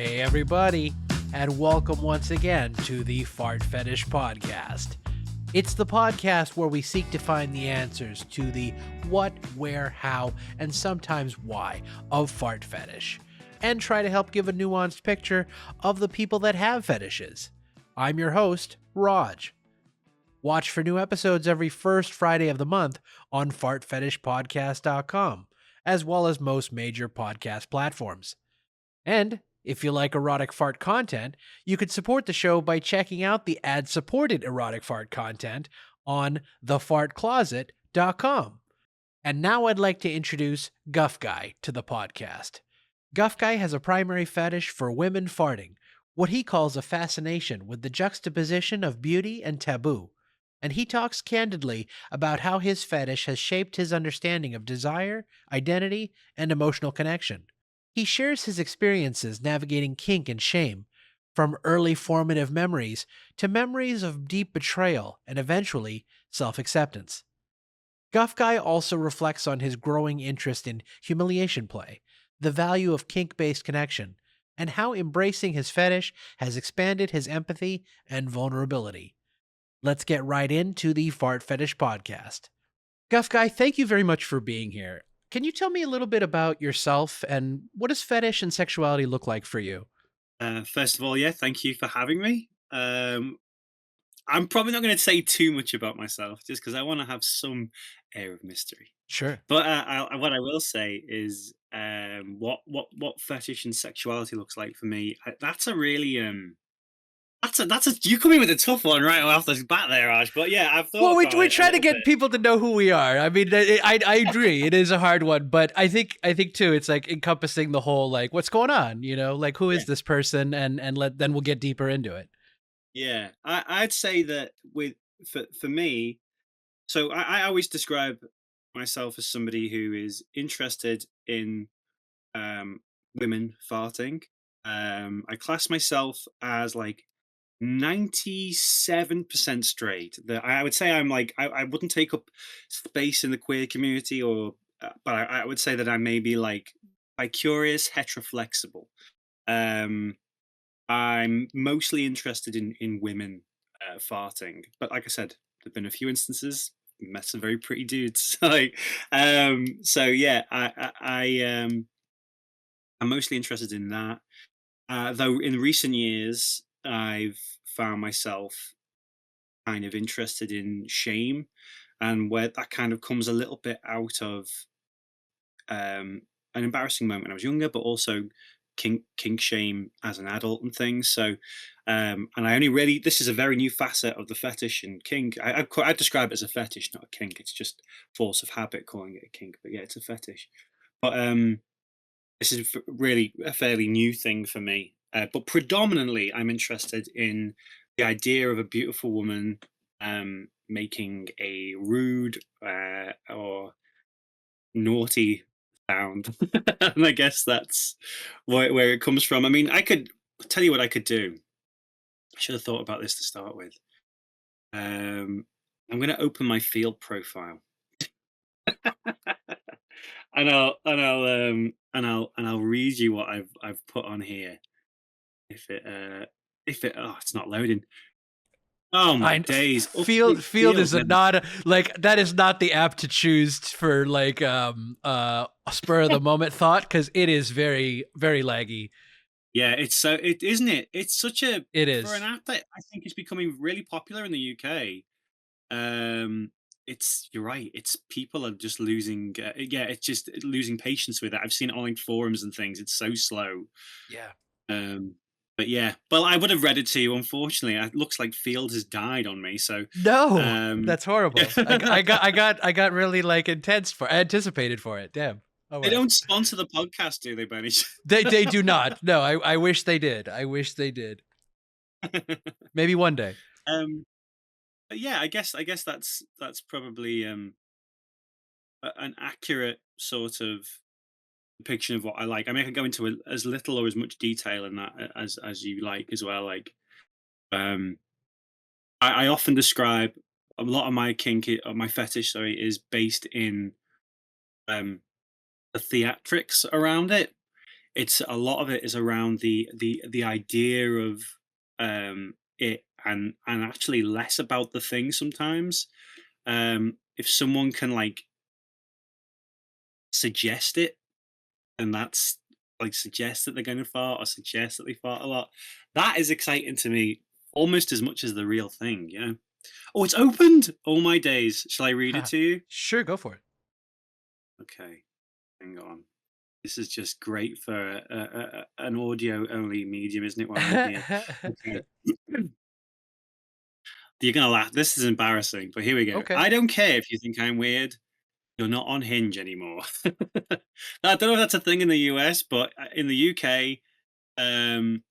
Hey, everybody, and welcome once again to the Fart Fetish Podcast. It's the podcast where we seek to find the answers to the what, where, how, and sometimes why of fart fetish, and try to help give a nuanced picture of the people that have fetishes. I'm your host, Raj. Watch for new episodes every first Friday of the month on fartfetishpodcast.com, as well as most major podcast platforms. And if you like erotic fart content, you could support the show by checking out the ad-supported erotic fart content on thefartcloset.com. And now I'd like to introduce Guffguy to the podcast. Guffguy has a primary fetish for women farting, what he calls a fascination with the juxtaposition of beauty and taboo. And he talks candidly about how his fetish has shaped his understanding of desire, identity, and emotional connection. He shares his experiences navigating kink and shame, from early formative memories to memories of deep betrayal and eventually self-acceptance. Guffguy also reflects on his growing interest in humiliation play, the value of kink-based connection, and how embracing his fetish has expanded his empathy and vulnerability. Let's get right into the Fart Fetish Podcast. Guffguy, thank you very much for being here. Can you tell me a little bit about yourself and what does fetish and sexuality look like for you? First of all, yeah, thank you for having me. I'm probably not going to say too much about myself just because I want to have some air of mystery. Sure. But what I will say is what fetish and sexuality looks like for me. That's a really that's a you come in with a tough one right off the bat there, Raj. But yeah, I've Well, thought we, about we it a try to little bit. get people to know who we are. I mean, I agree. It is a hard one, but I think too, it's like encompassing the whole, like, what's going on, like who Yeah, is this person, and then we'll get deeper into it. yeah. I'd say that for me. So I always describe myself as somebody who is interested in um, women farting. I class myself as like 97% straight. I would say I'm like I wouldn't take up space in the queer community, or but I would say that I may be like bi-curious, heteroflexible. Um, I'm mostly interested in women farting, but like I said, there've been a few instances. Met some very pretty dudes. So yeah, I'm mostly interested in that. Though in recent years, I've found myself kind of interested in shame, and where that kind of comes a little bit out of um, an embarrassing moment when I was younger, but also kink shame as an adult and things. So, and I only really this is a very new facet of the fetish and kink. I describe it as a fetish, not a kink. It's just force of habit calling it a kink, but yeah, it's a fetish. But this is really a fairly new thing for me. But predominantly, I'm interested in the idea of a beautiful woman making a rude or naughty sound. And I guess that's where it comes from. I mean, I could tell you what I could do. I should have thought about this to start with. Um, I'm going to open my field profile, and I'll read you what I've put on here. If it it's not loading. Oh my days! Field Field is now. not like that is not the app to choose for like a spur of the moment thought, because it is very very laggy. Yeah, it's so it isn't it. It's such a It for an is. app that I think is becoming really popular in the UK. Um, it's you're right. It's people are just losing. Yeah, it's just losing patience with it. I've seen it on like forums and things. It's so slow. Yeah. Um, but yeah, well, I would have read it to you. Unfortunately, it looks like Field has died on me. So, No, um, that's horrible. I got really like anticipated for it. Damn. Oh they well. don't sponsor the podcast, do they, Benny? They do not. No, I wish they did. I wish they did. Maybe one day. um, but yeah, I guess that's probably an accurate sort of depiction of what I like. I mean, I can go into as little or as much detail in that as you like as well. Like, um, I often describe a lot of my or my fetish, sorry, is based in um, the theatrics around it. it's a lot of it is around the idea of it, and actually less about the thing sometimes. If someone can like suggest it, and that's like suggest that they're going to fart or suggest that they fart a lot, that is exciting to me almost as much as the real thing, you know. Oh, it's opened. Oh my days, shall I read it to you? Sure, go for it. Okay, hang on. This is just great for an audio only medium, isn't it, while I'm here? Okay. You're gonna laugh. This is embarrassing, but here we go. Okay. I don't care if you think I'm weird. You're not on Hinge anymore. I don't know if that's a thing in the US, but in the UK, um,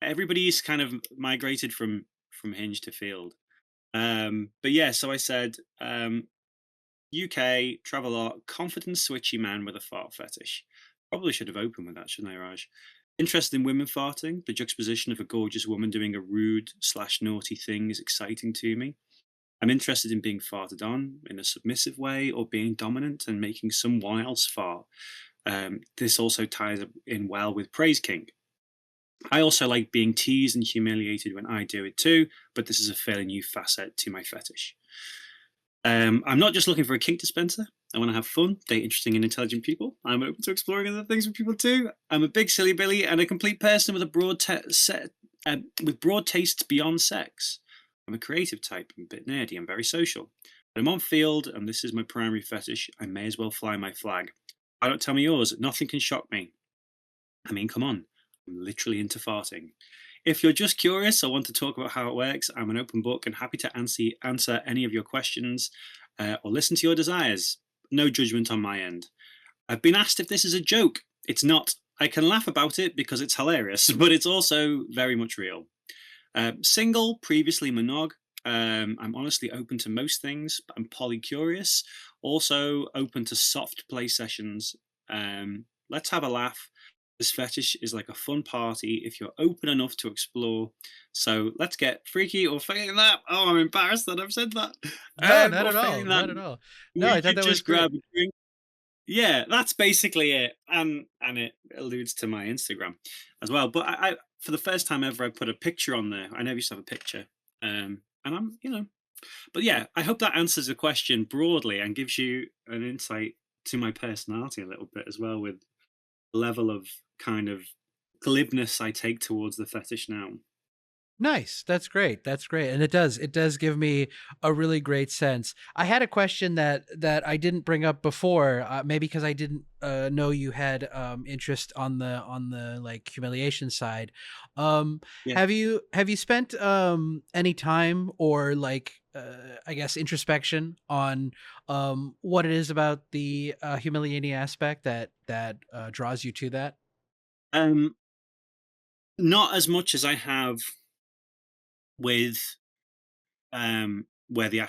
everybody's kind of migrated from Hinge to Field. But yeah, so I said, UK, travel art, confident switchy man with a fart fetish. Probably should have opened with that, shouldn't I, Raj? Interested in women farting? The juxtaposition of a gorgeous woman doing a rude slash naughty thing is exciting to me. I'm interested in being farted on in a submissive way or being dominant and making someone else fart. This also ties in well with praise kink. I also like being teased and humiliated when I do it too, but this is a fairly new facet to my fetish. I'm not just looking for a kink dispenser. I want to have fun, date interesting and intelligent people. I'm open to exploring other things with people too. I'm a big silly Billy and a complete person with a with broad tastes beyond sex. I'm a creative type. I'm a bit nerdy. I'm very social. But I'm on field, and this is my primary fetish. I may as well fly my flag. I don't tell me yours. Nothing can shock me. I mean, come on. I'm literally into farting. If you're just curious or want to talk about how it works, I'm an open book and happy to answer any of your questions or listen to your desires. No judgment on my end. I've been asked if this is a joke. It's not. I can laugh about it because it's hilarious, but it's also very much real. Single, previously monog. I'm honestly open to most things. But I'm polycurious. Also open to soft play sessions. Let's have a laugh. This fetish is like a fun party if you're open enough to explore. So let's get freaky, or failing that. Oh, I'm embarrassed that I've said that. No, not Or at all. failing that, Not at all. No, we I thought could that was just great. grab a drink. Yeah, that's basically it, and it alludes to my Instagram as well. But I for the first time ever, I put a picture on there. I never used to have a picture, and I'm, you know. But yeah, I hope that answers the question broadly and gives you an insight to my personality a little bit as well, with the level of kind of glibness I take towards the fetish now. Nice. That's great. That's great. And it does give me a really great sense. I had a question that I didn't bring up before, maybe because I didn't know you had interest on the like humiliation side. Um, Yeah. have you spent any time or like I guess introspection on what it is about the humiliating aspect that draws you to that? Um, Not as much as I have with where the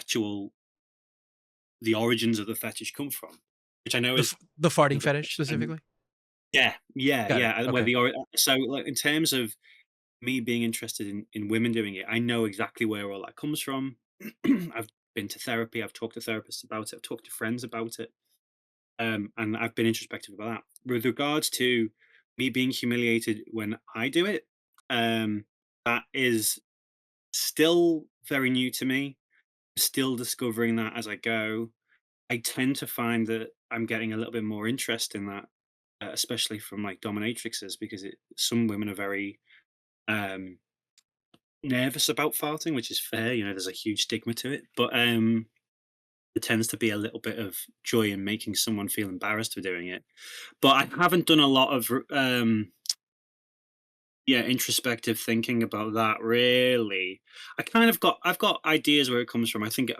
origins of the fetish come from, which I know is The farting kind of fetish specifically? yeah, yeah, Got it. yeah. And where Okay. so like in terms of me being interested in women doing it, I know exactly where all that comes from. I've been to therapy. I've talked to therapists about it. I've talked to friends about it, and I've been introspective about that. With regards to me being humiliated when I do it, that is still very new to me. Still discovering that as I go. I tend to find that I'm getting a little bit more interest in that, especially from like dominatrixes, because some women are very um, nervous about farting, which is fair. You know, there's a huge stigma to it, but there tends to be a little bit of joy in making someone feel embarrassed for doing it. But I haven't done a lot of yeah, introspective thinking about that really. I've got ideas where it comes from. I think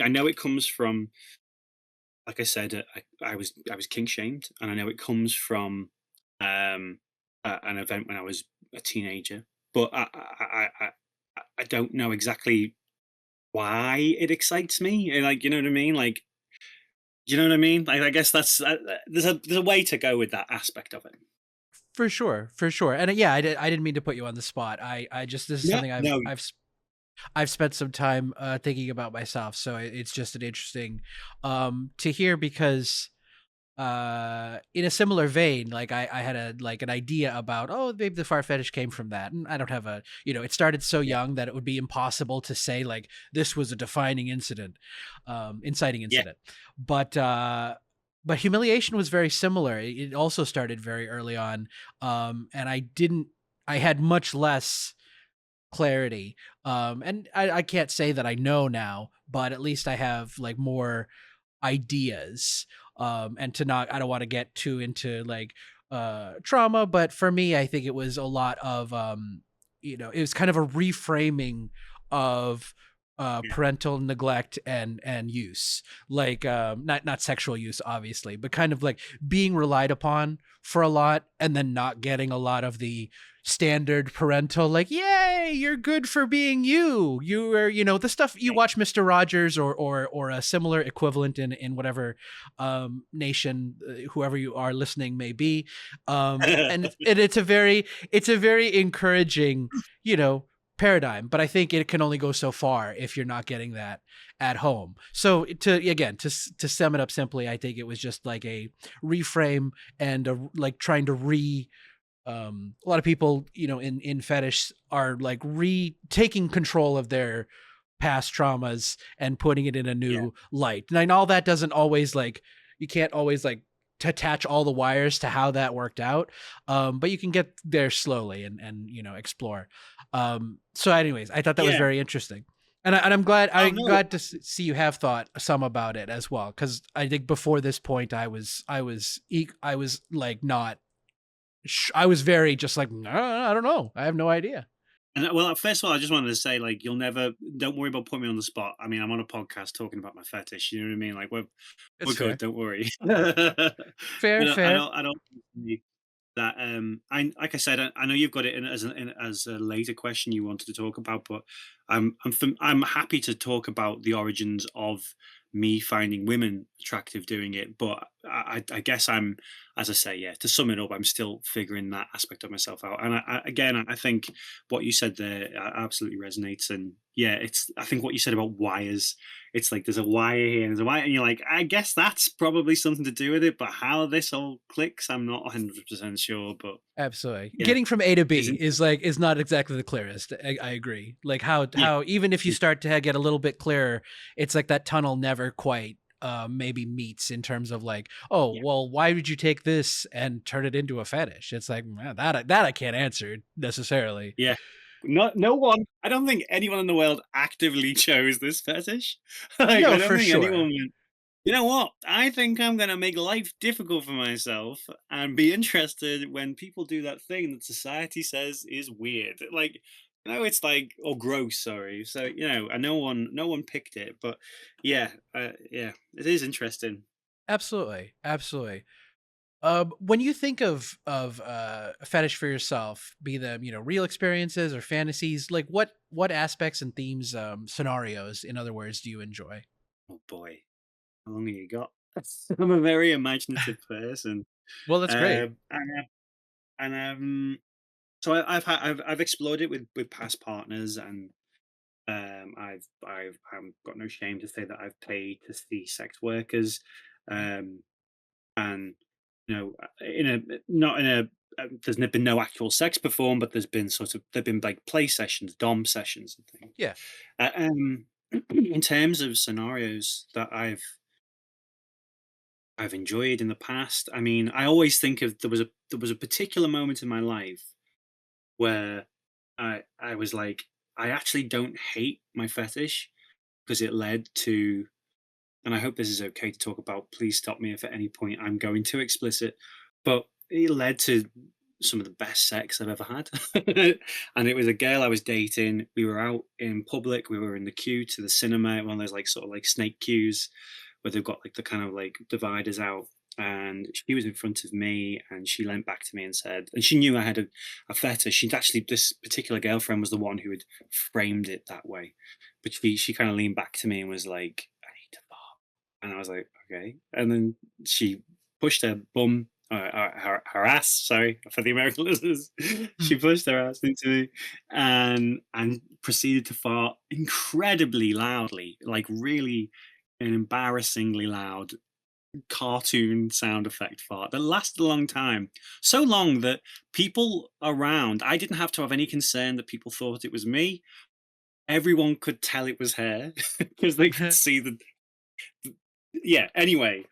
I know it comes from, like I said, I was kink shamed, and I know it comes from an event when I was a teenager. But I don't know exactly why it excites me. Like, you know what I mean? Like, you know what I mean? Like, I guess that's there's a way to go with that aspect of it. For sure, for sure. And yeah, I didn't mean to put you on the spot. I just this is Yeah, something no, I've spent some time thinking about myself. So it's just an interesting to hear because in a similar vein, like I had an idea about, oh, maybe the far fetish came from that. And I don't have a, it started so Yeah. young that it would be impossible to say like this was a defining inciting Yeah. incident. But but humiliation was very similar. It also started very early on. And I had much less clarity. And I can't say that I know now, but at least I have like more ideas. And to not, I don't want to get too into like trauma, but for me, I think it was a lot of it was kind of a reframing of Yeah. parental neglect and use, like not sexual use obviously, but kind of like being relied upon for a lot and then not getting a lot of the standard parental, like, yay, you're good for being you were, the stuff you watch Mr. Rogers or a similar equivalent in whatever nation, whoever you are listening may be. And it's a very encouraging, you know paradigm, but I think it can only go so far if you're not getting that at home. So to sum it up simply, I think it was just like a reframe and like trying to a lot of people, in fetish are like taking control of their past traumas and putting it in a Yeah. new light. And I know that doesn't always like, you can't always like attach all the wires to how that worked out. But you can get there slowly and explore. So anyways, I thought that was Yeah. very interesting. And I'm glad Oh no. to see you have thought some about it as well, because I think before this point I was like not I was very just like, "Nah, I don't know. I have no idea." And well, first of all, I just wanted to say, like, you'll never. Don't worry about putting me on the spot. I mean, I'm on a podcast talking about my fetish. You know what I mean? Like, we're It's good. fair. Don't worry. I Fair, don't. I fair. don't. I don't. think That I like I said, I know you've got it as a later question you wanted to talk about, but I'm happy to talk about the origins of me finding women attractive doing it. But I guess I'm, as I say, yeah. To sum it up, I'm still figuring that aspect of myself out. And again, I think what you said there absolutely resonates. And yeah, it's I think what you said about wires. It's like there's a wire here and there's a wire, and you're like, I guess that's probably something to do with it. But how this all clicks, I'm not 100% sure. But Absolutely. yeah, Getting from A to B isn't is not exactly the clearest. I agree. Like how yeah, even if you yeah, start to get a little bit clearer, it's like that tunnel never quite maybe meets in terms of like, oh, yeah. well, why would you take this and turn it into a fetish? It's like, that I can't answer necessarily. Yeah. No one. I don't think anyone in the world actively chose this fetish. Like, I No, don't for think anyone sure. went, "You know what? I think I'm gonna make life difficult for myself and be interested when people do that thing that society says is weird." Like, it's like or gross, sorry. So, and no one picked it, but yeah, yeah, it is interesting. Absolutely. Absolutely. When you think of a fetish for yourself, be them real experiences or fantasies, like what aspects and themes, scenarios, in other words, do you enjoy? Oh boy, how long have you got? I'm a very imaginative person. Well, that's great. And so I've explored it with past partners, and I've got no shame to say that I've paid to see sex workers, um, and in a not in a there's been no actual sex performed, but there've been like play sessions, dom sessions, and things. Yeah. In terms of scenarios that I've enjoyed in the past, I mean, I always think of there was a particular moment in my life where I was like, I actually don't hate my fetish because it led to, and I hope this is okay to talk about. Please stop me if at any point I'm going too explicit, but it led to some of the best sex I've ever had. And it was a girl I was dating. We were out in public. We were in the queue to the cinema, one of those like sort of like snake queues where they've got like the kind of like dividers out. And she was in front of me, and she leant back to me and said, and she knew I had a fetish. She'd actually, this particular girlfriend was the one who had framed it that way. But she kind of leaned back to me and was like, I need to fart. And I was like, okay. And then she pushed her bum, her ass, sorry for the American listeners. Mhm. She pushed her ass into me and proceeded to fart incredibly loudly, like really and embarrassingly loud. cartoon sound effect fart that lasted a long time. So long that people around, I didn't have to have any concern that people thought it was me. Everyone could tell it was her because they could see yeah, anyway.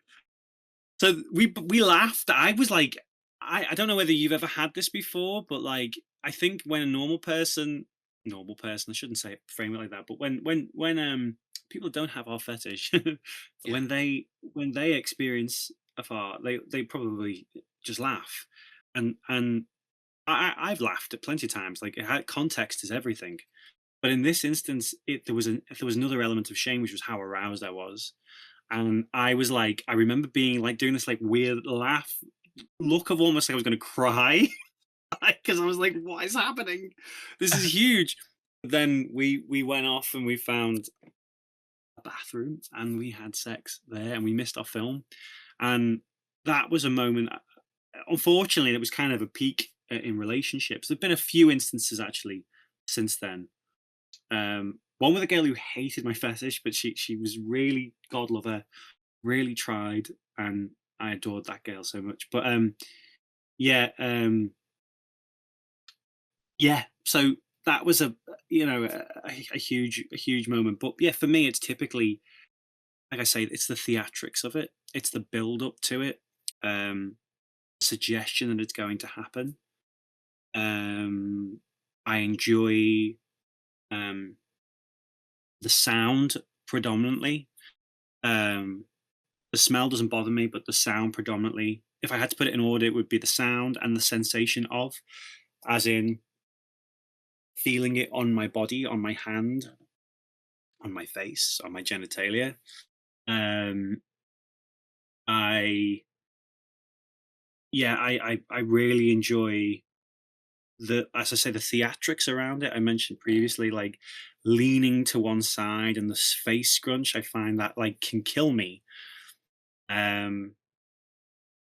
So we laughed. I was like, I don't know whether you've ever had this before, but like I think when a normal person, I shouldn't say it, frame it like that, but when people don't have our fetish, Yeah. when they experience a fart, they probably just laugh, and I've laughed at plenty of times. Like context is everything, but in this instance, there was another element of shame, which was how aroused I was, and I was like, I remember being like doing this like weird laugh look of almost like I was going to cry because I was like, what is happening? This is huge. Then we went off and we found a bathroom and we had sex there and we missed our film. And that was a moment, unfortunately, it was kind of a peak in relationships. There've been a few instances actually since then. One with a girl who hated my fetish, but she was really, God love her, really tried, and I adored that girl so much. But yeah, yeah. So that was a huge moment. But yeah, for me, it's typically like I say, it's the theatrics of it. It's the build up to it. Um, Suggestion that it's going to happen. Um, I enjoy um, the sound predominantly. Um, the smell doesn't bother me, but the sound predominantly. If I had to put it in order, it would be the sound and the sensation of, as in feeling it on my body, on my hand, on my face, on my genitalia. Um, I yeah, I really enjoy the, as I say, the theatrics around it. I mentioned previously, like leaning to one side and the face scrunch. I find that like can kill me. Um,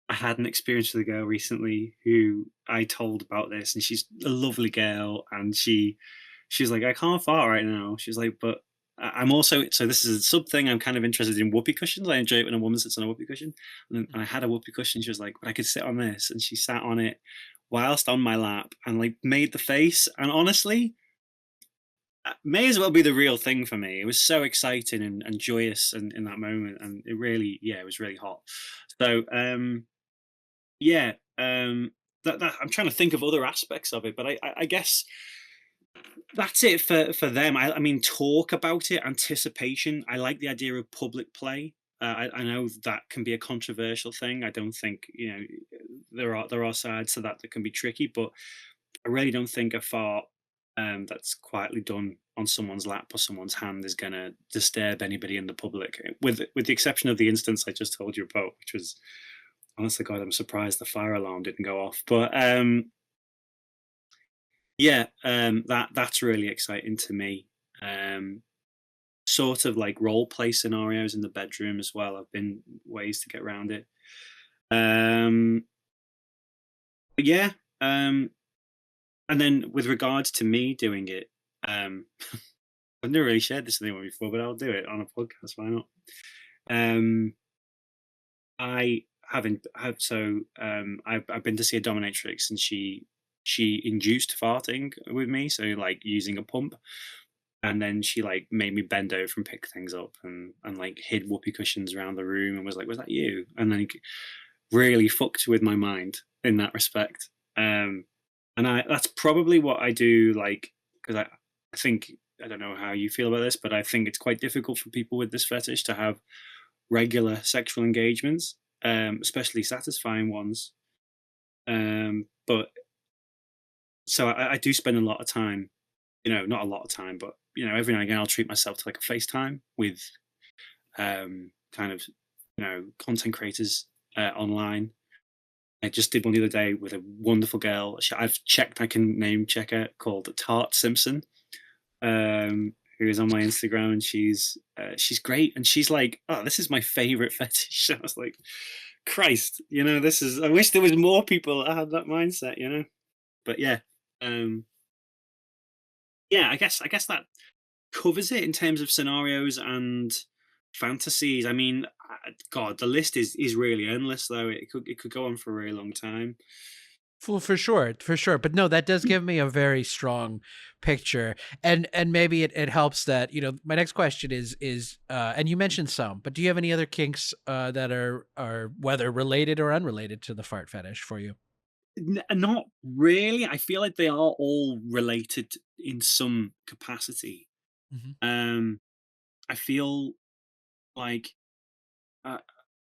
I had an experience with a girl recently who I told about this, and she's a lovely girl, and she's like, I can't fart right now. She's like, but I'm also, so this is a sub thing. I'm kind of interested in whoopee cushions. I enjoy it when a woman sits on a whoopee cushion, and I had a whoopee cushion. She was like, but I could sit on this, and she sat on it whilst on my lap and like made the face. And honestly, may as well be the real thing for me. It was so exciting and joyous in that moment, and it really, yeah, it was really hot. So yeah, that I'm trying to think of other aspects of it, but I guess that's it for them. I mean, talk about it, anticipation. I like the idea of public play. I know that can be a controversial thing. I don't think, there are sides to that that can be tricky, but I really don't think a fart that's quietly done on someone's lap or someone's hand is going to disturb anybody in the public, with the exception of the instance I just told you about, which was, honestly, God, I'm surprised the fire alarm didn't go off. But yeah, that's really exciting to me. Um, Sort of like role play scenarios in the bedroom as well. I've been ways to get around it. Um, but yeah, and then with regards to me doing it, um, I've never really shared this with anyone before, but I'll do it on a podcast. Why not? Um, I haven't have so I've been to see a dominatrix, and she induced farting with me, so like using a pump, and then she like made me bend over and pick things up, and like hid whoopee cushions around the room and was like, "Was that you?" And then really fucked with my mind in that respect. Um, and I that's probably what I do, like, because I think, I don't know how you feel about this, but I think it's quite difficult for people with this fetish to have regular sexual engagements, especially satisfying ones. But so I do spend a lot of time, not a lot of time, but every now and again I'll treat myself to like a FaceTime with kind of content creators online. I just did one the other day with a wonderful girl. I've checked, I can name check her, called Tart Simpson, who is on my Instagram, and she's great, and she's like, "Oh, this is my favorite fetish." I was like, "Christ, this is." I wish there was more people that had that mindset. But yeah, um, yeah. I guess that covers it in terms of scenarios and fantasies. I mean, God, the list is really endless. Though it could go on for a very long time. For sure, for sure. But no, that does give me a very strong picture. And maybe it helps that, my next question is and you mentioned some, but do you have any other kinks that are whether related or unrelated to the fart fetish for you? Not really. I feel like they are all related in some capacity. Mhm. Um, I feel like uh,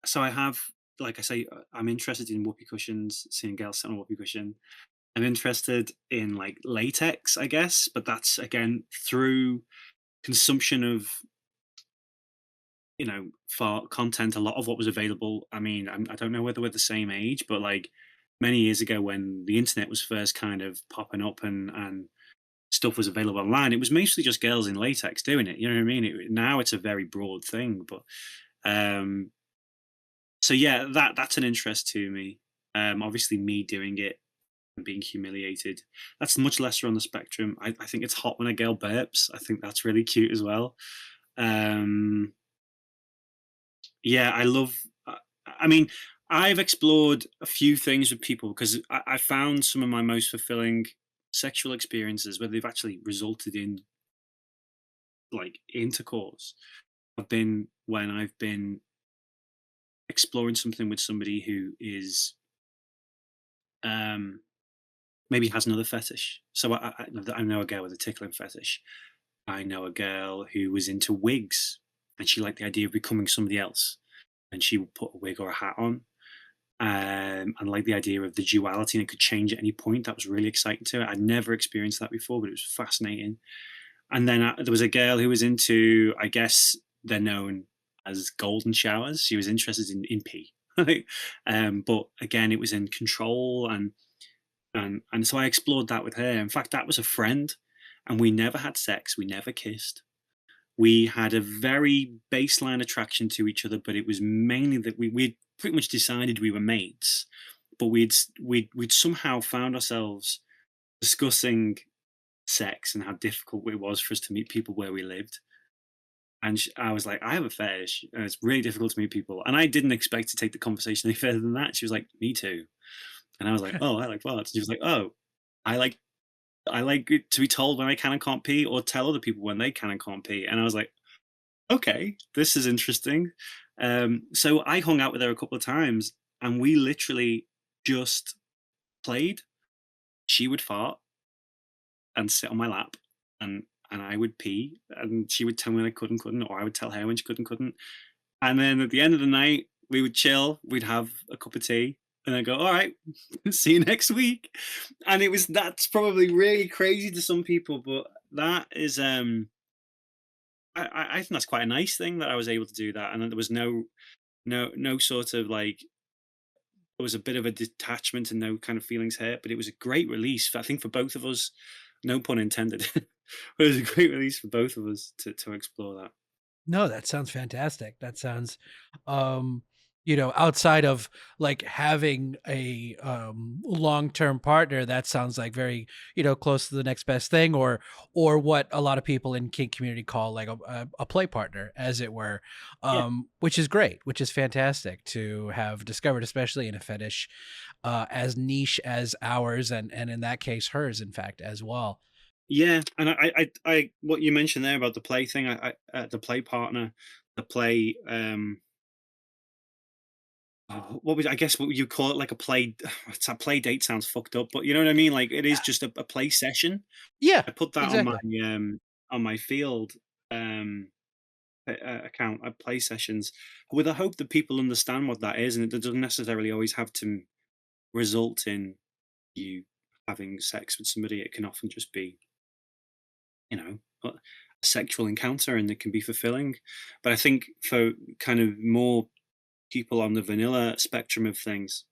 so I have, like I say, I'm interested in whoopee cushions, seeing girls sit on a whoopee cushion. I'm interested in like latex, I guess, but that's again through consumption of for content. A lot of what was available. I mean, I don't know whether we're the same age, but like many years ago when the internet was first kind of popping up and stuff was available online, it was mostly just girls in latex doing it. You know what I mean? Now it's a very broad thing, but um, so yeah, that's an interest to me. Obviously, me doing it and being humiliated, that's much lesser on the spectrum. I think it's hot when a girl burps. I think that's really cute as well. Um, yeah, I love. I mean, I've explored a few things with people because I found some of my most fulfilling sexual experiences where they've actually resulted in like intercourse have been when I've been exploring something with somebody who is um maybe has another fetish. So I know a girl with a tickling fetish. I know a girl who was into wigs and she liked the idea of becoming somebody else. And she would put a wig or a hat on. And like the idea of the duality and it could change at any point. That was really exciting to her. I'd never experienced that before, but it was fascinating. And then there was a girl who was into, I guess they're known as golden showers. She was interested in pee. But again, it was in control and so I explored that with her. In fact, that was a friend, and we never had sex. We never kissed. We had a very baseline attraction to each other, but it was mainly that we'd pretty much decided we were mates, but we'd somehow found ourselves discussing sex and how difficult it was for us to meet people where we lived. And I was like, I have a fetish, and it's really difficult to meet people. And I didn't expect to take the conversation any further than that. She was like, me too. And I was like, oh, I like what? She was like, oh, I like I like it to be told when I can and can't pee, or tell other people when they can and can't pee. And I was like, okay, this is interesting. So I hung out with her a couple of times, and we literally just played. She would fart and sit on my lap, and I would pee, and she would tell me when I could and couldn't, or I would tell her when she could and couldn't. And then at the end of the night, we would chill. We'd have a cup of tea, and then go, all right, see you next week. And that's probably really crazy to some people, but that is I think that's quite a nice thing that I was able to do that, and that there was no sort of like there was a bit of a detachment and no kind of feelings hurt, but it was a great release. I think for both of us, no pun intended. It was a great release for both of us to explore that. No, that sounds fantastic. That sounds, um, outside of like having a long-term partner, that sounds like very, close to the next best thing, or what a lot of people in kink community call like a play partner, as it were, Yeah, which is great, which is fantastic to have discovered, especially in a fetish as niche as ours, and in that case, hers, in fact, as well. yeah, and what you mentioned there about the play thing, the play partner, the play, what would I guess what you call it, like a play? It's a play date sounds fucked up, but you know what I mean. Like it is just a play session. Yeah, I put that exactly. on my field account. Play sessions with the hope that people understand what that is, and it doesn't necessarily always have to result in you having sex with somebody. It can often just be a sexual encounter, and it can be fulfilling. But I think for kind of more people on the vanilla spectrum of things,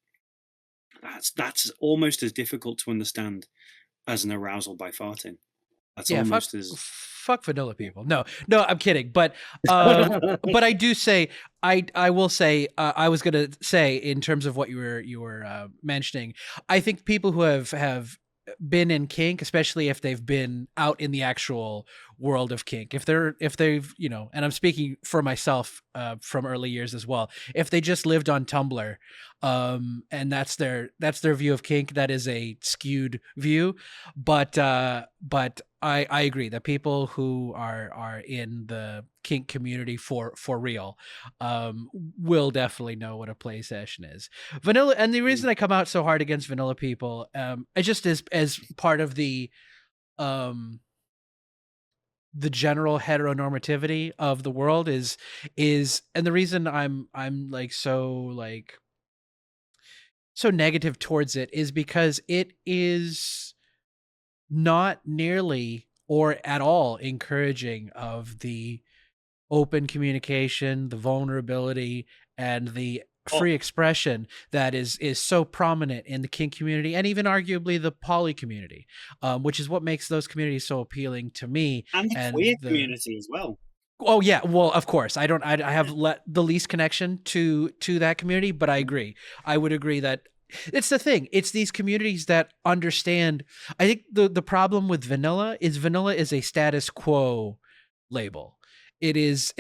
that's almost as difficult to understand as an arousal by farting. That's Yeah, almost as fuck vanilla people. No, no, I'm kidding. But I do say I will say I was gonna say in terms of what you were mentioning, I think people who have been in kink, especially if they've been out in the actual world of kink, if they've, and I'm speaking for myself from early years as well, if they just lived on Tumblr, and that's their view of kink, that is a skewed view. But I agree that people who are in the kink community for real will definitely know what a play session is. Vanilla, and the Mm. reason I come out so hard against vanilla people, I just as part of um the general heteronormativity of the world is and the reason I'm like so negative towards it is because it is not nearly or at all encouraging of the open communication, the vulnerability, and the Oh, free expression that is so prominent in the kink community and even arguably the poly community, which is what makes those communities so appealing to me. and the And queer the community as well. Oh yeah, well of course I have the least connection to that community, but I Mm. agree. I would agree that it's the thing. It's these communities that understand. I think the problem with vanilla is a status quo label. It is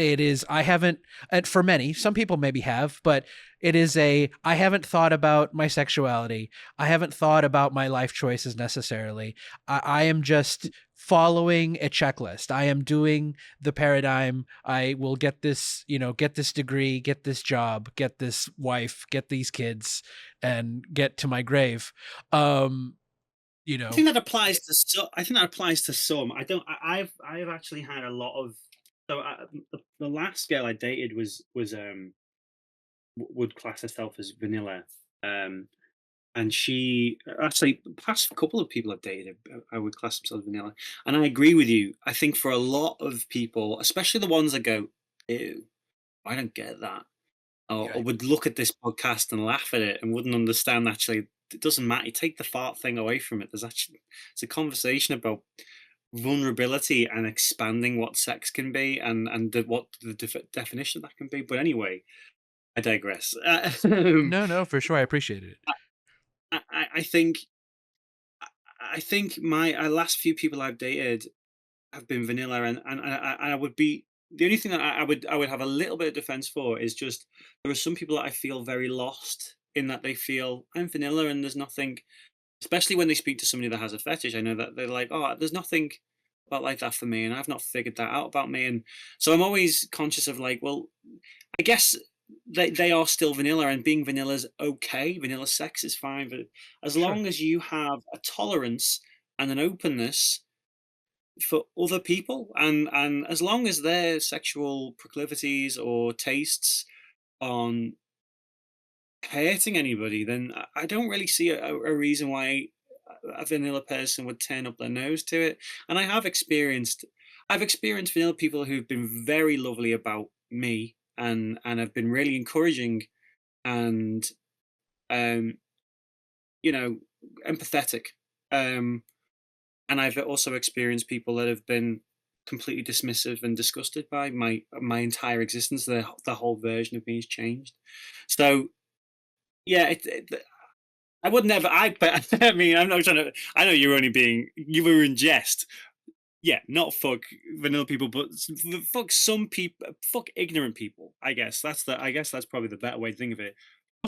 I haven't, and for many, some people maybe have, but it is a I haven't thought about my sexuality. I haven't thought about my life choices necessarily. I am just following a checklist. I am doing the paradigm. I will get this, get this degree, get this job, get this wife, get these kids, and get to my grave. Um, you I know, think that applies to I think that applies to some. I don't. I've actually had a lot of. So the last girl I dated was would class herself as vanilla. Um, and she actually the past couple of people I've dated, I would class themselves vanilla. And I agree with you. I think for a lot of people, especially the ones that go, "Ew, I don't get that," or yeah, would look at this podcast and laugh at it and wouldn't understand actually it doesn't matter. You take the fart thing away from it. There's actually it's a conversation about vulnerability and expanding what sex can be and what the definition of that can be. But anyway, I digress. no, no, for sure, I appreciate it. I think I think my last few people I've dated have been vanilla, and I would be the only thing that I would have a little bit of defense for is just there are some people that I feel very lost in that they feel I'm vanilla and there's nothing, especially when they speak to somebody that has a fetish. I know that they're like, oh, there's nothing about like that for me, and I've not figured that out about me, and so I'm always conscious of like, well, I guess they are still vanilla, and being vanilla is okay. Vanilla sex is fine, but as Sure. long as you have a tolerance and an openness for other people, and as long as their sexual proclivities or tastes on hurting anybody, then I don't really see a reason why a vanilla person would turn up their nose to it. And I've experienced vanilla people who've been very lovely about me and have been really encouraging and um, you know empathetic. Um, and I've also experienced people that have been completely dismissive and disgusted by my entire existence. The whole version of me has changed. So yeah, I would never. But I mean, I'm not trying to. I know you were in jest. Yeah, not fuck vanilla people, but fuck some people, fuck ignorant people. I guess I guess that's probably the better way to think of it.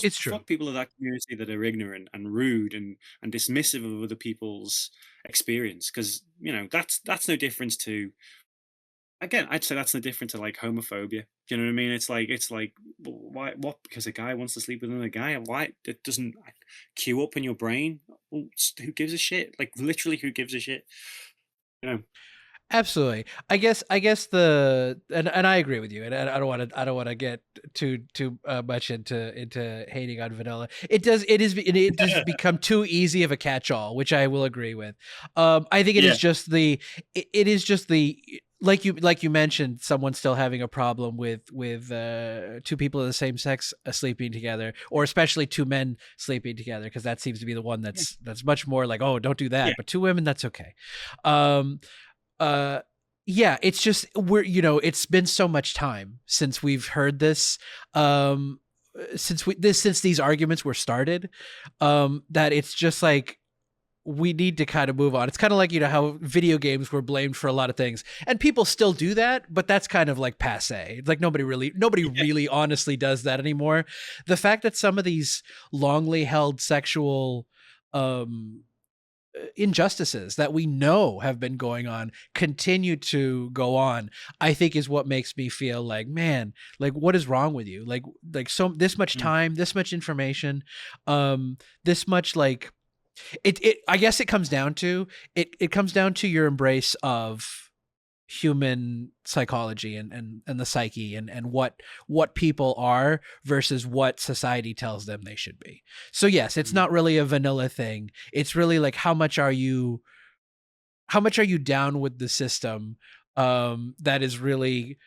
It's true. Fuck people of that community that are ignorant and rude and dismissive of other people's experience, because that's no difference to. Again, I'd say that's no different to like homophobia. Do you know what I mean? It's like why what because a guy wants to sleep with another guy? Why it doesn't queue up in your brain? Well, who gives a shit? Like literally, who gives a shit? You know? Absolutely. I guess and I agree with you. And I don't want to get too much into hating on vanilla. It does become too easy of a catch-all, which I will agree with. I think Yeah, it is just the like you mentioned, someone still having a problem with two people of the same sex sleeping together, or especially two men sleeping together, because that seems to be the one yeah, that's much more like, oh, don't do yeah. that. But two women, that's okay. Um, uh yeah, it's just it's been so much time since we've heard this, since these arguments were started, that it's just like we need to kind of move on. It's kind of like, how video games were blamed for a lot of things, and people still do that, but that's kind of like passe. It's like nobody Yeah. really honestly does that anymore. The fact that some of these longly held sexual um injustices that we know have been going on continue to go on, I think is what makes me feel like, man, like what is wrong with you? Like so this much Mm. time, this much information, this much like it I guess it comes down to your embrace of human psychology and the psyche and what people are versus what society tells them they should be. So yes, it's Mm. not really a vanilla thing. It's really like how much are you down with the system that is really,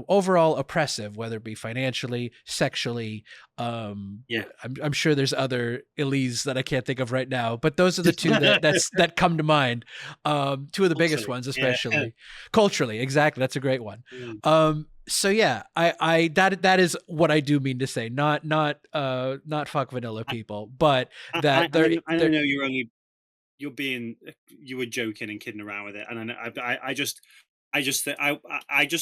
overall oppressive, whether it be financially, sexually. um Yeah. I'm sure there's other illies that I can't think of right now, but those are the two that come to mind. Two of the biggest Culturally. ones, Yeah. especially culturally. Exactly, that's a great one. Mm. So yeah, I that is what I do mean to say, not fuck vanilla I people, but I that I there I there know you're being you were joking and kidding around with it, and I just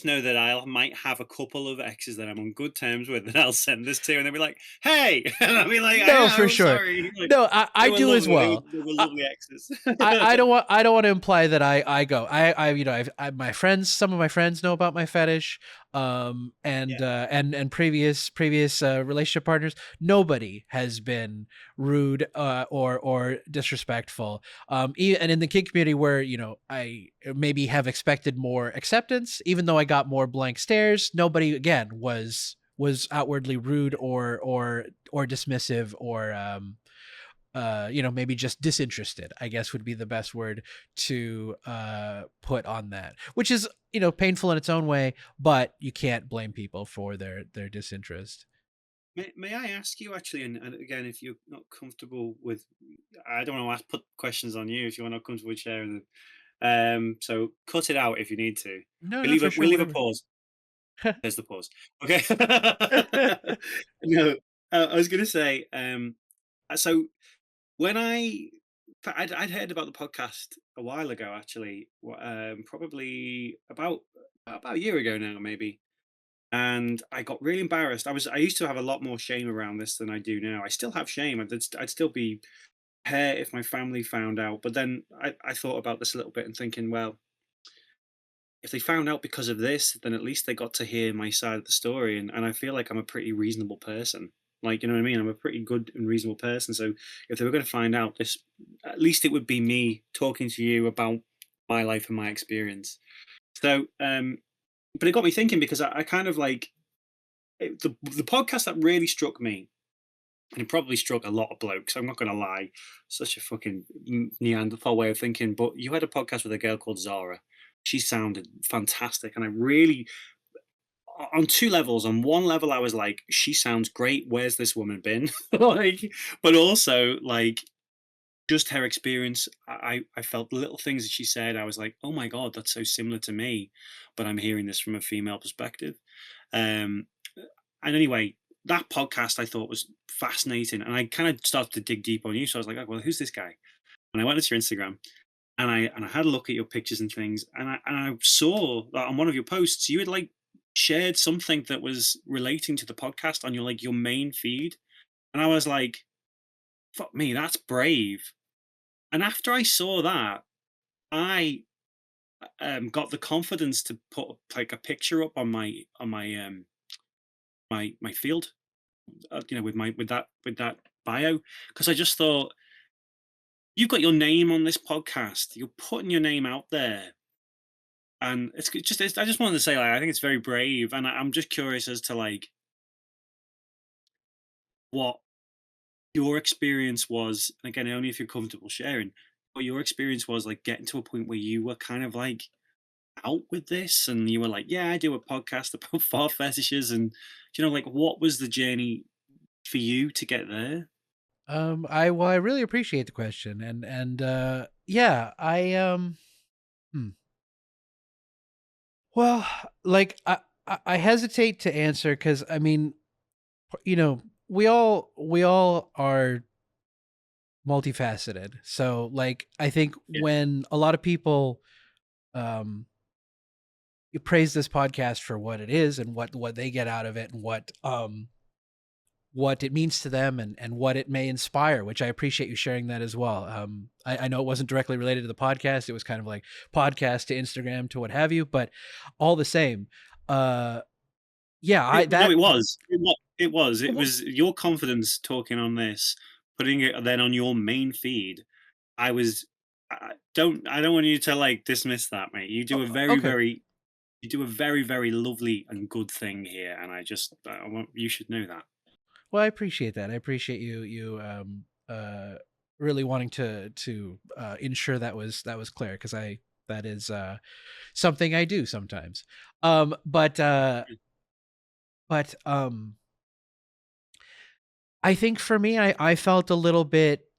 know that I might have a couple of exes that I'm on good terms with, and I'll send this to, and they'll be like, "Hey," and I'll be like, "I no, for know, sure. sorry." Like No, I they were do as lovely. well. They were I, lovely exes. I don't want to imply that I go. My friends, some of my friends know about my fetish, Yeah. and previous relationship partners. Nobody has been rude or disrespectful. And in the kink community, where I maybe have expected more acceptance, even though I got more blank stares, nobody again was outwardly rude or dismissive or maybe just disinterested, I guess would be the best word to put on that, which is, painful in its own way, but you can't blame people for their disinterest. May I ask you actually, and again, if you're not comfortable with, I don't want to put questions on you if you're not comfortable with sharing them. So cut it out if you need to. No, We no, leave for a we sure, leave a whatever. pause. There's the pause. Okay. No, I was gonna say, so when I'd heard about the podcast a while ago, actually, probably about a year ago now, maybe. And I got really embarrassed. I used to have a lot more shame around this than I do now. I still have shame. I'd still be hurt if my family found out. But then I thought about this a little bit and thinking, well, if they found out because of this, then at least they got to hear my side of the story. And I feel like I'm a pretty reasonable person. Like, you know what I mean? I'm a pretty good and reasonable person. So if they were going to find out this, at least it would be me talking to you about my life and my experience. So, but it got me thinking because I kind of like the podcast that really struck me, and it probably struck a lot of blokes. I'm not going to lie, such a fucking Neanderthal way of thinking. But you had a podcast with a girl called Zara. She sounded fantastic, and I really, on two levels. On one level, I was like, she sounds great. Where's this woman been? Like, but also like just her experience. I felt little things that she said. I was like, oh my god, that's so similar to me, but I'm hearing this from a female perspective. Um, and anyway, that podcast I thought was fascinating, and I kind of started to dig deep on you. So I was like, oh, well, who's this guy? And I went into your Instagram, and I had a look at your pictures and things, and I saw that on one of your posts you had like shared something that was relating to the podcast on your main feed, and I was like, fuck me, that's brave. And after I saw that, I got the confidence to put like a picture up on my field, with that bio, because I just thought you've got your name on this podcast, you're putting your name out there, and I just wanted to say, like, I think it's very brave, and I'm just curious as to like what your experience was, and again, only if you're comfortable sharing, what your experience was like getting to a point where you were kind of like out with this, and you were like, yeah, I do a podcast about far fetishes, and like what was the journey for you to get there? I really appreciate the question, and yeah, hmm. Well, like I hesitate to answer because I mean, you know, we all are multifaceted. So like I think Yeah. when a lot of people um you praise this podcast for what it is and what they get out of it and what it means to them and what it may inspire, which I appreciate you sharing that as well. I know it wasn't directly related to the podcast. It was kind of like podcast to Instagram to what have you, but all the same, uh, yeah, I No, that it was. It was. it It was was your confidence talking on this, putting it then on your main feed. I was. I don't want you to like dismiss that, mate. okay. You do a very, very lovely and good thing here, and I want you should know that. Well, I appreciate that. I appreciate you really wanting to ensure that was clear because I that is something I do sometimes. Um, but uh, but I think for me, I felt a little bit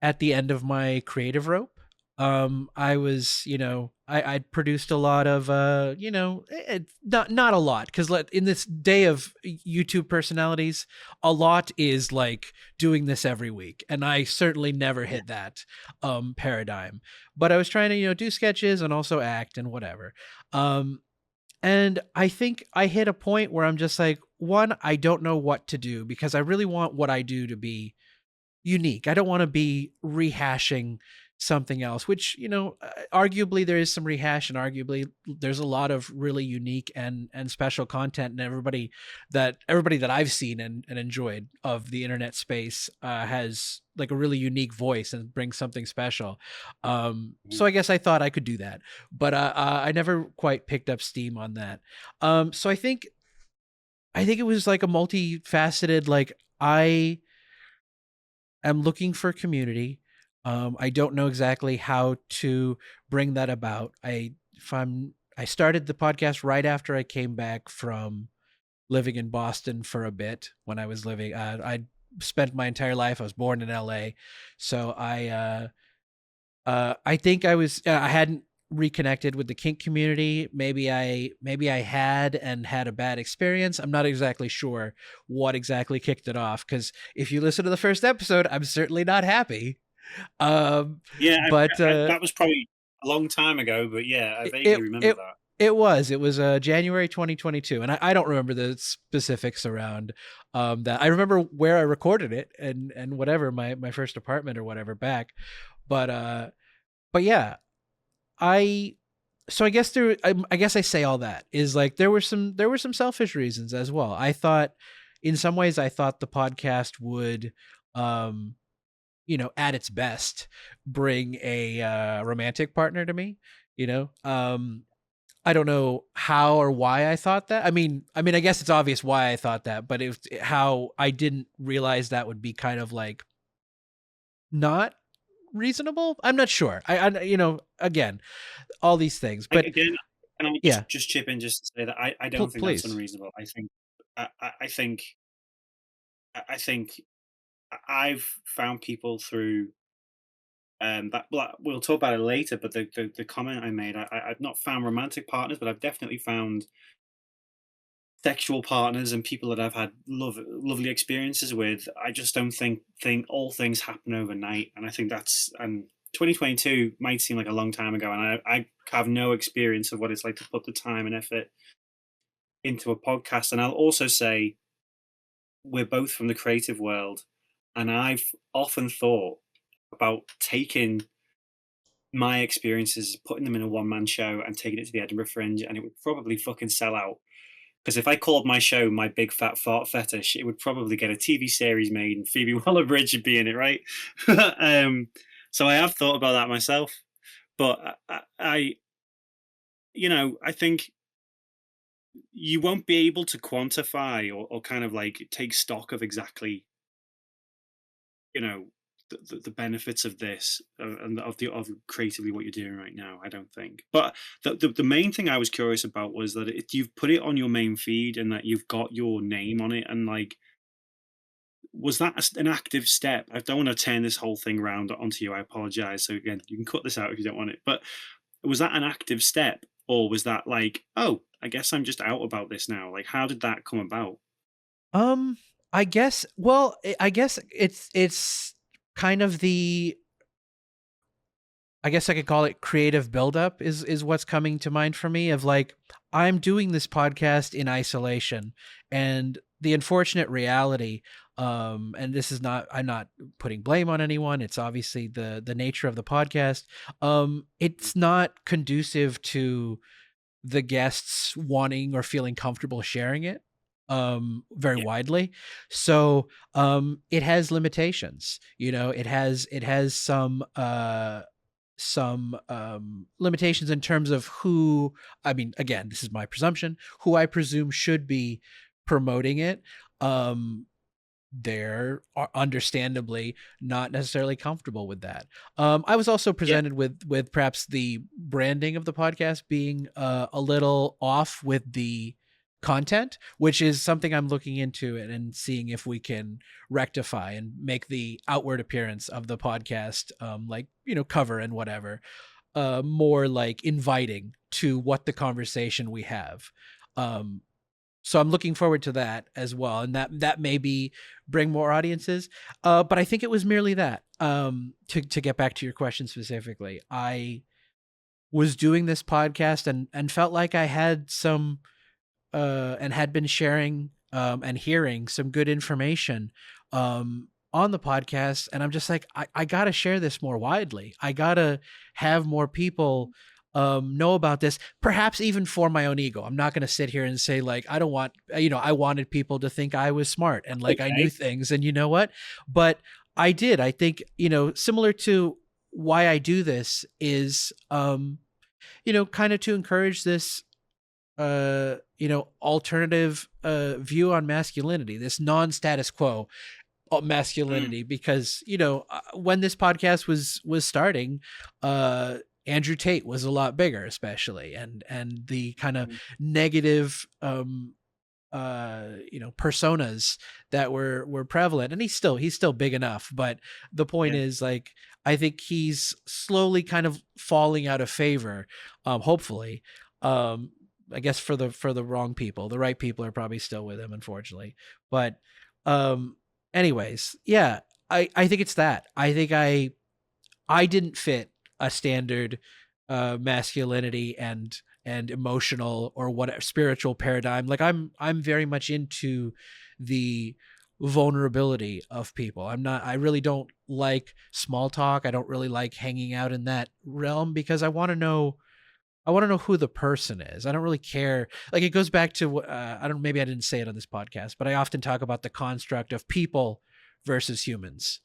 at the end of my creative rope. I was, I'd produced a lot of, not a lot, because in this day of YouTube personalities, a lot is like doing this every week, and I certainly never Yeah. hit that paradigm. But I was trying to, do sketches and also act and whatever. Um, and I think I hit a point where I'm just like, one, I don't know what to do because I really want what I do to be unique. I don't want to be rehashing something else, which, arguably there is some rehash and arguably there's a lot of really unique and special content and everybody that I've seen and enjoyed of the internet space has like a really unique voice and brings something special. Mhm. So I guess I thought I could do that, but I never quite picked up steam on that. So I think it was like a multifaceted, like I'm looking for community. I don't know exactly how to bring that about. I started the podcast right after I came back from living in Boston for a bit when I was living. I spent my entire life. I was born in LA, so I think I hadn't reconnected with the kink community. Maybe I had and had a bad experience. I'm not exactly sure what exactly kicked it off because if you listen to the first episode, I'm certainly not happy. Um, Yeah, but that was probably a long time ago, but yeah, I it vaguely it remember it that. it was January 2022, and I don't remember the specifics around that. I remember where I recorded it and whatever my first apartment or whatever back, but but yeah, I so I guess I guess I say all that is like there were some selfish reasons as well. I thought in some ways I thought the podcast would um at its best bring a romantic partner to me, you know. I don't know how or why I thought that. I mean I guess it's obvious why I thought that, but it was how I didn't realize that would be kind of like not reasonable. I'm not sure. Again, all these things, but Again, can I yeah, just chip in just to say that I don't think that's please. unreasonable. I think I think I've found people through that well, we'll talk about it later. But the comment I made, I've not found romantic partners, but I've definitely found sexual partners and people that I've had lovely experiences with. I just don't think all things happen overnight, and I think that's and 2022 might seem like a long time ago, and I have no experience of what it's like to put the time and effort into a podcast. And I'll also say we're both from the creative world, and I've often thought about taking my experiences, putting them in a one man show, and taking it to the Edinburgh Fringe, and it would probably fucking sell out. Because if I called my show "My Big Fat Fart Fetish," it would probably get a TV series made, and Phoebe Waller-Bridge would be in it, right? um, so I have thought about that myself, but I think you won't be able to quantify or kind of like take stock of exactly you know the benefits of this and of creatively what you're doing right now. I don't think, but the main thing I was curious about was that you've put it on your main feed and that you've got your name on it, and like, was that an active step? I don't want to turn this whole thing around onto you. I apologize. So again, you can cut this out if you don't want it. But was that an active step, or was that like, oh, I guess I'm just out about this now? Like, how did that come about? Um, I guess. Well, I guess it's kind of the I guess I could call it creative buildup is what's coming to mind for me of like I'm doing this podcast in isolation and the unfortunate reality and this is not I'm not putting blame on anyone, it's obviously the nature of the podcast. It's not conducive to the guests wanting or feeling comfortable sharing it very Yeah. widely. So it has limitations, it has some limitations in terms of who, I mean, again, this is my presumption, who I presume should be promoting it. Um, they're understandably not necessarily comfortable with that. I was also Yeah. presented with perhaps the branding of the podcast being a little off with the content, which is something I'm looking into and seeing if we can rectify and make the outward appearance of the podcast, like cover and whatever, more like inviting to what the conversation we have. Um, so I'm looking forward to that as well, and that maybe bring more audiences. But I think it was merely that. To get back to your question specifically, I was doing this podcast and felt like I had some and had been sharing and hearing some good information on the podcast. And I'm just like, I got to share this more widely. I got to have more people know about this, perhaps even for my own ego. I'm not going to sit here and say, like, I don't want, I wanted people to think I was smart and like I knew Okay. things. And you know what? But I did. I think, similar to why I do this is, kind of to encourage this alternative view on masculinity, this non-status quo Mm, masculinity, because when this podcast was starting, Andrew Tate was a lot bigger, especially, and the kind of mm, negative personas that were prevalent, and he's still big enough, but the point yeah. is, like, I think he's slowly kind of falling out of favor, hopefully. um I guess for the wrong people. The right people are probably still with him, unfortunately. But um anyways, yeah, I think it's that. I think I didn't fit a standard masculinity and emotional or what spiritual paradigm. Like I'm very much into the vulnerability of people. I really don't like small talk. I don't really like hanging out in that realm because I want to know who the person is. I don't really care. Like it goes back to I don't maybe I didn't say it on this podcast, but I often talk about the construct of people versus humans.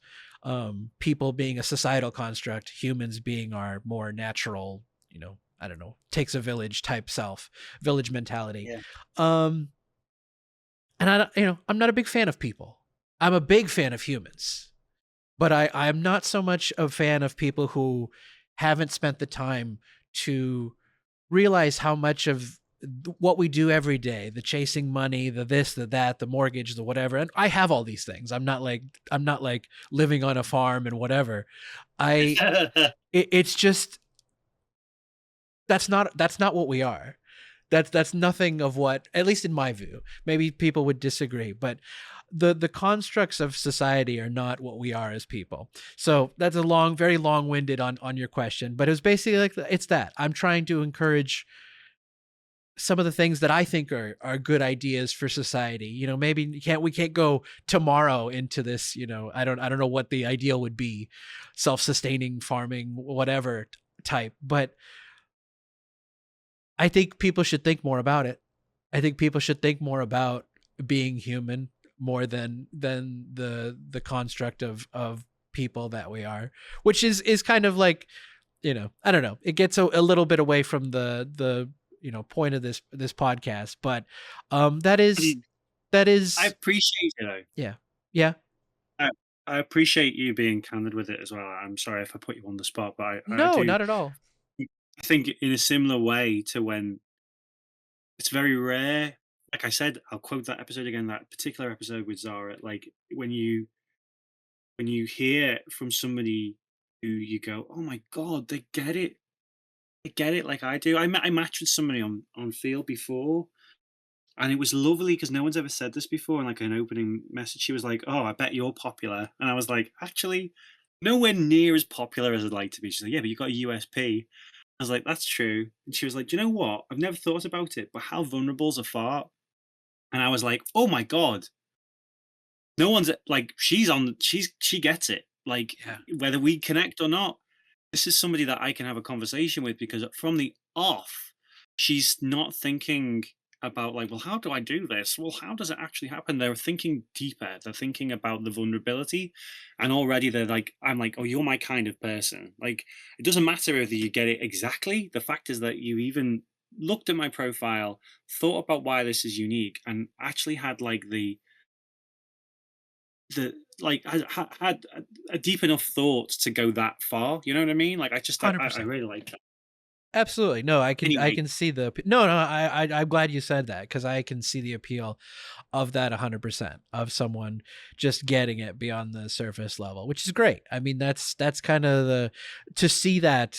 People being a societal construct, humans being our more natural, I don't know, takes a village type self, village mentality. Yeah. Um, and I'm not a big fan of people. I'm a big fan of humans, but I'm not so much a fan of people who haven't spent the time to realize how much of what we do every day, the chasing money, the this, the that, the mortgage, the whatever. And I have all these things. I'm not like living on a farm and whatever. I it's just that's not what we are. That's nothing of what, at least in my view. Maybe people would disagree, but the constructs of society are not what we are as people. So that's a long, very long-winded on your question, but it was basically like it's that I'm trying to encourage some of the things that I think are good ideas for society. Maybe we can't go tomorrow into this. I don't know what the ideal would be, self-sustaining farming, whatever type. But I think people should think more about it. I think people should think more about being human more than the construct of people that we are, which is kind of like, I don't know. It gets a little bit away from the point of this podcast, but that is Mm, that I is appreciate it, though. yeah, yeah. I I appreciate you being candid with it as well. I'm sorry if I put you on the spot, but I No, do not at all. I think in a similar way to when it's very rare. Like I said, I'll quote that episode again, that particular episode with Zara. Like when you hear from somebody who you go, "Oh my god, they get it. They get it like I do." I matched with somebody on Field before, and it was lovely because no one's ever said this before in like an opening message. She was like, "Oh, I bet you're popular," and I was like, "Actually." nowhere near as popular as I'd like to be. She's like, "Yeah, but you got a USP." I was like, "That's true." And she was like, "Do you know what? I've never thought about it, but how vulnerable is a fart?" And I was like, "Oh my god, no one's like she gets it. Like Yeah, whether we connect or not, this is somebody that I can have a conversation with because from the off, she's not thinking about like, well, how do I do this? Well, how does it actually happen? They're thinking deeper. They're thinking about the vulnerability, and already they're like, I'm like, oh, you're my kind of person. Like, it doesn't matter whether you get it exactly. The fact is that you even looked at my profile, thought about why this is unique, and actually had like the like had a deep enough thought to go that far. You know what I mean? Like I 100%. really like that. Absolutely. No, I Anyway, can see no, no, I'm glad you said that because I can see the appeal of that 100% of someone just getting it beyond the surface level, which is great. I mean, that's kind of the to see that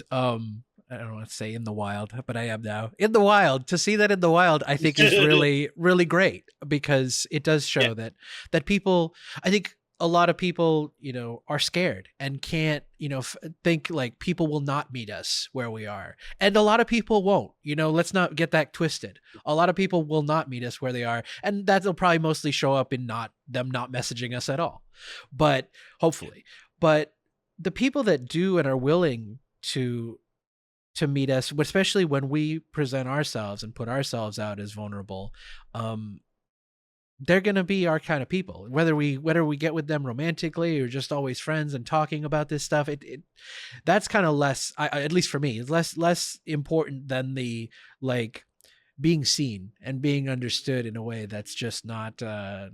I don't want to say in the wild, but I am now in the wild. To see that in the wild, I think is really, really great because it does yeah, show that people. I think a lot of people, are scared and can't, think like people will not meet us where we are, and a lot of people won't. Let's not get that twisted. A lot of people will not meet us where they are, and that'll probably mostly show up in not messaging us at all. But hopefully, but the people that do and are willing to meet us, especially when we present ourselves and put ourselves out as vulnerable, um, they're gonna be our kind of people. Whether we get with them romantically or just always friends and talking about this stuff, that's kind of less. At least for me, it's less important than the like being seen and being understood in a way that's just not a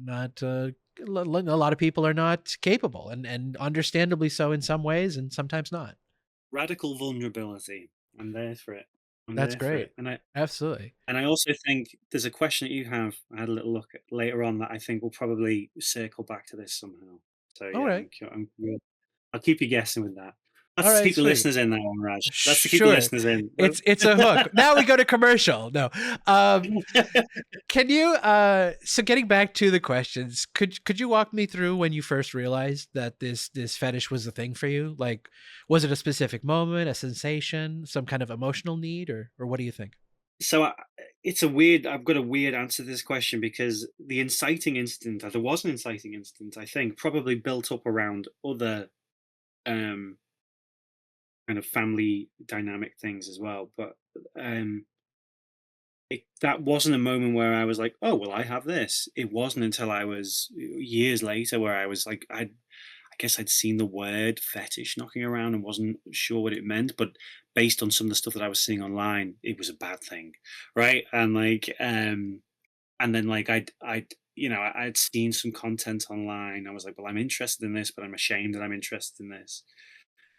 lot of people are not capable, and understandably so in some ways and sometimes not. radical vulnerability. I'm there for it. I'm That's there for great. it. Absolutely. And I also think there's a question that you have. I had a little look at later on that I think will probably circle back to this somehow. So All yeah, right. I'll keep you guessing with that. All That's to right, keep the sweet. listeners in now, Raj. That's to keep the Sure. listeners in. It's a hook. Now we go to commercial. No. Um can you so getting back to the questions, could you walk me through when you first realized that this fetish was a thing for you? Like, was it a specific moment, a sensation, some kind of emotional need, or what do you think? So it's a weird. I've got a weird answer to this question because the inciting incident, there was an inciting incident, I think, probably built up around other um, kind of family dynamic things as well. But um, that wasn't a moment where I was like, "Oh, well, I have this." It wasn't until I was years later where I was like, I guess I'd seen the word fetish knocking around and wasn't sure what it meant, but based on some of the stuff that I was seeing online, it was a bad thing, right? And then like I'd seen some content online. I was like, well, I'm interested in this, but I'm ashamed that I'm interested in this.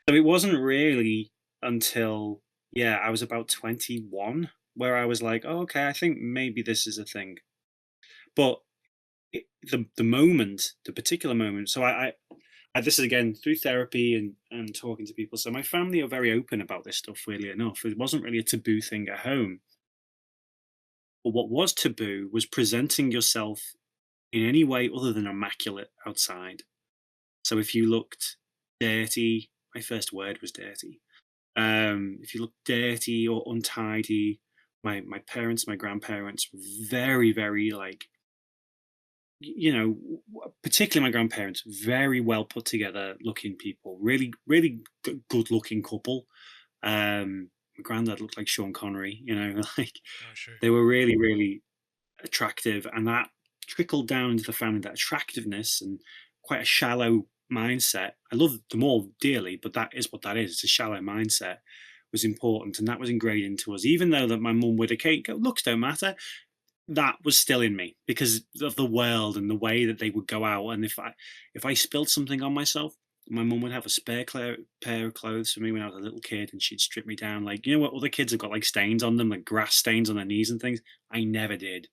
So it wasn't really until I was about 21 where I was like, oh, okay, I think maybe this is a thing. But the particular moment. So this is again through therapy and talking to people. So my family are very open about this stuff. Weirdly enough, it wasn't really a taboo thing at home. But what was taboo was presenting yourself in any way other than immaculate outside. So if you looked dirty, my first word was dirty. If you looked dirty or untidy, my parents, my grandparents were very, very like particularly my grandparents, very well put together looking people, really, really good looking couple. My granddad looked like Sean Connery, like Oh, sure. they were really, really attractive, and that trickled down into the family. That attractiveness and quite a shallow mindset. I love them all dearly, but that is what that is. It's a shallow mindset was important, and that was ingrained into us. Even though that my mum would occasionally go, "Looks don't matter," that was still in me because of the world and the way that they would go out. And if I spilled something on myself, my mum would have a spare pair of clothes for me when I was a little kid, and she'd strip me down. Like what other kids have got like stains on them, like grass stains on their knees and things. I never did.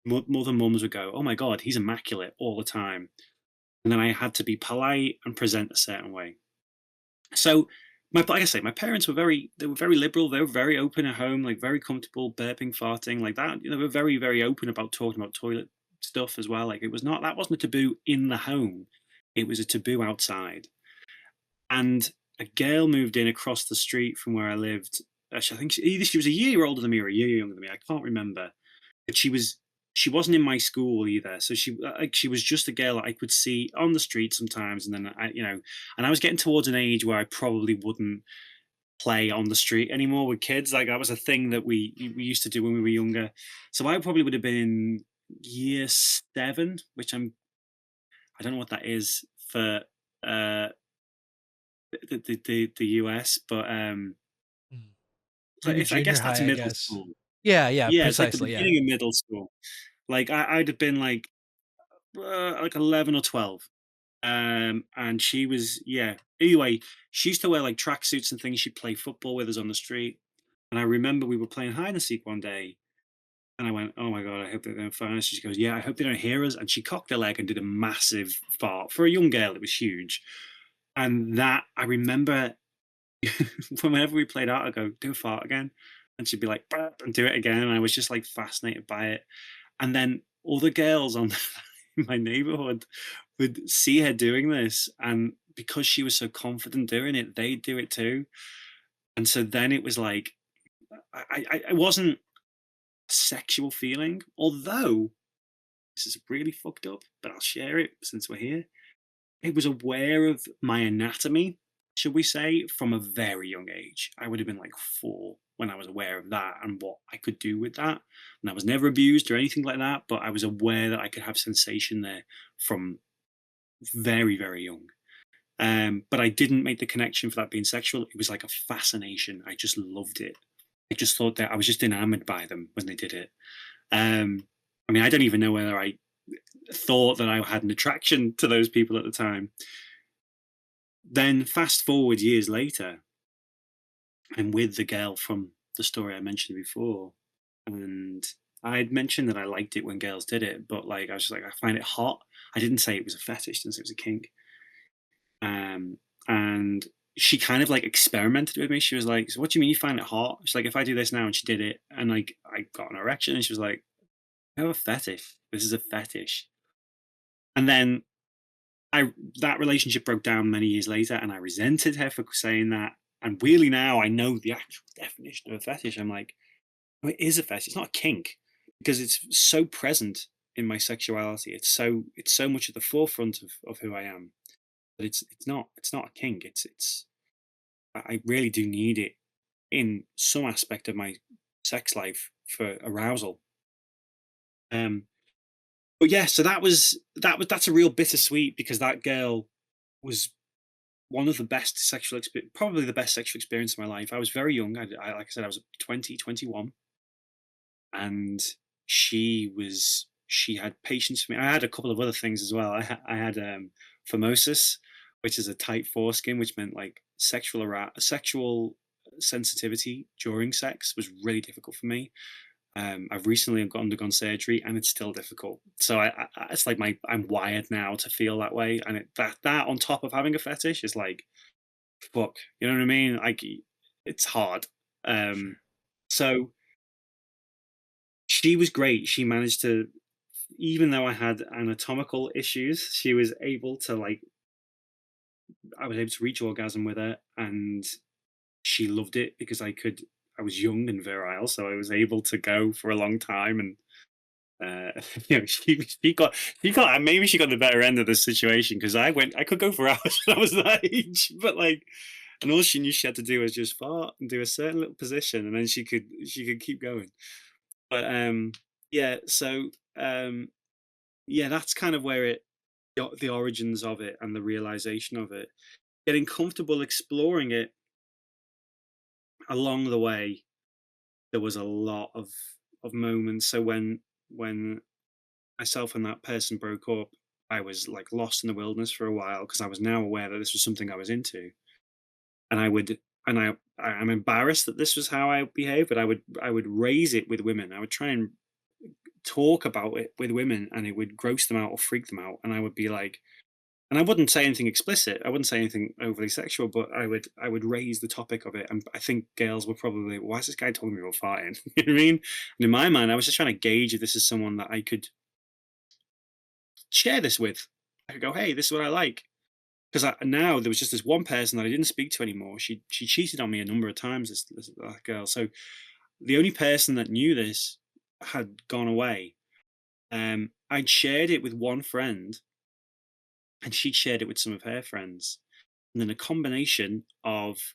Mother mums would go, "Oh my god, he's immaculate all the time," and then I had to be polite and present a certain way. So, like I say, my parents were they were very liberal. They were very open at home, like very comfortable, burping, farting, like that. They were very, very open about talking about toilet stuff as well. Like that wasn't a taboo in the home; it was a taboo outside. and a girl moved in across the street from where I lived. Actually, I think either she was a year older than me or a year younger than me. I can't remember, but she wasn't in my school either. So she was just a girl that I could see on the street sometimes, and then and I was getting towards an age where I probably wouldn't play on the street anymore with kids. Like that was a thing that we used to do when we were younger. So I probably would have been in year 7, which I don't know what that is for uh the US, but Mm. so Maybe it's I junior guess that's high, I middle guess. school. Yeah, yeah, Yeah, it's like the precisely, yeah. beginning of middle school. Like I'd have been like 11 or 12. And she was, yeah. Anyway, she used to wear like tracksuits and things. She'd play football with us on the street. And I remember we were playing hide and seek one day, and I went, "Oh my god, I hope they don't find us." She goes, "Yeah, I hope they don't hear us." And she cocked her leg and did a massive fart. For a young girl, it was huge. And that I remember whenever we played out, I go, "Do a fart again," and she'd be like, "Burp," and do it again. And I was just like fascinated by it. And then all the girls on in my neighborhood would see her doing this, and because she was so confident doing it, they'd do it too. And so then it was like I wasn't a sexual feeling, although this is really fucked up, but I'll share it since we're here. I was aware of my anatomy, should we say, from a very young age. I would have been like 4 when I was aware of that and what I could do with that. And I was never abused or anything like that, but I was aware that I could have sensation there from very, very young. But I didn't make the connection for that being sexual. It was like a fascination. I just loved it. I just thought that I was just enamored by them when they did it. Um, I mean, I don't even know whether I thought that I had an attraction to those people at the time. Then fast forward years later, I'm with the girl from the story I mentioned before, and I'd mentioned that I liked it when girls did it, but like I was just like I find it hot. I didn't say it was a fetish, didn't say it was a kink. And she kind of like experimented with me. She was like, "So what do you mean you find it hot?" She's like, "If I do this now," and she did it, and like I got an erection, and she was like, "I have a fetish. This is a fetish." And then I that relationship broke down many years later, and I resented her for saying that. And really now I know the actual definition of a fetish. I'm like, oh, it is a fetish. It's not a kink because it's so present in my sexuality. It's so much at the forefront of who I am. But it's not a kink. It's I really do need it in some aspect of my sex life for arousal. Um, but yeah, so that's a real bittersweet because that girl was one of the best probably the best sexual experience of my life. I was very young. Like I said, I was 20, 21, and she had patience for me. I had a couple of other things as well. I had phimosis, which is a tight foreskin, which meant like sexual sensitivity during sex was really difficult for me. I've recently undergone surgery, and it's still difficult. So it's like I'm wired now to feel that way, and that on top of having a fetish is like fuck. You know what I mean? Like it's hard. Um, Sure. so she was great. She managed to, even though I had anatomical issues, she was able to like I was able to reach orgasm with her, and she loved it because I was young and virile, so I was able to go for a long time. And she got maybe she got the better end of the situation because I could go for hours when I was that age, but like, and all she knew she had to do was just fart and do a certain little position, and then she could keep going. But yeah, so yeah, that's kind of where the origins of it and the realization of it. Getting comfortable exploring it along the way, there was a lot of moments. So when myself and that person broke up, I was like lost in the wilderness for a while because I was now aware that this was something I was into, and I would and I'm embarrassed that this was how I behaved, but I would raise it with women. I would try and talk about it with women, and it would gross them out or freak them out, and I would be like, and I wouldn't say anything explicit. I wouldn't say anything overly sexual, but I would raise the topic of it, and I think girls were probably, why is this guy talking about farting? You know what I mean? And in my mind, I was just trying to gauge if this is someone that I could share this with. I could go, hey, this is what I like. 'Cause now there was just this one person that I didn't speak to anymore. She cheated on me a number of times, this that girl. So the only person that knew this had gone away. I'd shared it with one friend, and she'd shared it with some of her friends. And then a combination of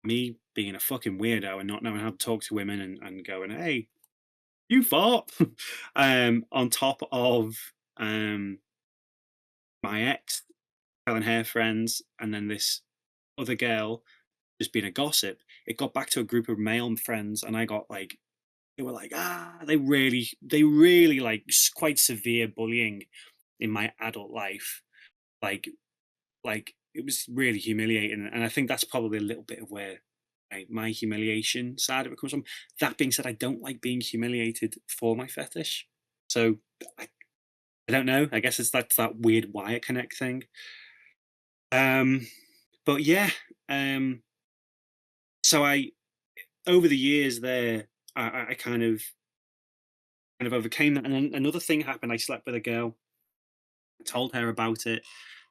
me being a fucking weirdo and not knowing how to talk to women and going, "Hey, you fart," on top of um, my ex telling her friends, and then this other girl just being a gossip. It got back to a group of male friends, and I got like, they were like, they really like quite severe bullying in my adult life. Like, it was really humiliating, and I think that's probably a little bit of where my humiliation side of it comes from. That being said, I don't like being humiliated for my fetish, so I, I don't know. I guess that's that weird wire connect thing. Um, but yeah, um, so I over the years there, I kind of overcame that. And then another thing happened. I slept with a girl. I told her about it.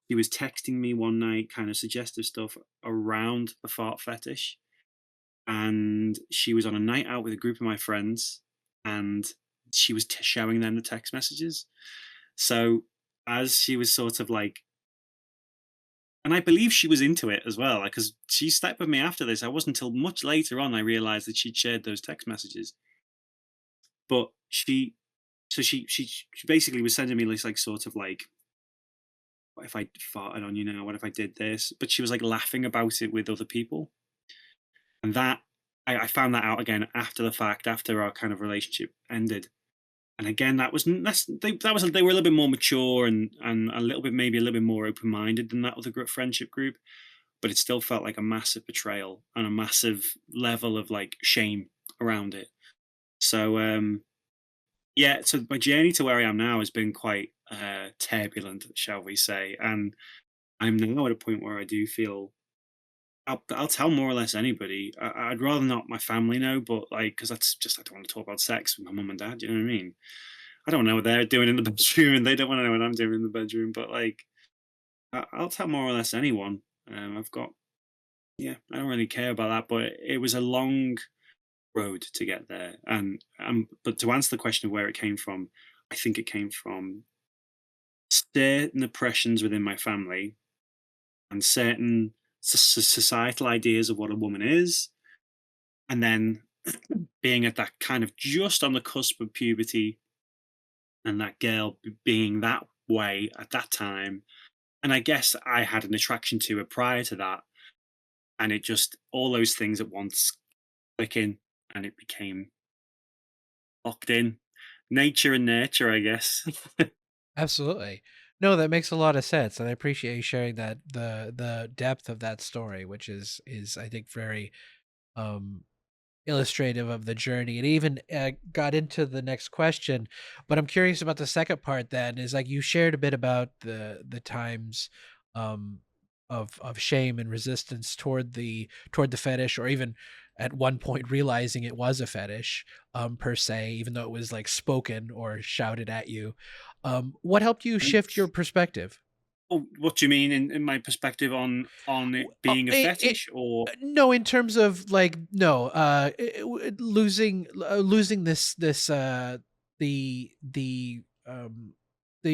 She was texting me one night, kind of suggestive stuff around the fart fetish. And she was on a night out with a group of my friends, and she was showing them the text messages. So as she was sort of like, and I believe she was into it as well, because she slept with me after this. I wasn't until much later on I realized that she'd shared those text messages. But she basically was sending me this like sort of like, what if I farted on you now? What if I did this? But she was like laughing about it with other people, and that I found that out again after the fact, after our kind of relationship ended. And again, that was that was they were a little bit more mature and a little bit maybe a little bit more open minded than that other friendship group, but it still felt like a massive betrayal and a massive level of like shame around it. So yeah, so my journey to where I am now has been quite turbulent, shall we say, and I'm now at a point where I do feel I'll tell more or less anybody. I'd rather not my family know, but like, because that's just I don't want to talk about sex with my mum and dad. You know what I mean? I don't know what they're doing in the bedroom, and they don't want to know what I'm doing in the bedroom. But like, I'll tell more or less anyone. I've got yeah, I don't really care about that. But it was a long road to get there, and but to answer the question of where it came from, I think it came from certain oppressions within my family and certain societal ideas of what a woman is, and then being at that kind of just on the cusp of puberty, and that girl being that way at that time. And I guess I had an attraction to her prior to that, and it just all those things at once clicking, and it became locked in. Nature and nurture, I guess. Absolutely. No, that makes a lot of sense, and I appreciate you sharing that the depth of that story, which is I think very um illustrative of the journey. It even got into the next question, but I'm curious about the second part. Then is like you shared a bit about the times um, of shame and resistance toward the fetish, or even at one point realizing it was a fetish per se, even though it was like spoken or shouted at you. What helped you shift your perspective? Oh, what do you mean in my perspective on it being a It fetish, or no, in terms of like no, losing the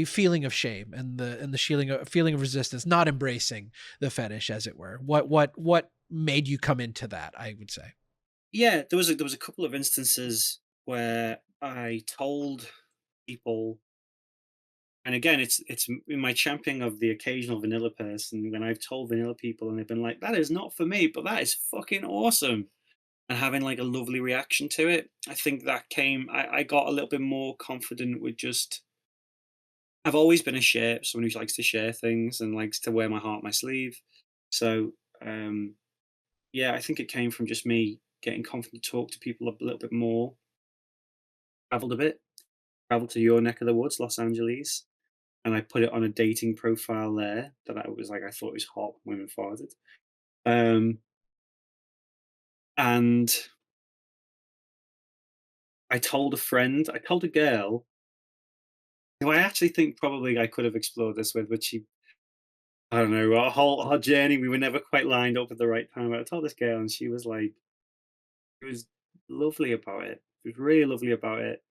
feeling of shame and the feeling of resistance, not embracing the fetish, as it were. What made you come into that? I would say. yeah, there was a couple of instances where I told people, and again, it's in my championing of the occasional vanilla person when I've told vanilla people and they've been like, "That is not for me," but that is fucking awesome, and having like a lovely reaction to it. I think that came. I got a little bit more confident with just. I've always been someone who likes to share things and likes to wear my heart on my sleeve. So yeah, I think it came from just me getting confident to talk to people a little bit more. Traveled a bit, traveled to your neck of the woods, Los Angeles, and I put it on a dating profile there that I was like, I thought it was hot when women farted. Um, and I told a girl who I actually think probably I could have explored this with, but she I don't know, our journey, we were never quite lined up at the right time. I told this girl, and she was like, she was lovely about it. She was really lovely about it,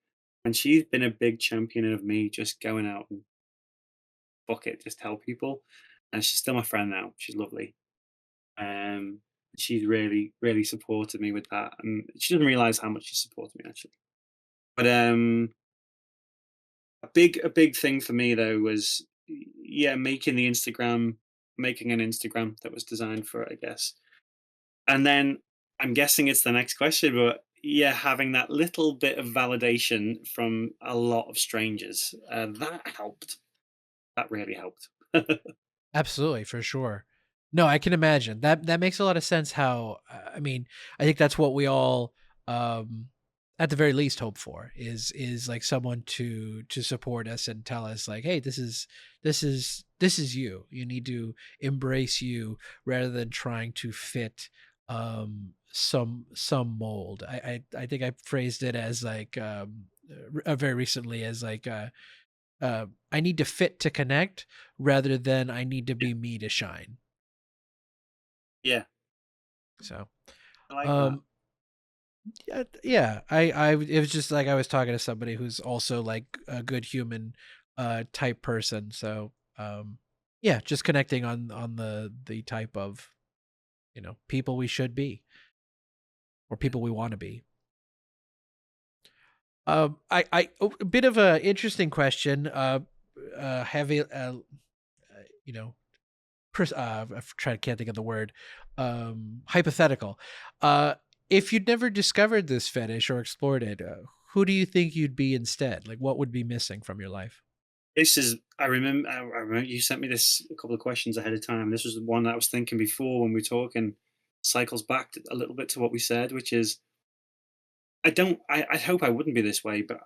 and she's been a big champion of me just going out and fuck it, just tell people. And she's still my friend now. She's lovely. Um, she's really, really supported me with that, and she doesn't realize how much she supported me actually. But a big thing for me though was, yeah, making an Instagram that was designed for it, I guess. And then I'm guessing it's the next question, but yeah, having that little bit of validation from a lot of strangers, that helped. That really helped. Absolutely, for sure. No, I can imagine. That makes a lot of sense how I mean, I think that's what we all at the very least hope for is like someone to support us and tell us like, "Hey, this is you. You need to embrace you rather than trying to fit some mold." I think I phrased it as like very recently as like I need to fit to connect rather than I need to Yeah, be me to shine. yeah, So, I like that. um, yeah, yeah, it was just like I was talking to somebody who's also like a good human, type person. So, yeah, just connecting on the type of people we should be or Yeah. people we want to be. A bit of a interesting question. Heavy, you know, can't think of the word, hypothetical. Uh, if you'd never discovered this fetish or explored it, who do you think you'd be instead? Like, what would be missing from your life? This is I remember you sent me this a couple of questions ahead of time. This was the one that I was thinking before when we were talking, cycles back a little bit to what we said, which is I hope I wouldn't be this way, but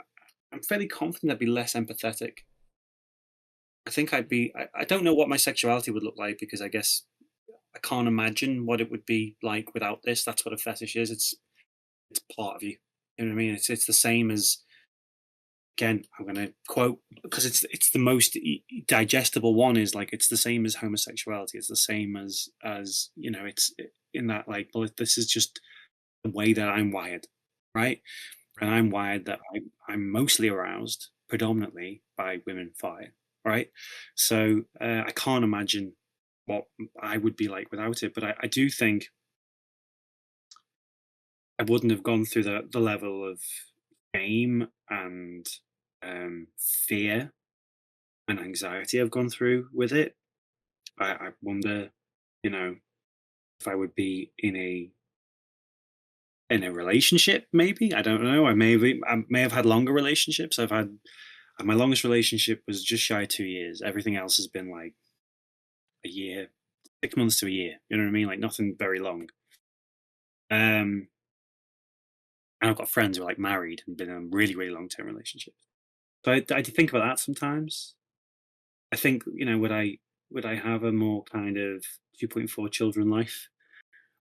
I'm fairly confident I'd be less empathetic. I think I don't know what my sexuality would look like because I guess I can't imagine what it would be like without this. That's what a fetish is. It's part of you. You know what I mean? It's the same as, again, I'm going to quote because it's the most digestible one, is like it's the same as homosexuality. It's the same as it's in that, like, well, this is just the way that I'm wired, right? And I'm wired that I'm mostly aroused predominantly by women fire, right? So I can't imagine what I would be like without it. But I do think I wouldn't have gone through the level of shame and fear and anxiety I've gone through with it. I wonder, you know, if I would be in a relationship. Maybe, I don't know. I may have had longer relationships. My longest relationship was just shy of 2 years. Everything else has been like a year, 6 months to a year. You know what I mean? Like nothing very long. Um, and I've got friends who are like married and been in really, really long term relationships. So I do think about that sometimes. I think, would I have a more kind of 2.4 children life?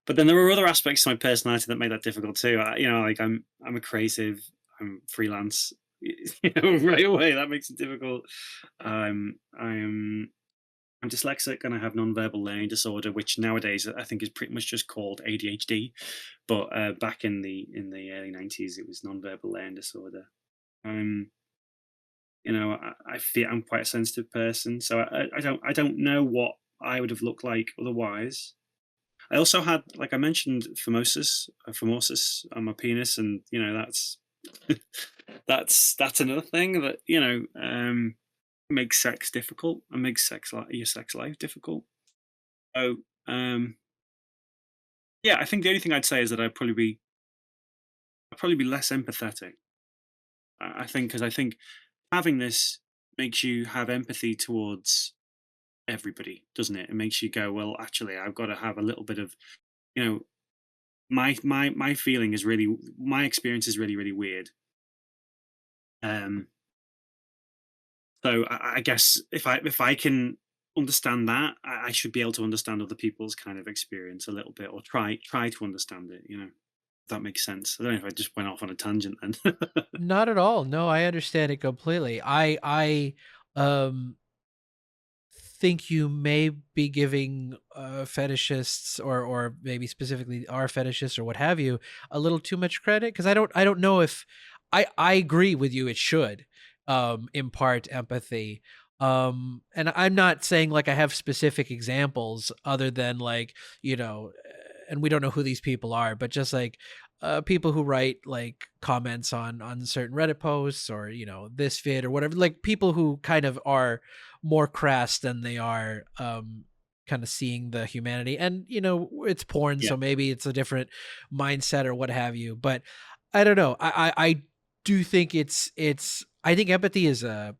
But then there are other aspects to my personality that make that difficult too. Like I'm a creative, I'm freelance. Right away that makes it difficult. I'm dyslexic and I have non-verbal learning disorder, which nowadays I think is pretty much just called ADHD. But back in the early '90s, it was non-verbal learning disorder. Um, I feel I'm quite a sensitive person, so I don't know what I would have looked like otherwise. I also had, like I mentioned, phimosis on my penis, and that's that's another thing that makes sex difficult and makes your sex life difficult. So yeah, I think the only thing I'd say is that I'd probably be less empathetic. I think because I think having this makes you have empathy towards everybody, doesn't it? It makes you go, well, actually, I've got to have a little bit of, you know, my feeling is really, my experience is really, really weird. Um, so I guess if I can understand that, I should be able to understand other people's kind of experience a little bit, or try to understand it. If that makes sense. I don't know if I just went off on a tangent then. Not at all. No, I understand it completely. I um think you may be giving fetishists, or maybe specifically our fetishists or what have you, a little too much credit? Because I don't know if I agree with you. It should impart empathy. And I'm not saying like I have specific examples other than like, and we don't know who these people are, but just like people who write like comments on certain Reddit posts, or this vid or whatever, like people who kind of are more crass than they are kind of seeing the humanity. And it's porn, Yeah, so maybe it's a different mindset or what have you. But I don't know. I do think I think empathy is a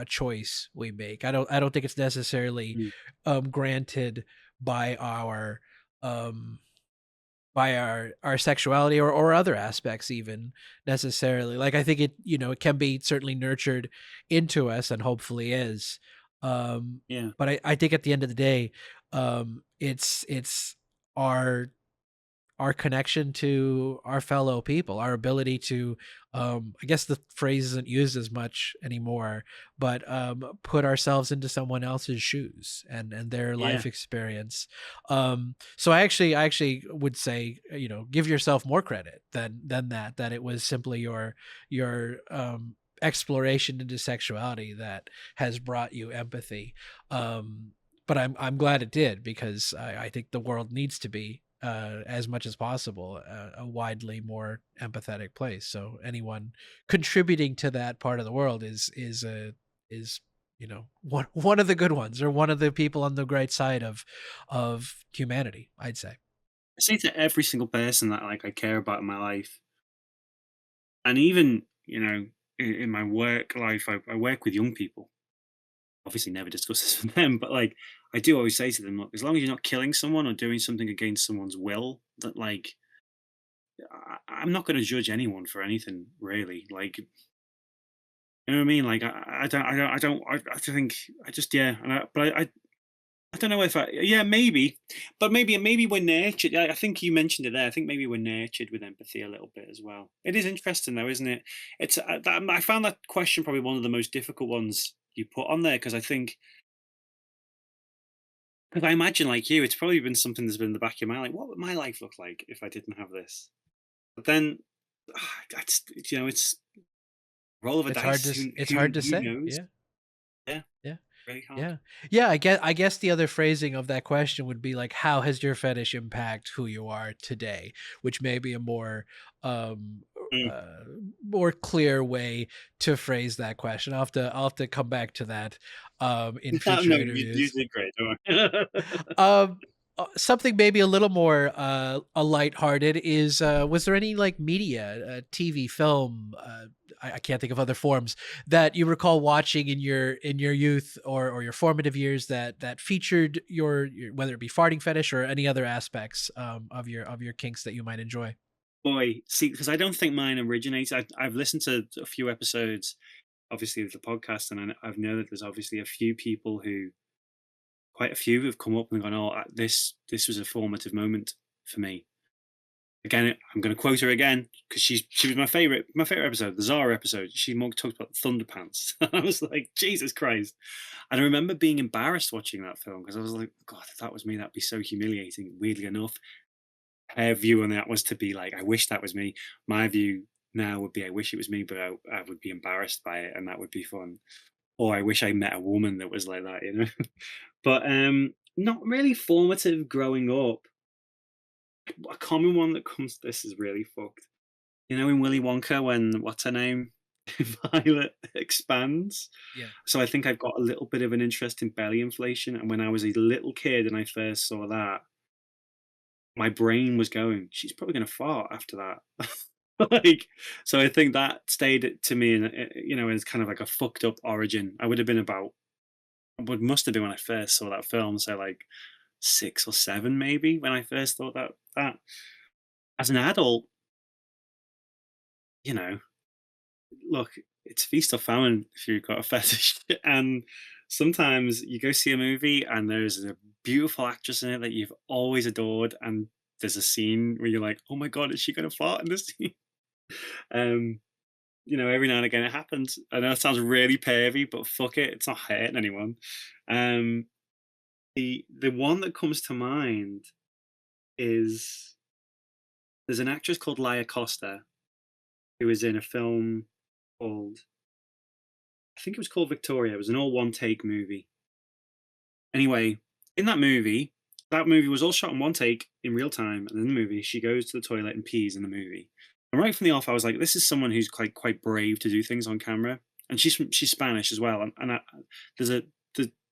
choice we make. I don't think it's necessarily mm, granted by um our sexuality, or other aspects even, necessarily. Like, I think it can be certainly nurtured into us, and hopefully is. yeah, But I think at the end of the day, it's our connection to our fellow people, our ability to, I guess the phrase isn't used as much anymore, but put ourselves into someone else's shoes, and their yeah, life experience. So I actually would say, give yourself more credit than that it was simply your exploration into sexuality that has brought you empathy. But I'm glad it did, because I think the world needs to be, as much as possible, a widely more empathetic place. So anyone contributing to that part of the world is one of the good ones, or one of the people on the great side of humanity, I'd say. I say to every single person that like I care about in my life, and even in my work life, I work with young people. Obviously, never discuss this with them, but like I do always say to them, look, as long as you're not killing someone or doing something against someone's will, that like I'm not going to judge anyone for anything really. Like, you know what I mean? Like, I think I just, yeah. But I don't know if yeah, maybe, but maybe we're nurtured. I think you mentioned it there. I think maybe we're nurtured with empathy a little bit as well. It is interesting though, isn't it? I found that question probably one of the most difficult ones you put on there, because I think, because I imagine like you, it's probably been something that's been in the back of your mind, like what would my life look like if I didn't have this? But then, that's it's roll of a dice. It's Who hard to say. knows? Yeah. Yeah, Yeah. very hard. Yeah. Yeah, I guess the other phrasing of that question would be like, how has your fetish impact who you are today? Which may be a um Mm. uh more clear way to phrase that question. I'll have to come back to that in No, future no, you interviews. did great. Don't worry. Um, Something maybe a little more a lighthearted is, was there any like media, TV, film, I can't think of other forms that you recall watching in your youth, or your formative years, that featured your, whether it be farting fetish or any other aspects of your kinks that you might enjoy? Boy, see, because I don't think mine originates. I've listened to a few episodes, obviously, of the podcast, and I've know that there's obviously a few people who, quite a few, have come up and gone, "Oh, this was a formative moment for me." Again, I'm going to quote her again because she was my favorite episode, the Zara episode. She more talked about Thunderpants. I was like, Jesus Christ! And I remember being embarrassed watching that film because I was like, God, if that was me, that'd be so humiliating. Weirdly enough, her view on that was to be like, I wish that was me. My view now would be, I wish it was me, but I would be embarrassed by it, and that would be fun. Or I wish I met a woman that was like that. But not really formative growing up. A common one that comes. This is really fucked. In Willy Wonka, when what's her name, Violet expands. Yeah. So I think I've got a little bit of an interest in belly inflation, and when I was a little kid and I first saw that, my brain was going, "She's probably gonna fart after that." Like, so I think that stayed to me, as kind of like a fucked up origin. I would have been about, what must have been when I first saw that film, so like 6 or 7 maybe when I first thought that. As an adult, you know, look, it's feast or famine if you've got a fetish. And sometimes you go see a movie and there's a beautiful actress in it that you've always adored, and there's a scene where you're like, "Oh my god, is she gonna fart in this scene?" Um, every now and again it happens. I know it sounds really pervy, but fuck it, it's not hurting anyone. Um, the one that comes to mind is there's an actress called Laia Costa who was in a film called, I think it was called Victoria. It was an all one take movie. Anyway, in that movie was all shot in one take in real time. And in the movie, she goes to the toilet and pees in the movie. And right from the off, I was like, this is someone who's quite brave to do things on camera. And she's Spanish as well. There's a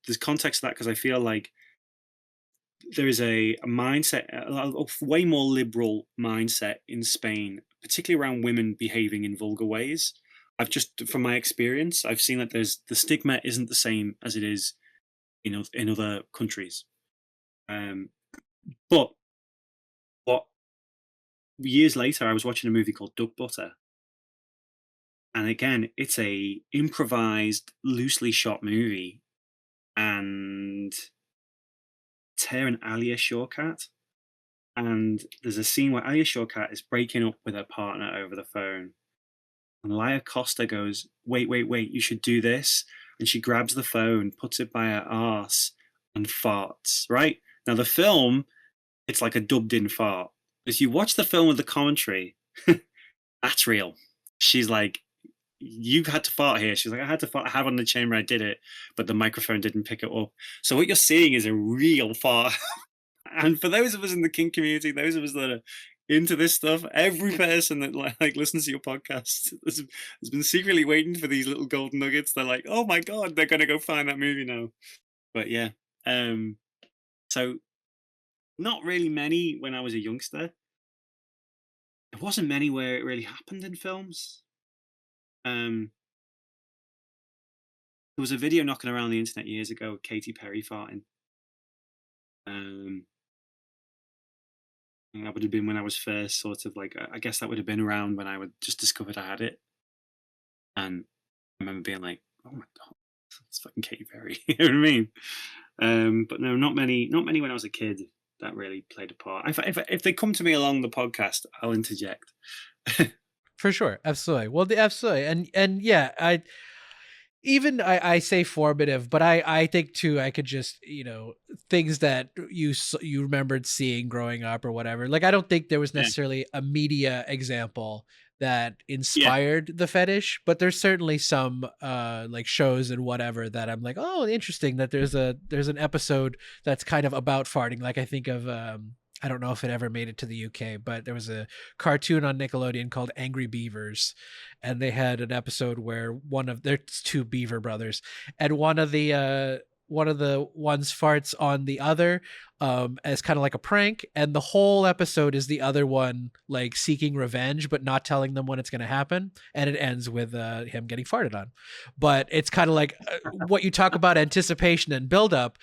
there's context to that because I feel like there is a mindset, a way more liberal mindset in Spain, particularly around women behaving in vulgar ways. I've just, from my experience, I've seen that there's the stigma isn't the same as it is in other countries. Um, but what years later, I was watching a movie called Duck Butter, and again, it's a improvised, loosely shot movie, and it's her and Alia Shawkat. And there's a scene where Alia Shawkat is breaking up with her partner over the phone, and Laia Costa goes, "Wait, wait, wait! You should do this." And she grabs the phone, puts it by her arse, and farts. Right now, the film, it's like a dubbed-in fart. If you watch the film with the commentary, that's real. She's like, "You had to fart here." She's like, "I had to fart. I have on the chamber. I did it, but the microphone didn't pick it up." So what you're seeing is a real fart. And for those of us in the kink community, those of us that are into this stuff, every person that listens to your podcast has been secretly waiting for these little golden nuggets. They're like, "Oh my god, they're gonna go find that movie now." But yeah, so not really many when I was a youngster. There wasn't many where it really happened in films. Um, there was a video knocking around the internet years ago of Katy Perry farting. Um, and that would have been when I was first sort of like, I guess that would have been around when I would just discovered I had it. And I remember being like, "Oh my god, it's fucking Katy Perry." You know what I mean? But no, not many when I was a kid that really played a part. If they come to me along the podcast, I'll interject. For sure, absolutely. Well, absolutely, and yeah, I say formative, but I think too I could just things that you remembered seeing growing up or whatever. Like I don't think there was Yeah, necessarily a media example that yeah, inspired the fetish, but there's certainly some like shows and whatever that I'm like, oh, interesting that there's an episode that's kind of about farting. Like I think of I don't know if it ever made it to the UK, but there was a cartoon on Nickelodeon called Angry Beavers, and they had an episode where there's two beaver brothers, and one of the ones farts on the other as kind of like a prank, and the whole episode is the other one like seeking revenge but not telling them when it's going to happen, and it ends with him getting farted on. But it's kind of like what you talk about anticipation and build up.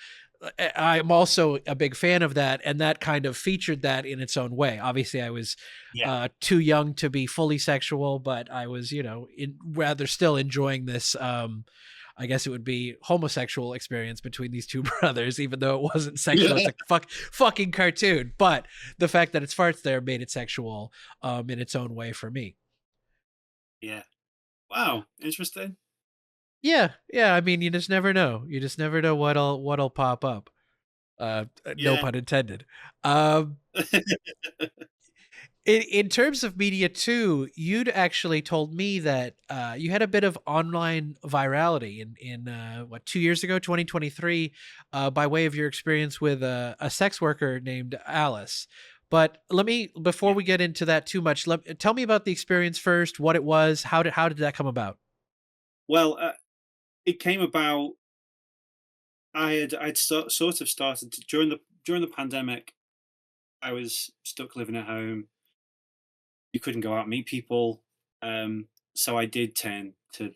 I'm also a big fan of that, and that kind of featured that in its own way. Obviously, I was yeah, too young to be fully sexual, but I was, rather still enjoying this. I guess it would be homosexual experience between these two brothers, even though it wasn't sexual. It's yeah, a fucking cartoon, but the fact that it's farts there made it sexual in its own way for me. yeah. Wow, interesting. Yeah, yeah. I mean, you just never know. You just never know what'll pop up. No Yeah. pun intended. Um, in terms of media too, you'd actually told me that you had a bit of online virality in what 2 years ago, 2023, by way of your experience with a sex worker named Alice. But let me before Yeah. we get into that too much, tell me about the experience first. What it was, how did that come about? Well, it came about. Sort of started during the pandemic. I was stuck living at home. You couldn't go out and meet people. So I did turn to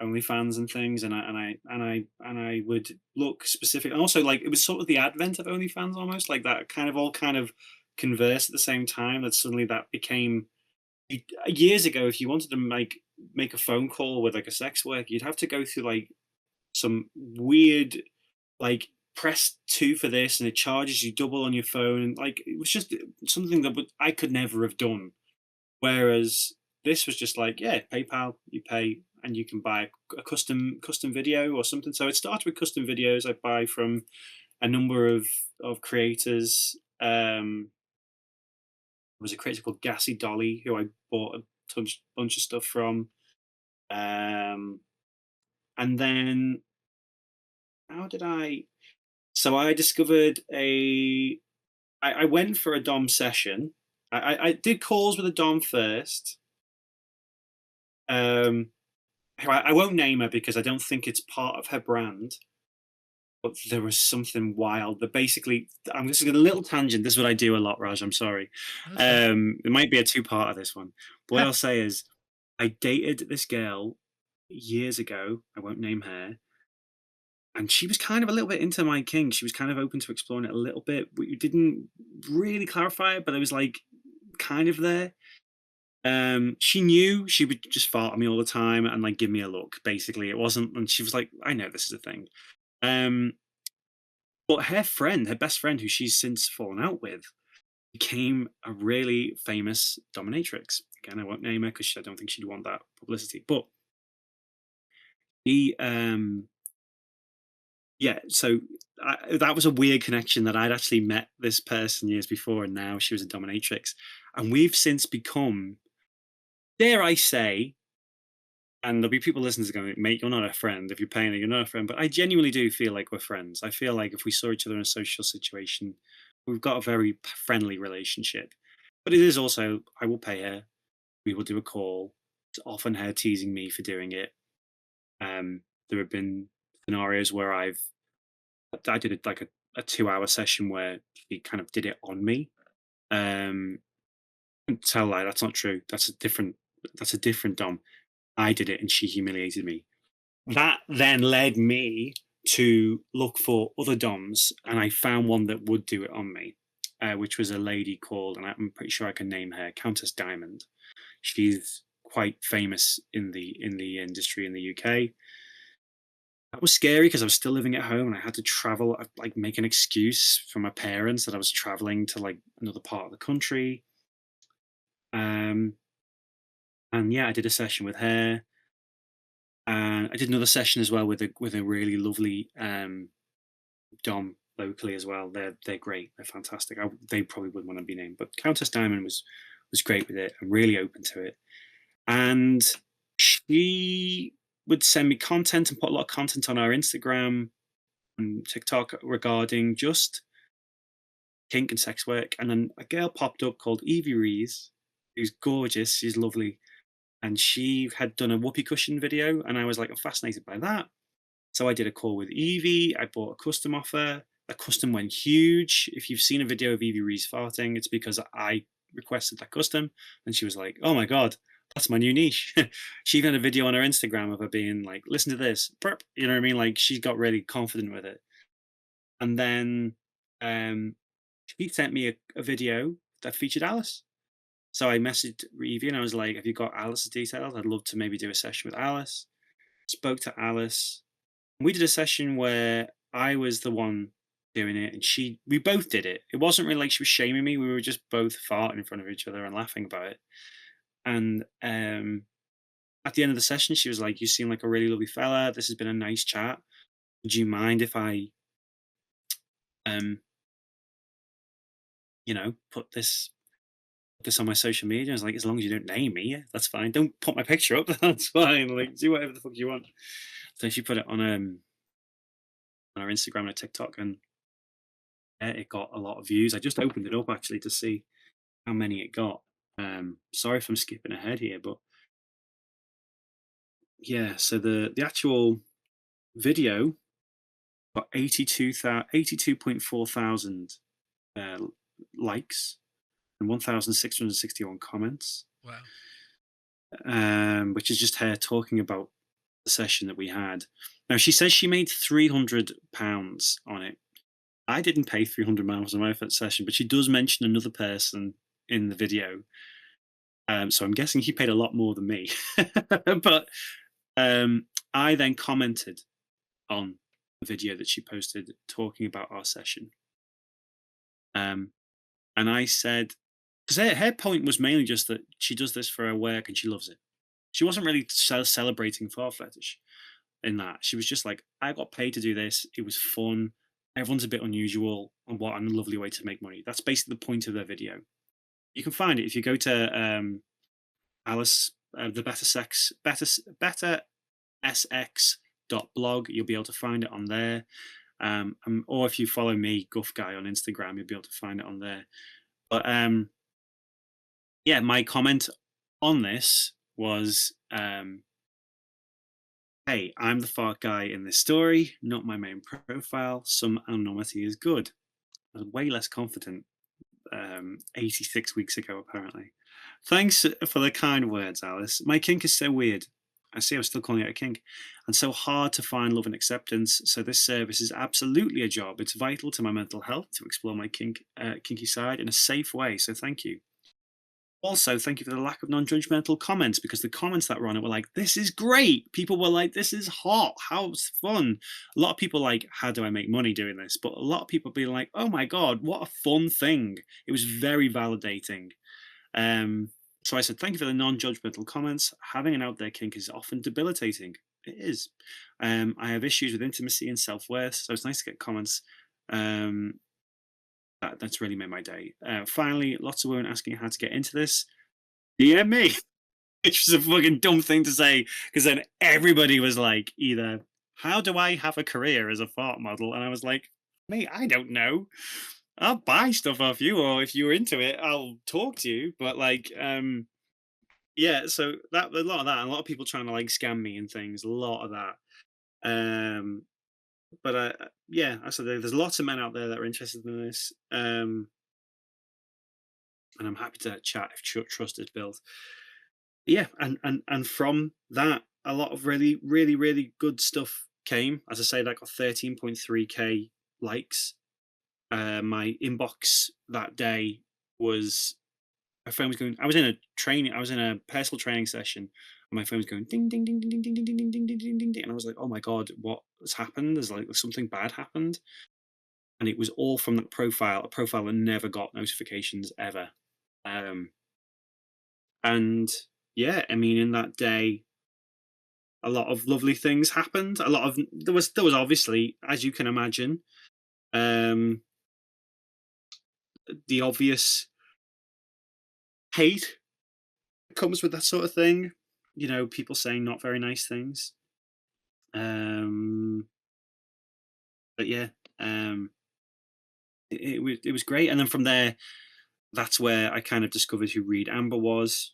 OnlyFans and things, and I would look specific. And also, like, it was sort of the advent of OnlyFans, almost like that kind of converse at the same time. That suddenly that became years ago. If you wanted to make a phone call with like a sex worker, you'd have to go through like some weird, like, press two for this, and it charges you double on your phone. Like, it was just something that I could never have done. Whereas this was just like, yeah, PayPal, you pay and you can buy a custom video or something. So it started with custom videos I buy from a number of creators. There was a creator called Gassy Dolly who I bought a bunch of stuff from. Um, and then how did I? So I discovered a. I went for a Dom session. I did calls with a Dom first. Um, who I won't name her because I don't think it's part of her brand. But there was something wild that basically, I'm just going a little tangent. This is what I do a lot, Raj. I'm sorry. Okay. It might be a two-part of this one. But what I'll say is, I dated this girl years ago. I won't name her, and she was kind of a little bit into my kink. She was kind of open to exploring it a little bit. We didn't really clarify it, but it was like kind of there. She knew she would just fart at me all the time and like give me a look. Basically, it wasn't, and she was like, "I know this is a thing." Um, but her friend, her best friend, who she's since fallen out with, became a really famous dominatrix. Again, I won't name her because I don't think she'd want that publicity. But he, yeah, so that was a weird connection that I'd actually met this person years before, and now she was a dominatrix, and we've since become, dare I say, and there'll be people listening to going, mate, you're not a friend. If you're paying her, you're not a friend. But I genuinely do feel like we're friends. I feel like if we saw each other in a social situation, we've got a very friendly relationship. But it is also, I will pay her. We will do a call. It's often her teasing me for doing it. There have been scenarios where I did it like a 2 hour session where he kind of did it on me. Um, tell lie, that's not true. That's a different Dom. I did it and she humiliated me. That then led me to look for other DOMs, and I found one that would do it on me, which was a lady called, and I'm pretty sure I can name her, Countess Diamond. She's quite famous in the industry in the UK. That was scary because I was still living at home and I had to travel, like make an excuse for my parents that I was traveling to like another part of the country. Um, and yeah, I did a session with her, and I did another session as well with a really lovely Dom locally as well. They're great. They're fantastic. They probably wouldn't want to be named, but Countess Diamond was great with it and really open to it. And she would send me content and put a lot of content on our Instagram and TikTok regarding just kink and sex work. And then a girl popped up called Evie Rees, who's gorgeous. She's lovely. And she had done a whoopee cushion video. And I was like, I'm fascinated by that. So I did a call with Evie. I bought a custom offer. The custom went huge. If you've seen a video of Evie Rees farting, it's because I requested that custom. And she was like, oh my God, that's my new niche. She even had a video on her Instagram of her being like, listen to this. Burp. You know what I mean? Like she got really confident with it. And then um, she sent me a video that featured Alice. So I messaged Evie and I was like, have you got Alice's details? I'd love to maybe do a session with Alice. Spoke to Alice. We did a session where I was the one doing it and we both did it. It wasn't really like she was shaming me. We were just both farting in front of each other and laughing about it. And at the end of the session, she was like, you seem like a really lovely fella. This has been a nice chat. Would you mind if I, um, put this on my social media? I was like, as long as you don't name me, yeah, that's fine. Don't put my picture up. That's fine. Like, do whatever the fuck you want. So she put it on our Instagram and TikTok, and it got a lot of views. I just opened it up actually to see how many it got. Sorry if I'm skipping ahead here, but yeah. So the actual video got 82.4 thousand uh, likes and 1,661 comments, Wow. which is just her talking about the session that we had. Now she says she made £300 on it. I didn't pay £300 on my first session, but she does mention another person in the video. So I'm guessing he paid a lot more than me. But I then commented on the video that she posted talking about our session. And I said, 'Cause her point was mainly just that she does this for her work and she loves it. She wasn't really celebrating for fetish in that. She was just like, "I got paid to do this. It was fun. Everyone's a bit unusual, and what a lovely way to make money." That's basically the point of their video. You can find it if you go to, Alice, the better sx.blog, you'll be able to find it on there. Or if you follow me, Guffguy, on Instagram, you'll be able to find it on there. But yeah, my comment on this was, hey, I'm the fart guy in this story, not my main profile. Some anonymity is good. I was way less confident 86 weeks ago, apparently. Thanks for the kind words, Alice. My kink is so weird. I see I was still calling it a kink, and so hard to find love and acceptance. So this service is absolutely a job. It's vital to my mental health to explore my kinky side in a safe way. So thank you. Also, thank you for the lack of non-judgmental comments, because the comments that were on it were like, "This is great." People were like, "This is hot. How fun." A lot of people like, "How do I make money doing this?" But a lot of people being like, "Oh my god, what a fun thing." It was very validating. Um, so I said, "Thank you for the non-judgmental comments. Having an out there kink is often debilitating." It is. I have issues with intimacy and self-worth, so it's nice to get comments. Um, that's really made my day. Finally, lots of women asking how to get into this. DM me. Which is a fucking dumb thing to say, because then everybody was like, either, "How do I have a career as a fart model?" And I was like, "Mate, I don't know. I'll buy stuff off you, or if you're into it, I'll talk to you." But like, yeah, so that a lot of that, and a lot of people trying to like scam me and things, a lot of that. Um, but yeah, I said there's lots of men out there that are interested in this, and I'm happy to chat if trust is built. Yeah, and from that, a lot of really good stuff came. As I say, that got 13.3K likes. My inbox that day was, my phone was going. I was in a personal training session, and my phone was going ding ding ding ding ding ding ding ding ding ding ding ding ding, and I was like, "Oh my god, what has happened?" There's like something bad happened, and it was all from that profile, a profile that never got notifications ever. Um, and yeah, I mean, in that day, a lot of lovely things happened. A lot of there was obviously, as you can imagine, um, the obvious hate that comes with that sort of thing. You know, people saying not very nice things. Um, but yeah, um, it was great. And then from there, that's where I kind of discovered who Reed Amber was.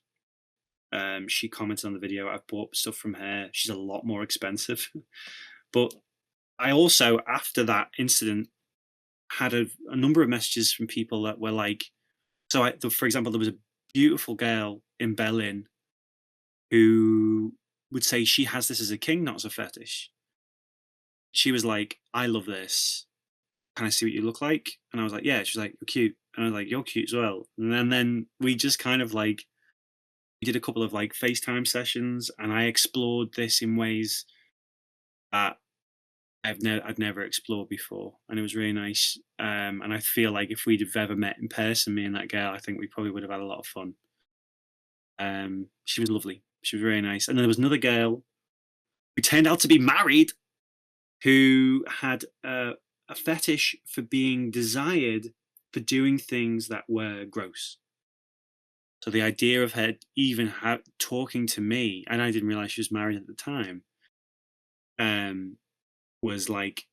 She commented on the video. I've bought stuff from her. She's a lot more expensive, but I also, after that incident, had a number of messages from people that were like, so for example, there was a beautiful girl in Berlin who would say she has this as a king, not as a fetish. She was like, "I love this. Can I see what you look like?" And I was like, "Yeah." She's like, "You're cute." And I was like, "You're cute as well." And then we just kind of like, we did a couple of like FaceTime sessions, and I explored this in ways that I've never explored before, and it was really nice. And I feel like if we'd have ever met in person, me and that girl, I think we probably would have had a lot of fun. She was lovely. She was very nice. And then there was another girl who turned out to be married, who had a fetish for being desired for doing things that were gross. So the idea of her even talking to me, and I didn't realize she was married at the time, um, was like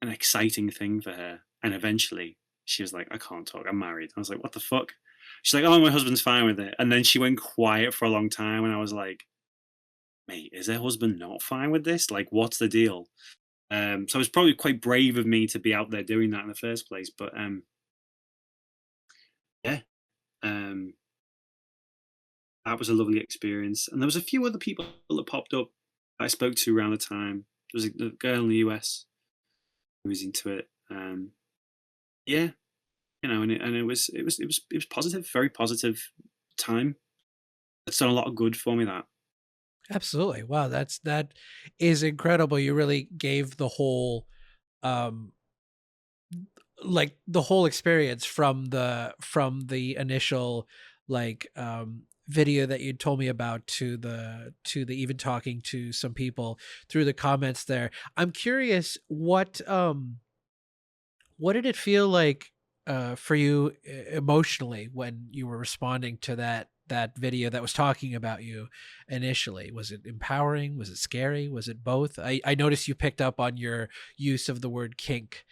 an exciting thing for her. And eventually she was like, "I can't talk. I'm married." I was like, "What the fuck?" She's like, "Oh, my husband's fine with it." And then she went quiet for a long time, and I was like, "Mate, is her husband not fine with this? Like, what's the deal?" So it was probably quite brave of me to be out there doing that in the first place. But yeah, um, that was a lovely experience. And there was a few other people that popped up that I spoke to around the time. There was a girl in the US who was into it. Yeah, and it was positive, very positive time. It's done a lot of good for me. That. Absolutely. Wow, that is incredible. You really gave the whole um like the whole experience from the initial like video that you told me about to the even talking to some people through the comments there. I'm curious what did it feel like for you emotionally when you were responding to that video that was talking about you initially? Was it empowering? Was it scary? Was it both? I noticed you picked up on your use of the word kink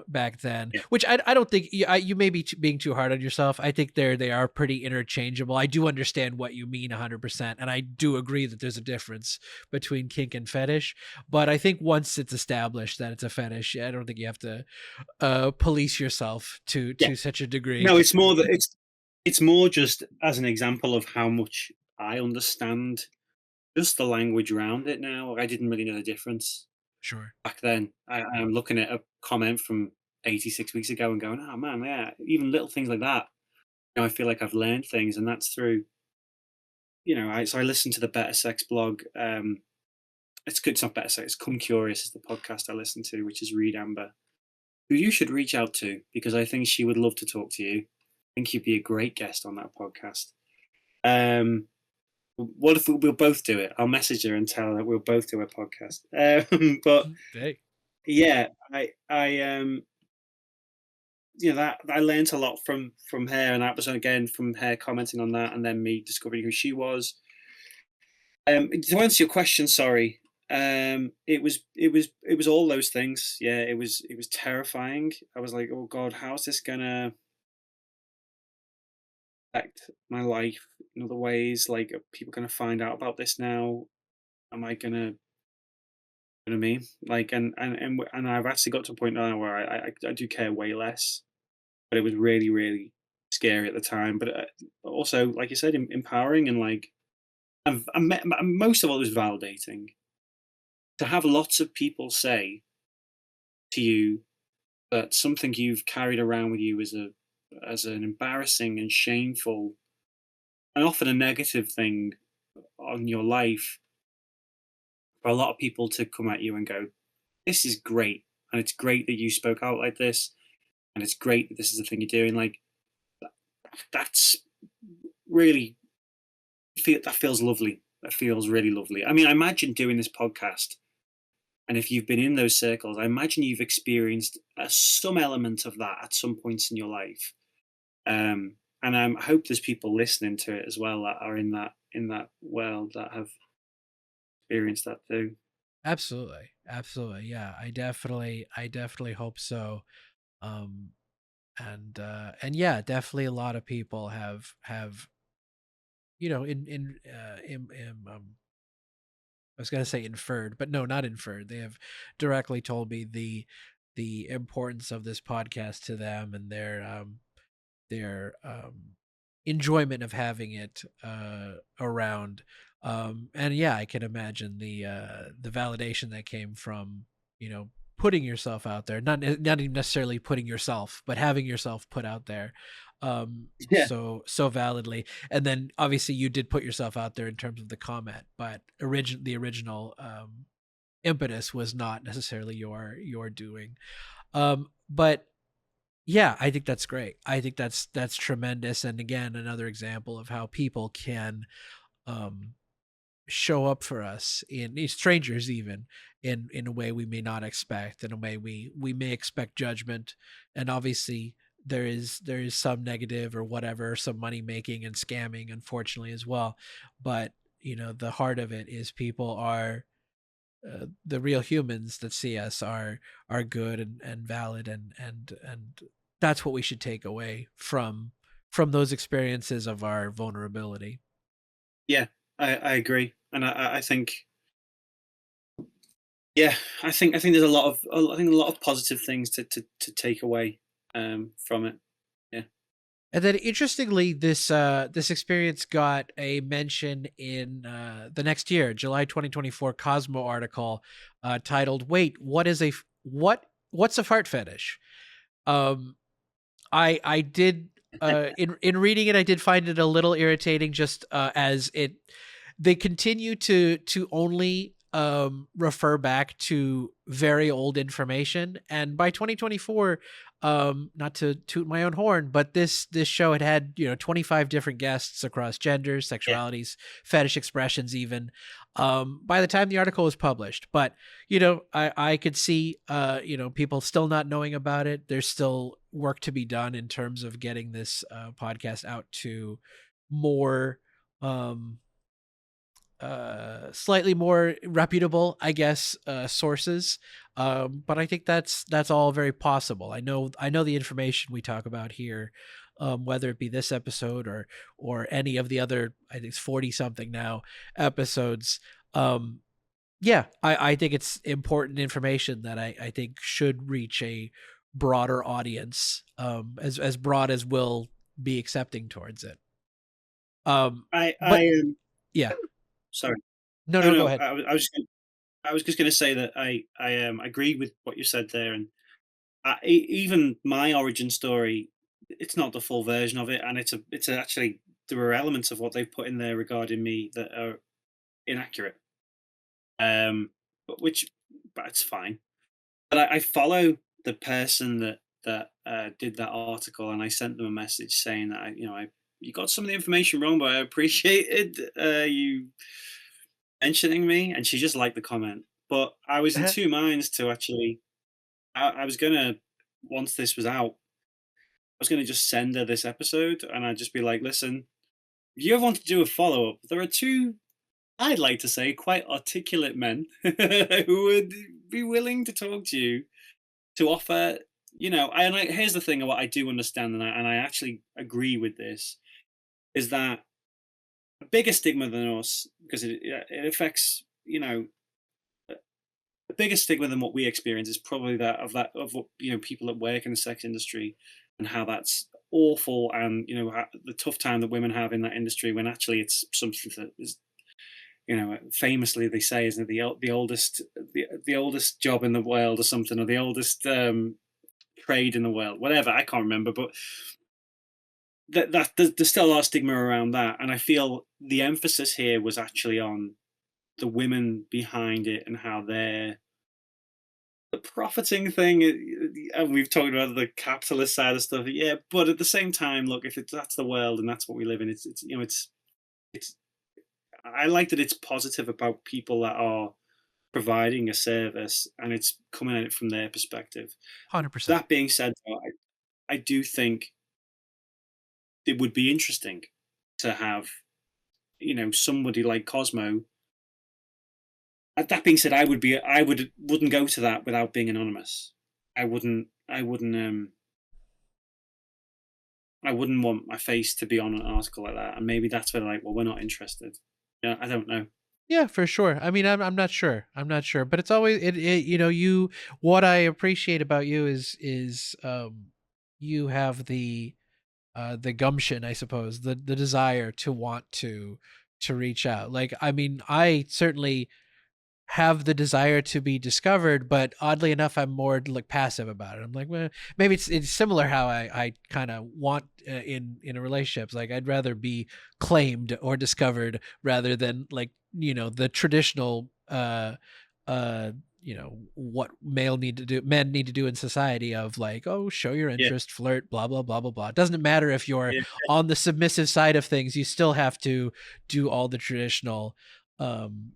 back then, Yeah. which I don't think you may be being too hard on yourself. I think they are pretty interchangeable. I do understand what you mean 100%, and I do agree that there's a difference between kink and fetish. But I think once it's established that it's a fetish, I don't think you have to police yourself Yeah. to such a degree. No, it's more that it's more just as an example of how much I understand just the language around it now. I didn't really know the difference Sure. back then. I'm looking at a comment from 86 weeks ago and going, "Oh man, yeah, even little things like that." I feel like I've learned things, and that's through, I listen to the Better Sex blog. It's good. It's not Better Sex. It's Come Curious is the podcast I listen to, which is Reed Amber, who you should reach out to because I think she would love to talk to you. I think you'd be a great guest on that podcast. Um, what if we'll both do it? I'll message her and tell her that we'll both do a podcast. But Hey. yeah, that I learned a lot from her, and that was again from her commenting on that, and then me discovering who she was. To answer your question, sorry. It was all those things. Yeah, it was terrifying. I was like, oh God, how's this gonna affect my life in other ways? Like, are people gonna find out about this now? Am I gonna, you know what I mean? Like, and I've actually got to a point now where I do care way less. But it was really, really scary at the time. But also, like you said, empowering and like, most of all, it was validating to have lots of people say to you that something you've carried around with you as an embarrassing and shameful and often a negative thing on your life, for a lot of people to come at you and go, "This is great, and it's great that you spoke out like this, and it's great that this is the thing you're doing." Like, that's really that feels lovely. That feels really lovely. I mean, I imagine doing this podcast, and if you've been in those circles, I imagine you've experienced some element of that at some points in your life. And I hope there's people listening to it as well that are in that world that have experienced that too. Absolutely. Absolutely. Yeah. I definitely hope so. Um and yeah, definitely a lot of people have I was going to say inferred, but no, not inferred. They have directly told me the importance of this podcast to them and their enjoyment of having it around. And yeah, I can imagine the validation that came from putting yourself out there, not even necessarily putting yourself, but having yourself put out there Yeah, so validly. And then obviously you did put yourself out there in terms of the comment, but the original impetus was not necessarily your doing. But yeah, I think that's great. I think that's tremendous, and again, another example of how people can um, show up for us in strangers, even in a way we may not expect, in a way we may expect judgment, and obviously there is some negative or whatever, some money making and scamming, unfortunately as well. But the heart of it is people are the real humans that see us are good and valid and that's what we should take away from those experiences of our vulnerability. yeah, I agree, and I think, yeah, I think there's a lot of positive things to take away from it. Yeah, And then interestingly, this experience got a mention in the next year, July 2024 Cosmo article titled "Wait, what's a fart fetish?" Um, I did in reading it, I did find it a little irritating, just as they continue to only refer back to very old information. And by 2024, not to toot my own horn, but this show had 25 different guests across genders, Yeah. sexualities, fetish expressions, even by the time the article was published. But I could see people still not knowing about it. There's still work to be done in terms of getting this podcast out to more um slightly more reputable, I guess, sources. But I think that's all very possible. I know the information we talk about here, whether it be this episode or any of the other, I think it's 40 something now episodes. Yeah, I think it's important information that I think should reach a broader audience, as broad as will be accepting towards it. But yeah, Sorry. no, No, no, go no. ahead. I was just going to say that I agree with what you said there, and even my origin story, it's not the full version of it, and actually there are elements of what they've put in there regarding me that are inaccurate. But it's fine. But I follow the person that did that article, and I sent them a message saying that I you got some of the information wrong, but I appreciated you mentioning me, and she just liked the comment. But I was in two minds to actually. I was gonna once this was out, I was gonna just send her this episode, and I'd just be like, "Listen, if you ever want to do a follow up, there are two, I'd like to say, quite articulate men who would be willing to talk to you to offer." Here's the thing: what I do understand, and I actually agree with this, is that a bigger stigma than us, because it affects the biggest stigma than what we experience is probably that of what people that work in the sex industry, and how that's awful, and the tough time that women have in that industry, when actually it's something that is, famously they say, isn't it, the oldest, the oldest job in the world or something, or the oldest trade in the world, whatever, I can't remember. But there's still a lot of stigma around that, and I feel the emphasis here was actually on the women behind it, and how they're the profiting thing. And we've talked about the capitalist side of stuff, yeah. But at the same time, look, if that's the world and that's what we live in, it's. I like that it's positive about people that are providing a service, and it's coming at it from their perspective. 100%. That being said, though, I do think it would be interesting to have somebody like Cosmo. That being said, wouldn't go to that without being anonymous. I wouldn't want my face to be on an article like that, and maybe that's where they're like, well, we're not interested. Yeah, I don't know. Yeah, for sure. I mean, I'm not sure. I'm not sure, but it's always you. What I appreciate about you is you have the gumption, I suppose, the desire to want to reach out. Like, I mean, I certainly have the desire to be discovered, but oddly enough, I'm more like passive about it. I'm like, well, maybe it's similar how I kind of want in a relationship. Like, I'd rather be claimed or discovered rather than, like, the traditional what men need to do in society of, like, oh, show your Yeah, interest, flirt, blah blah blah blah blah. It doesn't matter if you're yeah, on the submissive side of things, you still have to do all the traditional um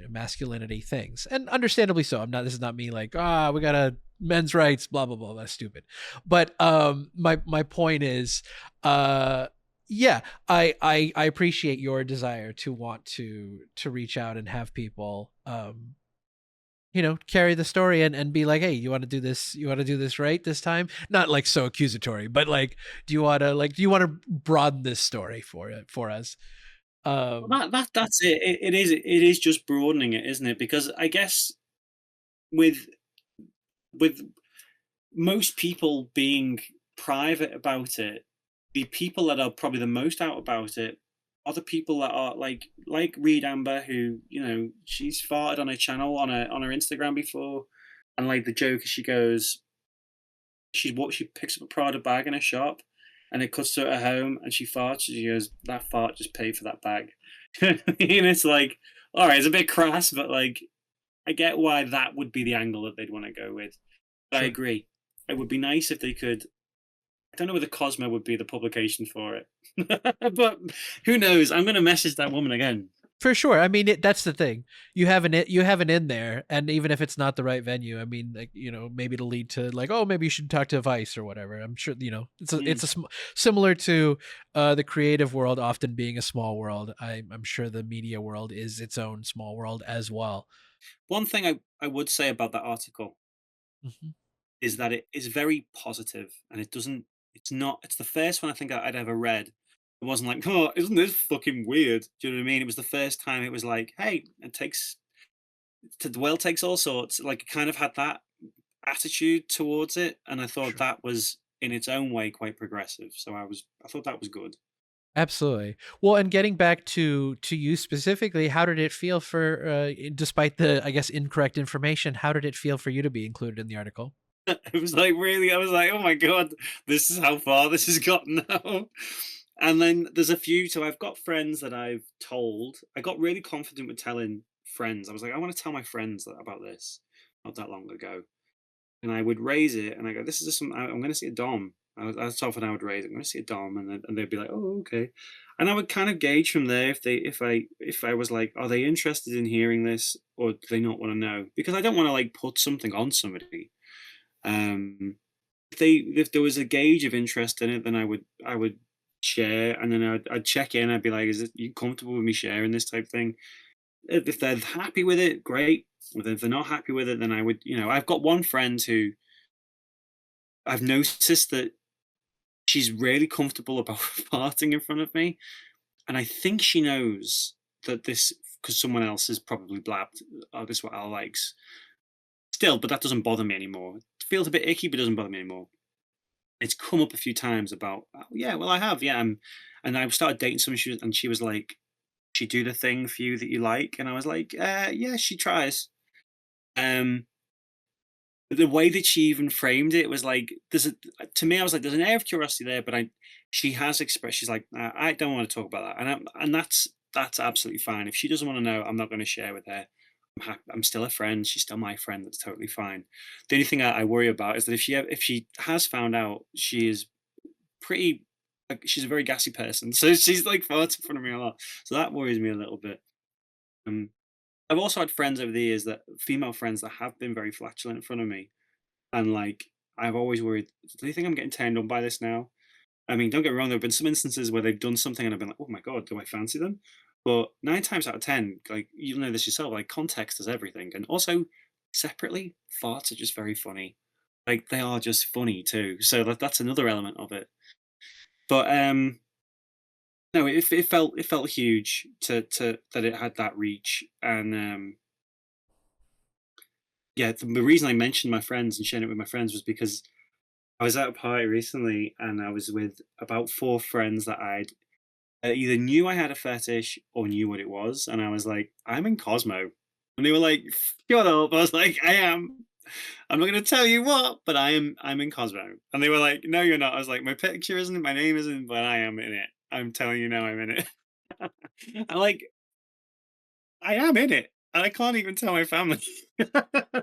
masculinity things, and understandably so. This is not me like, we gotta men's rights, blah blah blah, that's stupid. But my point is, yeah, I appreciate your desire to want to reach out and have people carry the story and be like, hey, you want to do this, right this time, not like so accusatory, but like, do you want to broaden this story for us? um well, that's it. It is just broadening it, isn't it? Because I guess with with most people being private about it, the people that are probably the most out about it are the people that are like Reed Amber, who she's farted on her channel, on her Instagram before, and like the joke is, she goes, she picks up a Prada bag in a shop, and it cuts to her at home, and she farts. She goes, "That fart just paid for that bag." You know what I mean? It's like, all right, it's a bit crass, but like I get why that would be the angle that they'd want to go with. But I Sure. agree. It would be nice if they could. I don't know whether Cosmo would be the publication for it, but who knows? I'm going to message that woman again. For sure. I mean, that's the thing. You have an in there, and even if it's not the right venue, I mean, like, maybe it'll lead to like, oh, maybe you should talk to Vice or whatever. I'm sure Mm. similar to the creative world often being a small world. I'm sure the media world is its own small world as well. One thing I would say about that article Mhm. is that it is very positive, and it doesn't. It's not. It's the first one I think I'd ever read. It wasn't like, oh, isn't this fucking weird? Do you know what I mean? It was the first time it was like, hey, the world takes all sorts. Like, it kind of had that attitude towards it, and I thought Sure. that was in its own way quite progressive. So I thought that was good. Absolutely. Well, and getting back to you specifically, how did it feel for despite the, I guess, incorrect information, how did it feel for you to be included in the article? It was like really, I was like, oh my god, this is how far this has gotten now. And then there's a few. So I've got friends that I've told. I got really confident with telling friends. I was like, I want to tell my friends about this not that long ago. And I would raise it, and I go, "This is just some. I'm going to see a dom." That's often I would raise it. I'm going to see a dom, and they'd be like, "Oh, okay." And I would kind of gauge from there if I was like, "Are they interested in hearing this, or do they not want to know?" Because I don't want to like put something on somebody. Um, if there was a gauge of interest in it, then I would share, and then I'd check in. I'd be like, "Is it you comfortable with me sharing this type thing?" If they're happy with it, great. If they're not happy with it, then I would, I've got one friend who I've noticed that she's really comfortable about farting in front of me, and I think she knows that this because someone else has probably blabbed, "Oh, this is what Al likes." Still, but that doesn't bother me anymore. It feels a bit icky, but doesn't bother me anymore. It's come up a few times about, "Oh, yeah, well, I have, yeah." And I started dating someone, and she was like, "She do the thing for you that you like," and I was like, "Yeah, she tries." Um, the way that she even framed it was like, to me, I was like, there's an air of curiosity there, but she has expressed, she's like, I don't want to talk about that. And that's absolutely fine. If she doesn't want to know, I'm not going to share with her. I'm still a friend. She's still my friend. That's totally fine. The only thing I worry about is that if she has found out, she is pretty, like, she's a very gassy person. So she's like farts in front of me a lot. So that worries me a little bit. Um, I've also had friends over the years, female friends that have been very flatulent in front of me, and like, I've always worried, do you think I'm getting turned on by this now? I mean, don't get me wrong, there have been some instances where they've done something and I've been like, oh my God, do I fancy them? But nine times out of 10, like, you know this yourself, like, context is everything. And also, separately, farts are just very funny. Like, they are just funny too. So that's another element of it. But no, it felt huge to that it had that reach. And yeah, the reason I mentioned my friends and sharing it with my friends was because I was at a party recently, and I was with about four friends that I'd either knew I had a fetish or knew what it was, and I was like, "I'm in Cosmo," and they were like, "Shut up!" I was like, "I am. I'm not going to tell you what, but I am. I'm in Cosmo," and they were like, "No, you're not." I was like, "My picture isn't, my name isn't, but I am in it. I'm telling you now, I'm in it." I'm like, I am in it, and I can't even tell my family,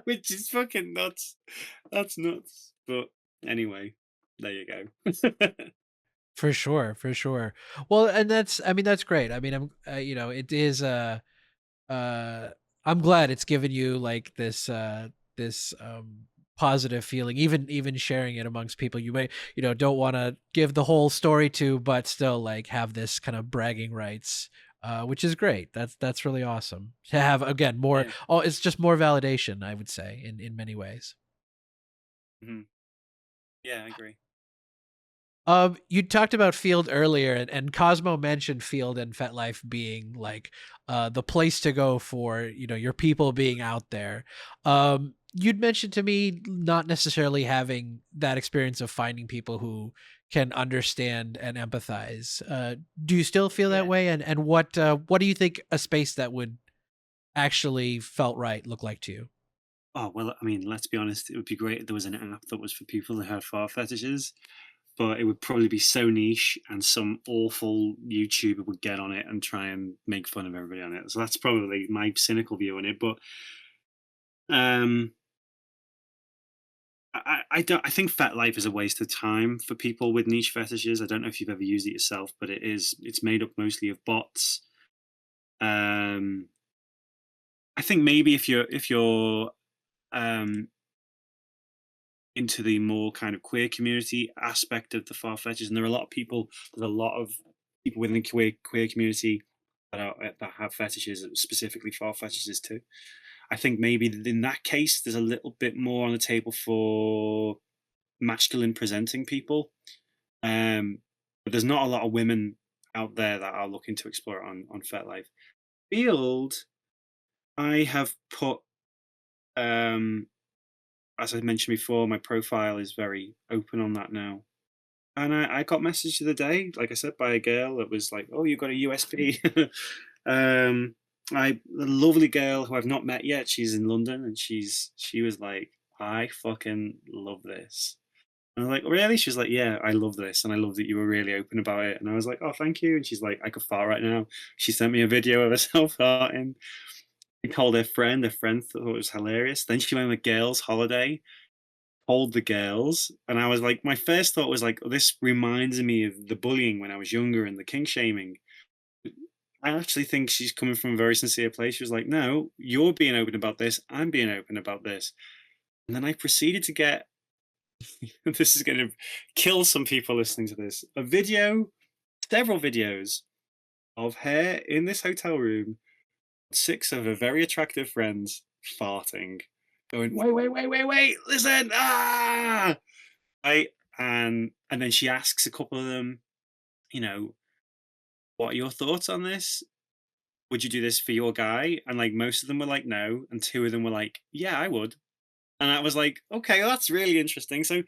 which is fucking nuts. That's nuts. But anyway, there you go. For sure, for sure. Well, and I mean, that's great. I mean, it is uh I'm glad it's given you like this positive feeling, even sharing it amongst people you may, don't want to give the whole story to, but still like have this kind of bragging rights, which is great. That's really awesome to have, again, more. Yeah. Oh, it's just more validation, I would say, in many ways. Mhm. Yeah, I agree. You talked about Field earlier, and Cosmo mentioned Field and FetLife being like the place to go for, your people being out there. You'd mentioned to me not necessarily having that experience of finding people who can understand and empathize. Do you still feel that Yeah. way? And what do you think a space that would actually felt right look like to you? Oh, well, I mean, let's be honest, it would be great if there was an app that was for people that had fart fetishes. but it would probably be so niche, and some awful YouTuber would get on it and try and make fun of everybody on it. So that's probably my cynical view on it. But um, I don't. I think FetLife is a waste of time for people with niche fetishes. I don't know if you've ever used it yourself, but it is. It's made up mostly of bots. Um, I think maybe if you're um, into the more kind of queer community aspect of the far fetches, and there are a lot of people. There's a lot of people within the queer community that have fetishes, specifically far fetishes too. I think maybe in that case, there's a little bit more on the table for masculine presenting people. But there's not a lot of women out there that are looking to explore it on FetLife. Field, I have put, um, as I mentioned before, my profile is very open on that now. And I got messaged the other day, like I said, by a girl that was like, "Oh, you got a USB." um, a lovely girl who I've not met yet. She's in London, and she was like, "I fucking love this." And I was like, "Really?" She was like, "Yeah, I love this, and I love that you were really open about it." And I was like, "Oh, thank you." And she's like, "I could fart right now." She sent me a video of herself farting. She called her friend. Her friend thought it was hilarious. Then she went on a girls' holiday, told the girls, and I was like, my first thought was like, oh, "This reminds me of the bullying when I was younger and the kink shaming." I actually think she's coming from a very sincere place. She was like, "No, you're being open about this. I'm being open about this." And then I proceeded to get this is going to kill some people listening to this. A video, several videos of her in this hotel room, six of her very attractive friends farting, going, "Wait, wait, wait, wait, wait, listen, ah!" Right? And then she asks a couple of them, you know, "What are your thoughts on this? Would you do this for your guy?" And like most of them were like, "No," and two of them were like, "Yeah, I would." And I was like, "Okay, well, that's really interesting." So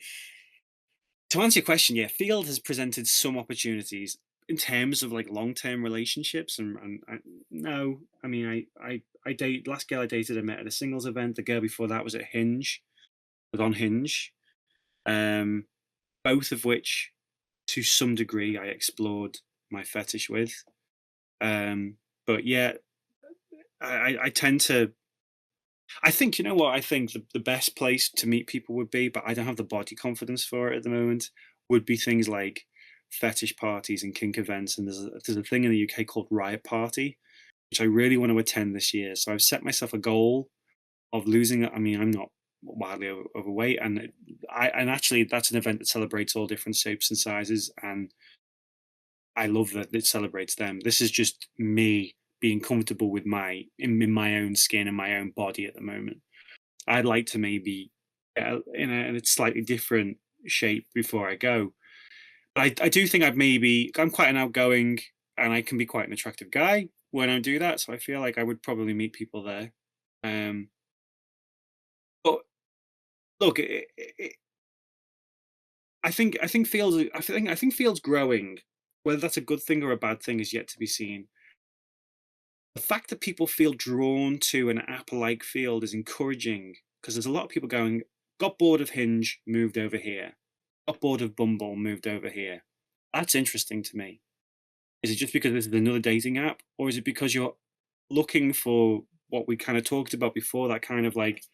to answer your question, yeah, field has presented some opportunities in terms of like long-term relationships, and no, I mean, I date last girl I dated, I met at a singles event. The girl before that was at Hinge, was on Hinge, um, both of which, to some degree, I explored my fetish with. Um, but yeah, I tend to. I think you know what I think the best place to meet people would be, but I don't have the body confidence for it at the moment. Would be things like fetish parties and kink events, and there's a thing in the UK called Riot Party, which I really want to attend this year. So I've set myself a goal of losing. I mean, I'm not wildly overweight, and actually that's an event that celebrates all different shapes and sizes, and I love that it celebrates them. This is just me being comfortable with in my own skin and my own body at the moment. I'd like to maybe get in a slightly different shape before I go. But I do think I'm quite an outgoing, and I can be quite an attractive guy when I do that. So I feel like I would probably meet people there. Um, but look, I think Field's growing. Whether that's a good thing or a bad thing is yet to be seen. The fact that people feel drawn to an app-like field is encouraging because there's a lot of people going, got bored of Hinge, moved over here. Got bored of Bumble, moved over here. That's interesting to me. Is it just because this is another dating app, or is it because you're looking for what we kind of talked about before, that kind of like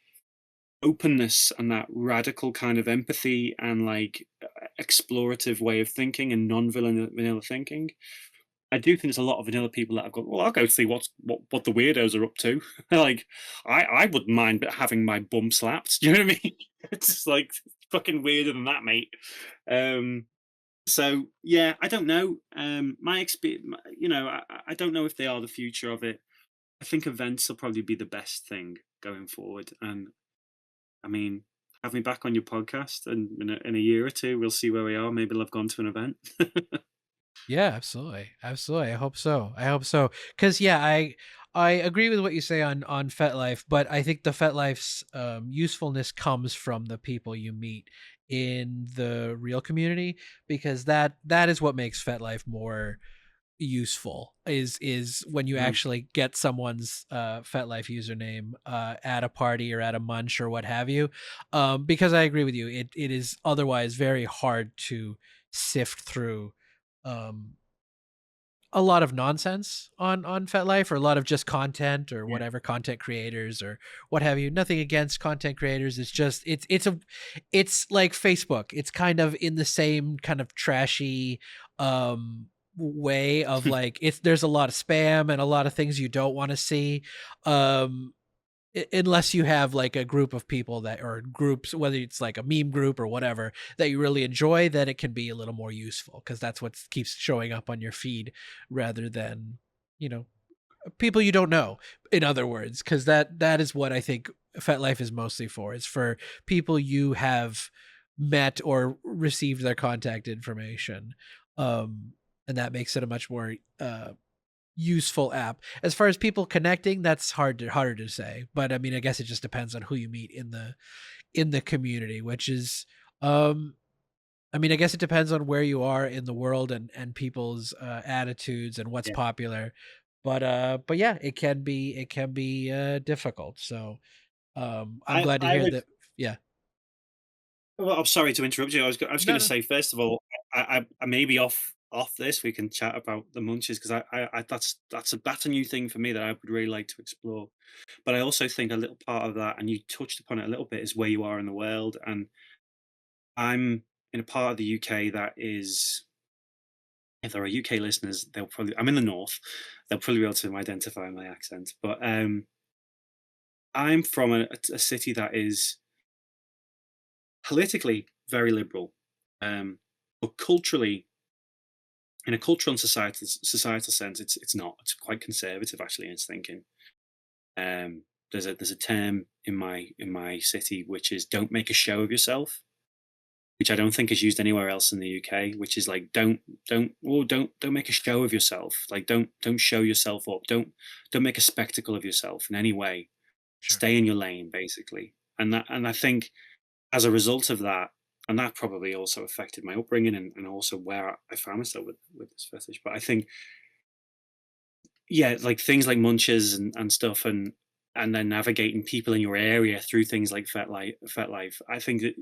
openness and that radical kind of empathy and like explorative way of thinking and non-vanilla thinking? I do think there's a lot of vanilla people that have gone, well, I'll go see what the weirdos are up to. Like, I wouldn't mind having my bum slapped. Do you know what I mean? It's just like fucking weirder than that, mate. Um, so yeah, I don't know. My experience, I don't know if they are the future of it. I think events will probably be the best thing going forward. And I mean, have me back on your podcast, and in a year or two, we'll see where we are. Maybe I've gone to an event. Yeah, absolutely. Absolutely. I hope so. I hope so. Cause yeah, I agree with what you say on FetLife, but I think the FetLife's usefulness comes from the people you meet in the real community, because that is what makes FetLife more useful, is when you Mm. actually get someone's FetLife username at a party or at a munch or what have you. Because I agree with you, it is otherwise very hard to sift through um a lot of nonsense on FetLife, or a lot of just content or Yeah. whatever, content creators or what have you. Nothing against content creators. It's just it's like Facebook. It's kind of in the same kind of trashy way of like, it's there's a lot of spam and a lot of things you don't want to see. Um unless you have like a group of people that, or groups, whether it's like a meme group or whatever, that you really enjoy, then it can be a little more useful, because that's what keeps showing up on your feed, rather than, you know, people you don't know, in other words, because that is what I think FetLife is mostly for. It's for people you have met or received their contact information. um and that makes it a much more useful app. As far as people connecting, that's harder to say. But I mean, I guess it just depends on who you meet in the community, which is I mean, I guess it depends on where you are in the world, and people's attitudes and what's Yeah. popular. But yeah, it can be difficult. So I'm glad to I hear would. that. Yeah. Well, I'm sorry to interrupt you. I was No, going to no. say, first of all, I maybe off this we can chat about the munches, because I that's a new thing for me that I would really like to explore. But I also think a little part of that, and you touched upon it a little bit, is where you are in the world. And I'm in a part of the UK that is, if there are UK listeners, they'll probably, I'm in the north, they'll probably be able to identify my accent. But I'm from a city that is politically very liberal, but culturally, in a cultural and societal sense, it's not. It's quite conservative actually in its thinking. There's a term in my city which is "don't make a show of yourself," which I don't think is used anywhere else in the UK. Which is like, don't make a show of yourself. Like, don't show yourself up. Don't make a spectacle of yourself in any way. Sure. Stay in your lane, basically. And I think, as a result of that, and that probably also affected my upbringing, and also where I found myself with this fetish. But I think, yeah, like things like munches and stuff, and then navigating people in your area through things like FetLife. I think that,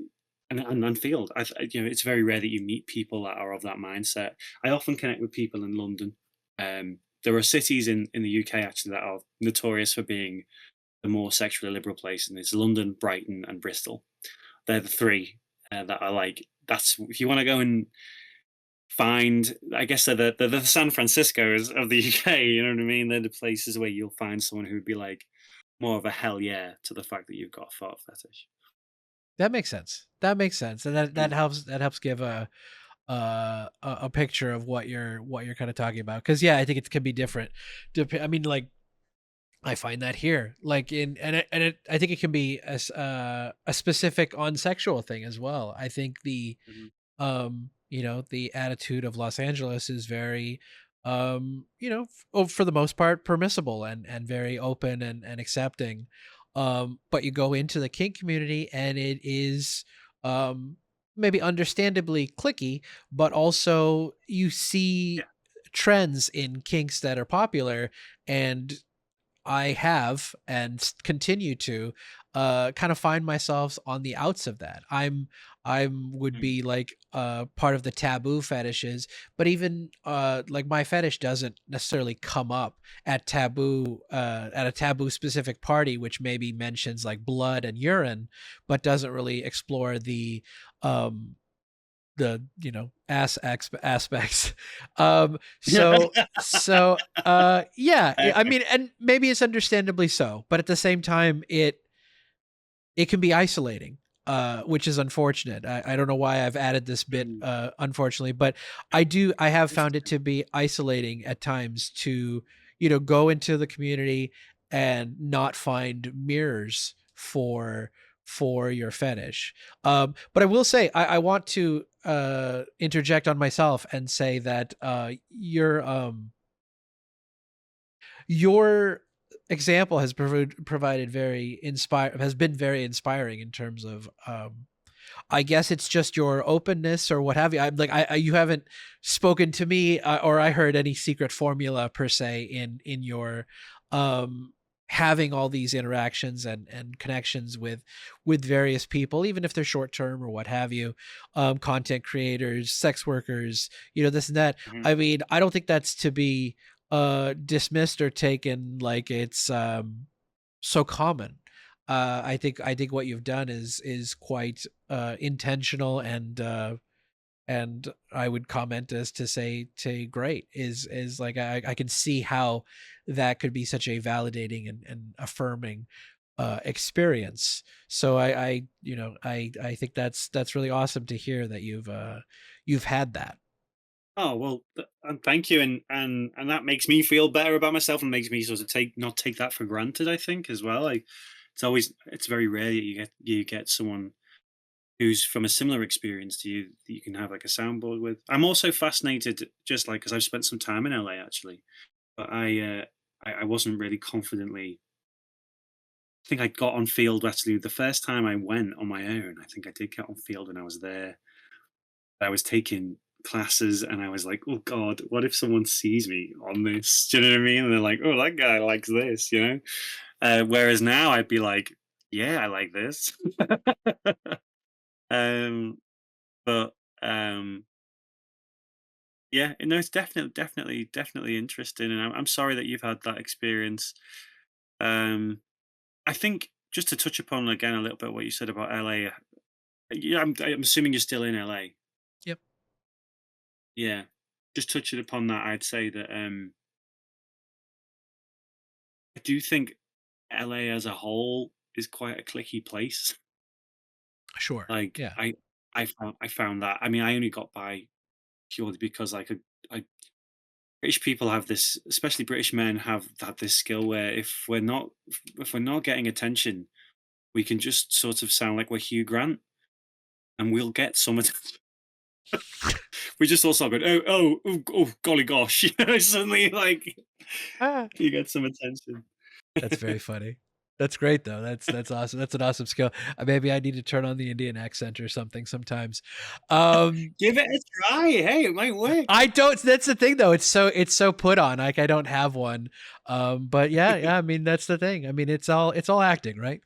and field. It's very rare that you meet people that are of that mindset. I often connect with people in London. There are cities in the UK actually that are notorious for being the more sexually liberal place, and it's London, Brighton, and Bristol. They're the three that I like. That's, if you want to go and find, I guess they're the San Francisco's of the UK. You know what I mean? They're the places where you'll find someone who would be like more of a hell yeah to the fact that you've got a fart fetish. That makes sense. That makes sense. And that Mm. helps, give a picture of what you're kind of talking about. Because yeah, I think it can be different. I mean, like, I find that here, like in, I think it can be a specific on sexual thing as well. I think the Mhm. you know, the attitude of Los Angeles is very you know, for the most part permissible and very open and accepting. But you go into the kink community and it is um maybe understandably clicky, but also you Yeah. see trends in kinks that are popular. And I have and continue to kind of find myself on the outs of that. I'm would Mhm. be like part of the taboo fetishes, but even like my fetish doesn't necessarily come up at a taboo specific party, which maybe mentions like blood and urine, but doesn't really explore um you know, aspects. Yeah, I Okay. mean, and maybe it's understandably so, but at the same time it can be isolating, which is unfortunate. I don't know why I've added this bit, Mhm. unfortunately, but I have found it Interesting. to be isolating at times to, you know, go into the community and not find mirrors for your fetish. But I will say, I want to interject on myself and say that your example has provided very inspire has been very inspiring in terms of I guess it's just your openness or what have you. I'm like, you haven't spoken to me or I heard any secret formula per se in your um having all these interactions and connections with various people, even if they're short term or what have you, content creators, sex workers, this and that. Mhm. I mean, I don't think that's to be dismissed or taken like it's so common. I think what you've done is quite intentional, and I would comment as to say great is like I can see how that could be such a validating and affirming experience. So I think that's really awesome to hear that you've had that. Oh well, and thank you, and that makes me feel better about myself, and makes me sort of not take that for granted. I think as well. It's very rare that you get someone who's from a similar experience to you that you can have like a soundboard with. I'm also fascinated, just like because I've spent some time in LA actually, but I wasn't really confidently. I think I got on field actually the first time I went on my own. I think I did get on field when I was there. I was taking classes and I was like, oh God, what if someone sees me on this? Do you know what I mean? And they're like, oh, that guy likes this, you know? Whereas now I'd be like, yeah, I like this. um, but yeah, no, it's definitely interesting. And I'm sorry that you've had that experience. Um, I think just to touch upon again a little bit what you said about LA. Yeah, I'm assuming you're still in LA. Yep. Yeah. Just touching upon that, I'd say that I do think LA as a whole is quite a clicky place. Sure. Like Yeah. I found that. I mean, I only got by purely because I British people have this, especially British men have this skill where if we're not getting attention, we can just sort of sound like we're Hugh Grant, and we'll get some attention. We just all start going, oh, golly gosh, suddenly like Ah, you get some attention. that's very funny. That's great though. That's awesome. That's an awesome skill. Maybe I need to turn on the Indian accent or something sometimes. Um, Give it a try. Hey, it might work. I don't. That's the thing, though. It's so put on. Like I don't have one. But yeah, yeah. I mean, that's the thing. I mean, it's all acting, right?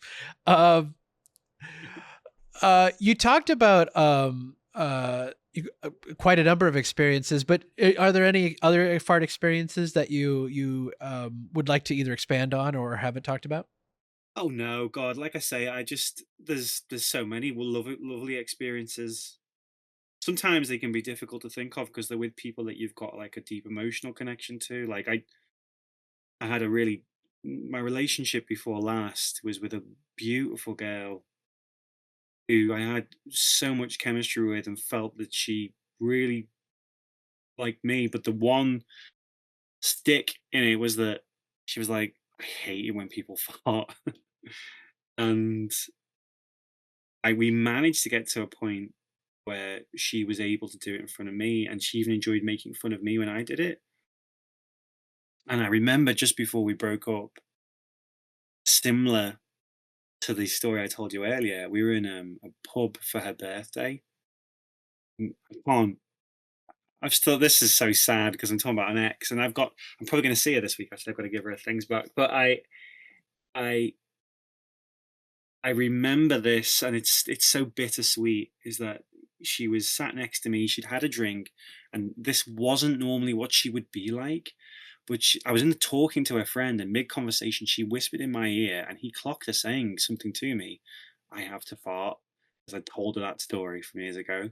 Um, you talked about quite a number of experiences, but are there any other fart experiences that you would like to either expand on or haven't talked about? Oh no, God! Like I say, I just there's so many lovely experiences. Sometimes they can be difficult to think of because they're with people that you've got like a deep emotional connection to. Like I had a really my relationship before last was with a beautiful girl who I had so much chemistry with and felt that she really liked me. But the one stick in it was that she was like, I hate it when people fart. And we managed to get to a point where she was able to do it in front of me, and she even enjoyed making fun of me when I did it. And I remember just before we broke up, similar to the story I told you earlier, we were in a pub for her birthday. I can't. I've still. This is so sad because I'm talking about an ex, and I'm probably going to see her this week. Actually, I've got to give her her things back. But I, I remember this, and it's so bittersweet. Is that she was sat next to me. She'd had a drink, and this wasn't normally what she would be like. But I was in the talking to her friend, and mid conversation, she whispered in my ear, and he clocked her saying something to me. I have to fart, because I told her that story from years ago.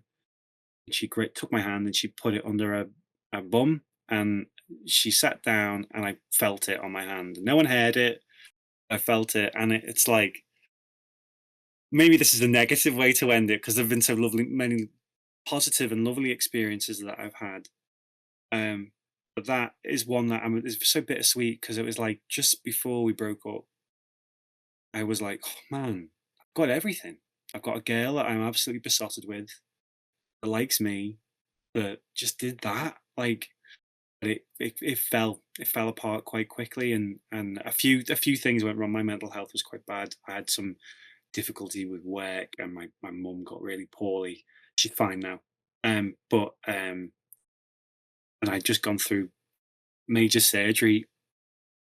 And she took my hand and she put it under her bum, and she sat down, and I felt it on my hand. No one heard it. I felt it, and it's like maybe this is a negative way to end it because there've been so lovely, many positive and lovely experiences that I've had. Um, but that is one that it's so bittersweet because it was like just before we broke up, I was like, oh man, I've got everything. I've got a girl that I'm absolutely besotted with that likes me, that just did that. Like, but it fell apart quite quickly, and a few things went wrong. My mental health was quite bad. I had some difficulty with work, and my mum got really poorly. She's fine now. But and I'd just gone through major surgery,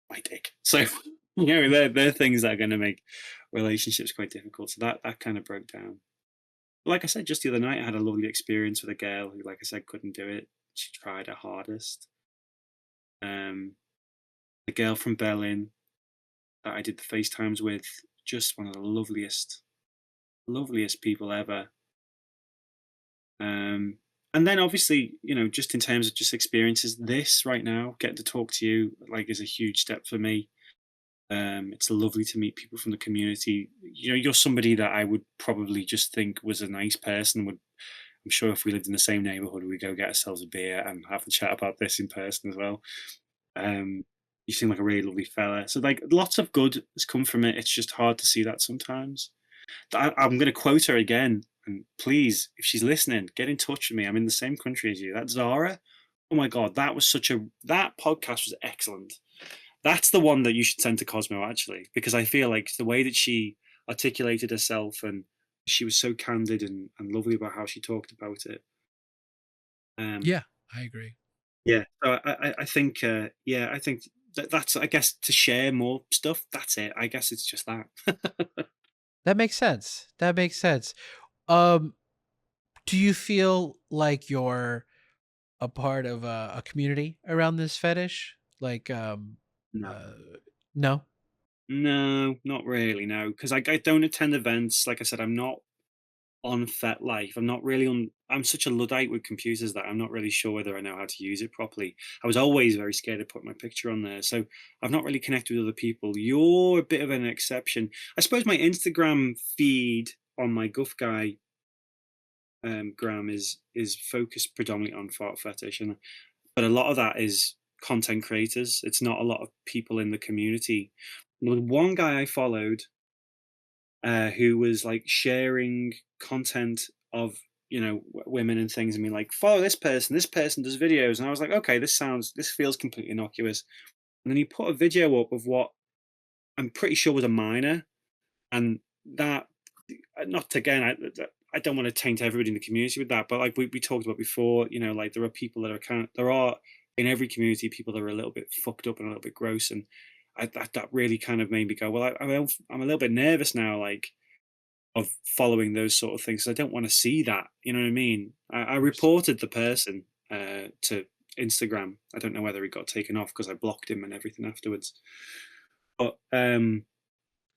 my dick. So they're things that are going to make relationships quite difficult. So that kind of broke down. Like I said, just the other night, I had a lovely experience with a girl who, like I said, couldn't do it. She tried her hardest. Um, the girl from Berlin that I did the FaceTimes with, just one of the loveliest people ever. Um, and then obviously, just in terms of just experiences, this right now, getting to talk to you, like, is a huge step for me. It's lovely to meet people from the community. You're somebody that I would probably just think was a nice person. I'm sure if we lived in the same neighborhood, we'd go get ourselves a beer and have a chat about this in person as well. Um, you seem like a really lovely fella. So, like, lots of good has come from it. It's just hard to see that sometimes. I'm going to quote her again. And please, if she's listening, get in touch with me. I'm in the same country as you. That Zara. Oh my God, that podcast was excellent. That's the one that you should send to Cosmo, actually, because I feel like the way that she articulated herself, and she was so candid and lovely about how she talked about it. Um, Yeah, I agree. yeah, so I think, yeah, I think that's, I guess, to share more stuff. That's it. I guess it's just that. That makes sense. That makes sense. Um, do you feel like you're a part of a community around this fetish? Like, No, uh, no? no, not really. No, because I don't attend events. Like I said, I'm not on FetLife. I'm not really on. I'm such a luddite with computers that I'm not really sure whether I know how to use it properly. I was always very scared to put my picture on there, so I've not really connected with other people. You're a bit of an exception, I suppose. My Instagram feed on my Guffguy gram is focused predominantly on fart fetish, but a lot of that is content creators. It's not a lot of people in the community. There was one guy I followed who was like sharing content of women and things, and being like, follow this person. This person does videos, and I was like, okay, this feels completely innocuous. And then he put a video up of what I'm pretty sure was a minor, and that not to, again, I don't want to taint everybody in the community with that, but like we talked about before, like there are people that are there are in every community people that are a little bit fucked up and a little bit gross, and that really kind of made me go, well, I'm a little bit nervous now, like, of following those sort of things. I don't want to see that. You know what I mean? I Course. reported the person to Instagram. I don't know whether he got taken off because I blocked him and everything afterwards. But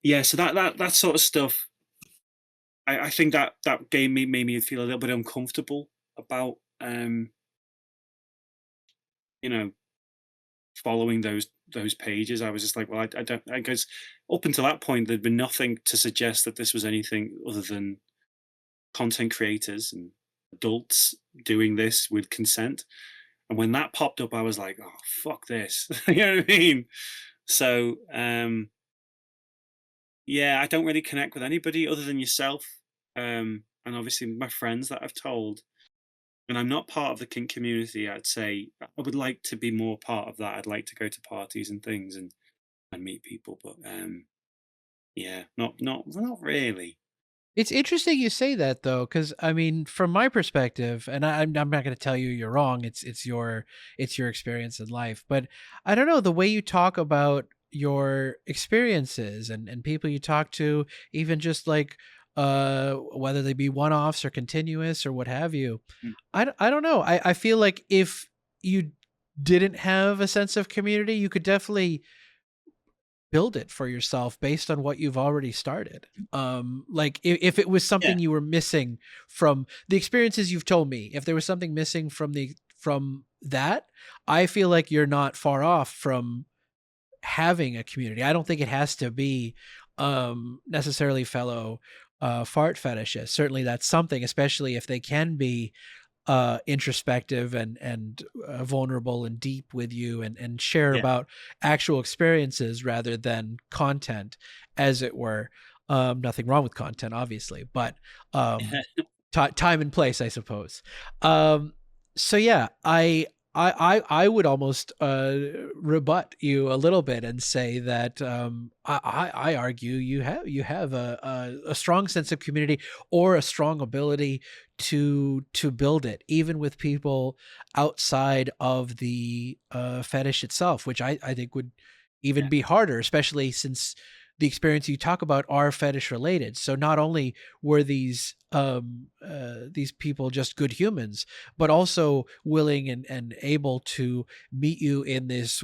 yeah, so that sort of stuff. I think that game made me feel a little bit uncomfortable about you know following those pages. I was just like, well, I don't. I guess up until that point, there'd been nothing to suggest that this was anything other than content creators and adults doing this with consent. And when that popped up, I was like, oh, fuck this. You know what I mean? So, yeah, I don't really connect with anybody other than yourself. And obviously my friends that I've told. And I'm not part of the kink community. I'd say I would like to be more part of that. I'd like to go to parties and things and meet people, but yeah, not really. It's interesting you say that though, because I mean, from my perspective, and I'm not going to tell you you're wrong. It's your experience in life, but I don't know the way you talk about your experiences and people you talk to, even just like whether they be one offs or continuous or what have you. Mm. I don't know. I feel like if you didn't have a sense of community, you could definitely build it for yourself based on what you've already started. Like if it was Yeah. something you were missing from the experiences you've told me, if there was something missing from that, I feel like you're not far off from having a community. I don't think it has to be necessarily fellow fart fetishes. Certainly that's something, especially if they can be introspective and vulnerable and deep with you and share Yeah. about actual experiences rather than content, as it were. Nothing wrong with content, obviously, but um, time and place, I suppose. Um, so yeah, I would almost rebut you a little bit and say that I argue you have a strong sense of community or a strong ability to build it, even with people outside of the fetish itself, which I think would even Yeah. be harder, especially since the experience you talk about are fetish related. So not only were these people just good humans, but also willing and able to meet you in this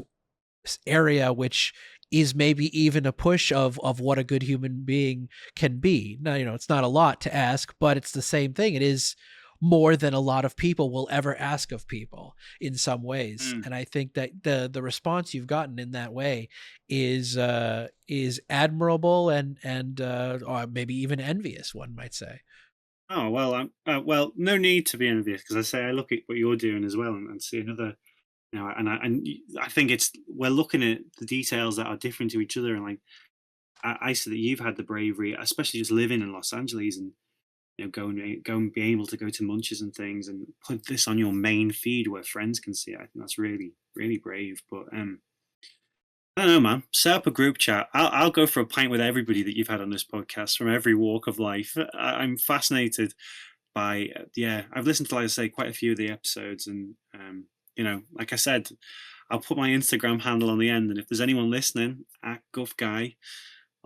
area which is maybe even a push of what a good human being can be. Now, it's not a lot to ask, but it's the same thing. It is more than a lot of people will ever ask of people in some ways. Mm. And I think that the response you've gotten in that way is admirable and or maybe even envious, one might say. Oh well, well, no need to be envious because I say I look at what you're doing as well and see another. I think it's we're looking at the details that are different to each other, and like I see that you've had the bravery, especially just living in Los Angeles, and go and be able to go to munches and things, and put this on your main feed where friends can see it. I think that's really really brave. But I don't know, man. Set up a group chat. I'll go for a pint with everybody that you've had on this podcast from every walk of life. I'm fascinated by yeah. I've listened to, like I say, quite a few of the episodes, and like I said, I'll put my Instagram handle on the end, and if there's anyone listening at Guffguy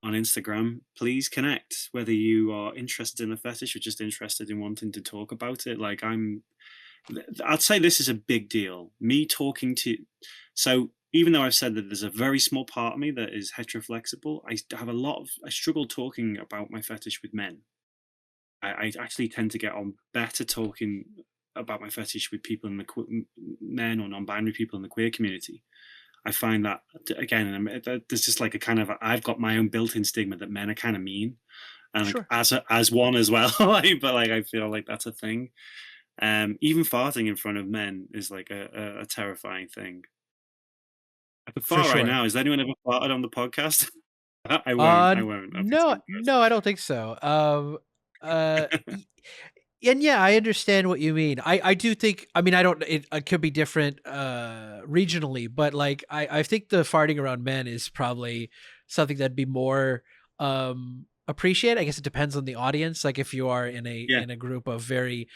on Instagram, please connect. Whether you are interested in the fetish or just interested in wanting to talk about it, like I'd say this is a big deal. Me talking to, so even though I've said that there's a very small part of me that is heteroflexible, I struggle talking about my fetish with men. I actually tend to get on better talking about my fetish with people in the men or non-binary people in the queer community. I find that again, there's just like a kind of I've got my own built-in stigma that men are kind of mean, and like Sure. as one as well. But like I feel like that's a thing. Even farting in front of men is like a terrifying thing. I could For fart right sure. now. Has anyone ever farted on the podcast? I won't. I won't. I'll be too No, no, I don't think so. Uh, y and yeah, I understand what you mean. I do think, I mean, I don't, it could be different, regionally, but, like, I think the farting around men is probably something that'd be more, appreciated. I guess it depends on the audience. Like, if you are Yeah. in a group of very,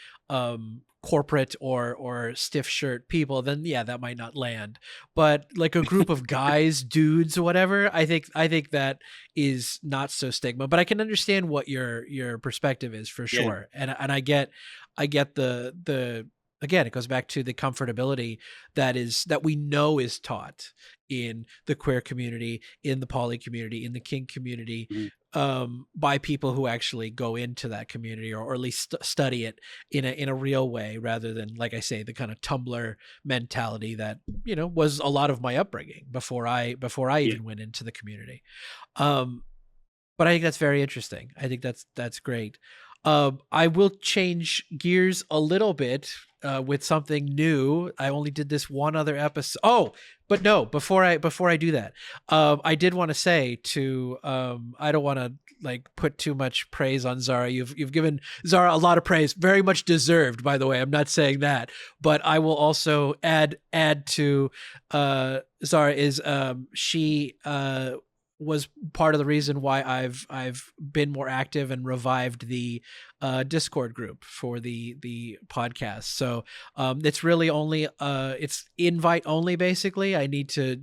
corporate or stiff shirt people, then yeah, that might not land. But, like, a group of guys, dudes, whatever, I think that is not so stigma. But I can understand what your perspective is for Yeah. sure. And I get the again, it goes back to the comfortability that we know is taught in the queer community, in the poly community, in the kink community, Mhm. by people who actually go into that community, or at least study it in a real way, rather than, like I say, the kind of Tumblr mentality that was a lot of my upbringing before I Yeah. even went into the community. Um, but I think that's very interesting. I think that's great. I will change gears a little bit with something new. I only did this one other episode. Oh, but no, before I do that, I did want to say to I don't want to like put too much praise on Zara. You've given Zara a lot of praise, very much deserved, by the way. I'm not saying that, but I will also add to Zara is she was part of the reason why I've been more active and revived the Discord group for the podcast. So it's really only it's invite only basically. I need to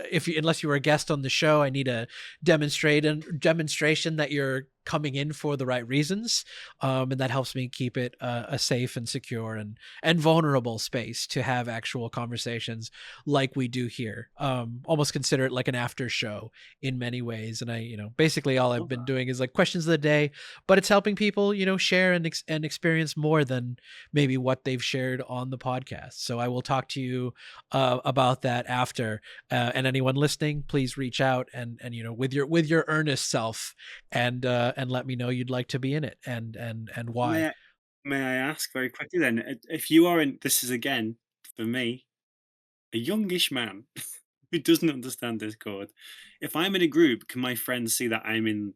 if you, unless you were a guest on the show, I need a demonstration that you're coming in for the right reasons, and that helps me keep it a safe and secure and vulnerable space to have actual conversations like we do here. Almost consider it like an after show in many ways. And I, basically all I've Love been that. doing is like questions of the day, but it's helping people, share and experience more than maybe what they've shared on the podcast. So I will talk to you about that after. And anyone listening, please reach out and with your earnest self and let me know you'd like to be in it and why. May I, may I ask very quickly then, if you are in, this is again for me, a youngish man who doesn't understand Discord. If I'm in a group, can my friends see that I'm in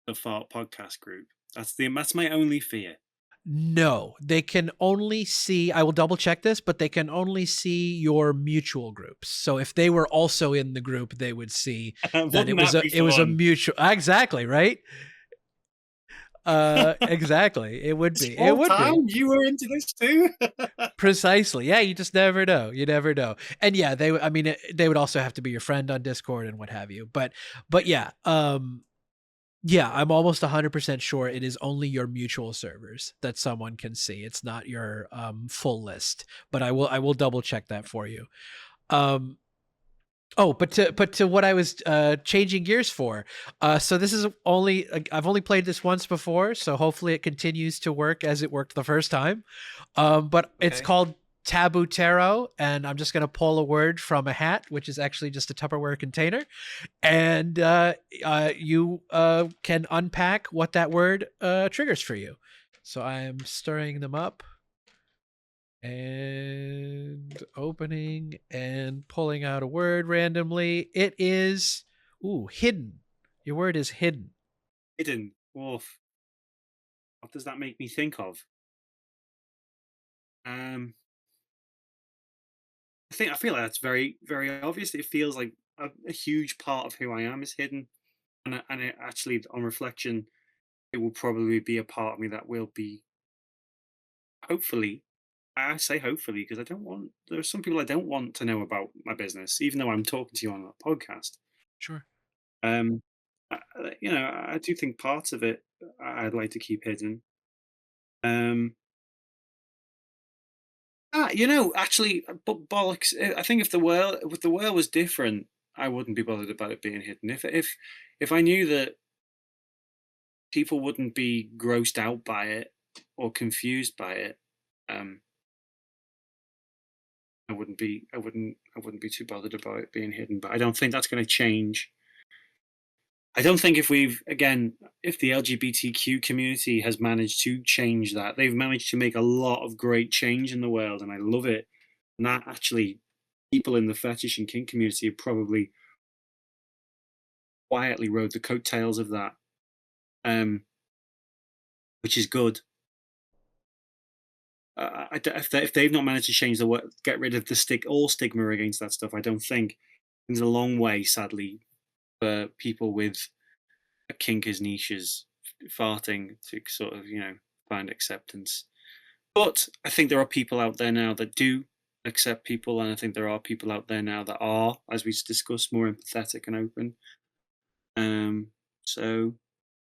the Fart podcast group? That's my only fear. No, they can only see, I will double check this, but they can only see your mutual groups. So if they were also in the group, they would see that Wouldn't that be it was a fun? mutual. Exactly, right? Exactly. It would This be. It whole would time be. you were into this too? Precisely. Yeah, you just never know. You never know. And yeah, I mean, they would also have to be your friend on Discord and what have you. But yeah, yeah, I'm almost 100% sure it is only your mutual servers that someone can see. It's not your full list. But I will double check that for you. Um Oh, but to what I was changing gears for. So this is only I've only played this once before, so hopefully it continues to work as it worked the first time. But it's Okay. called Taboo Tarot, and I'm just gonna pull a word from a hat, which is actually just a Tupperware container, and you can unpack what that word triggers for you. So I am stirring them up and opening and pulling out a word randomly. It is hidden. Your word is hidden. Hidden. Wolf. What does that make me think of? Um, I feel like that's very, very obvious. It feels like a huge part of who I am is hidden, and it actually, on reflection, it will probably be a part of me that will be, hopefully. I say hopefully because I don't want. There are some people I don't want to know about my business, even though I'm talking to you on a podcast. Sure. Um, I do think parts of it I'd like to keep hidden. Um, actually, but bollocks. I think if the world was different, I wouldn't be bothered about it being hidden. If I knew that people wouldn't be grossed out by it or confused by it, um, I wouldn't be too bothered about it being hidden. But I don't think that's going to change. I don't think if the LGBTQ community has managed to change that, they've managed to make a lot of great change in the world, and I love it. And that actually, people in the fetish and kink community have probably quietly rode the coattails of that, um, which is good. If they've not managed to change get rid of all stigma against that stuff, I don't think there's a long way, sadly, for people with a kink as niches farting to sort of find acceptance. But I think there are people out there now that do accept people, and I think there are people out there now that are, as we discussed, more empathetic and open. So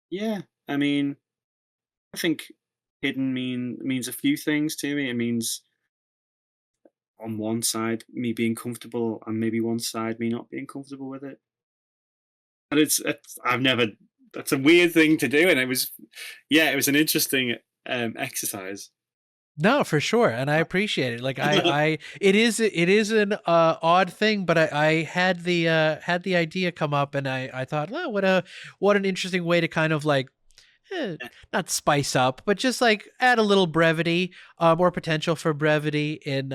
yeah, I mean, I think hidden means a few things to me. It means on one side me being comfortable, and maybe one side me not being comfortable with it. And I've never. That's a weird thing to do, and it was an interesting exercise. No, for sure, and I appreciate it. Like it is an odd thing, but I had the idea come up, and I thought, oh, what an interesting way to kind of like not spice up, but just like add a little brevity, or potential for brevity in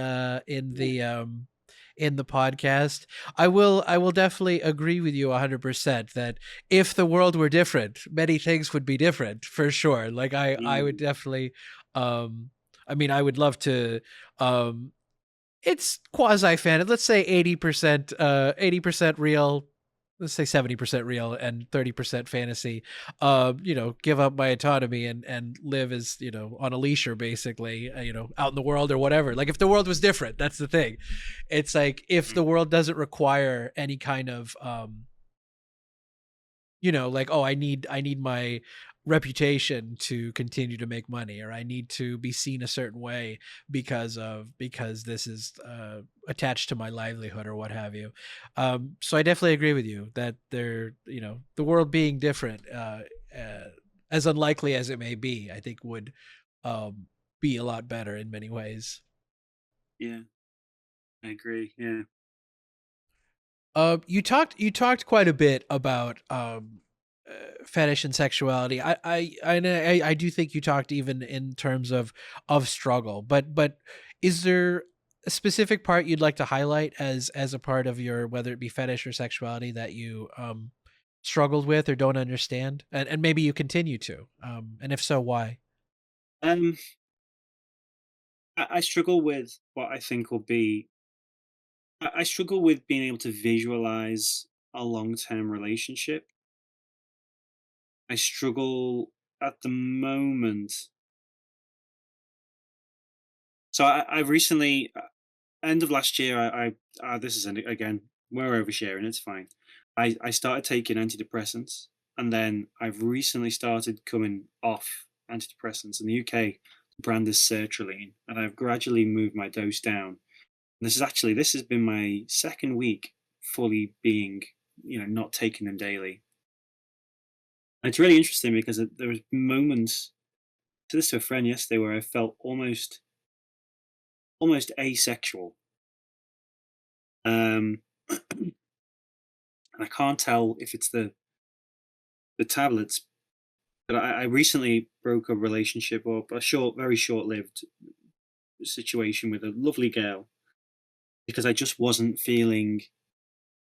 the podcast. I will definitely agree with you 100% that if the world were different, many things would be different for sure. Like I would Mm, definitely um I mean I would love to um it's quasi fan. Let's say 80% real. Let's say 70% real and 30% fantasy. Give up my autonomy and live as on a leisure, basically. Out in the world or whatever. Like if the world was different, that's the thing. It's like if mm, the world doesn't require any kind of like, oh, I need my reputation to continue to make money, or I need to be seen a certain way because this is attached to my livelihood or what have you. So I definitely agree with you that the world being different, uh, as unlikely as it may be, I think would um be a lot better in many ways. yeah, I agree. Yeah. You talked quite a bit about fetish and sexuality. I do think you talked even in terms of struggle, but is there a specific part you'd like to highlight as a part of your, whether it be fetish or sexuality, that you struggled with or don't understand, and maybe you continue to, and if so, why? Um, I struggle with what I think will be. I struggle with being able to visualize a long term relationship. I struggle. at the moment, so I recently, end of last year, this is again, we're oversharing. It's fine. I started taking antidepressants, and then I've recently started coming off antidepressants. In the UK, the brand is sertraline, and I've gradually moved my dose down. And this has been my second week fully being, not taking them daily. And it's really interesting because there was moments, to this to a friend yesterday, where I felt almost asexual. Um, and I can't tell if it's the tablets. But I recently broke a relationship up, a very short-lived situation with a lovely girl, because I just wasn't feeling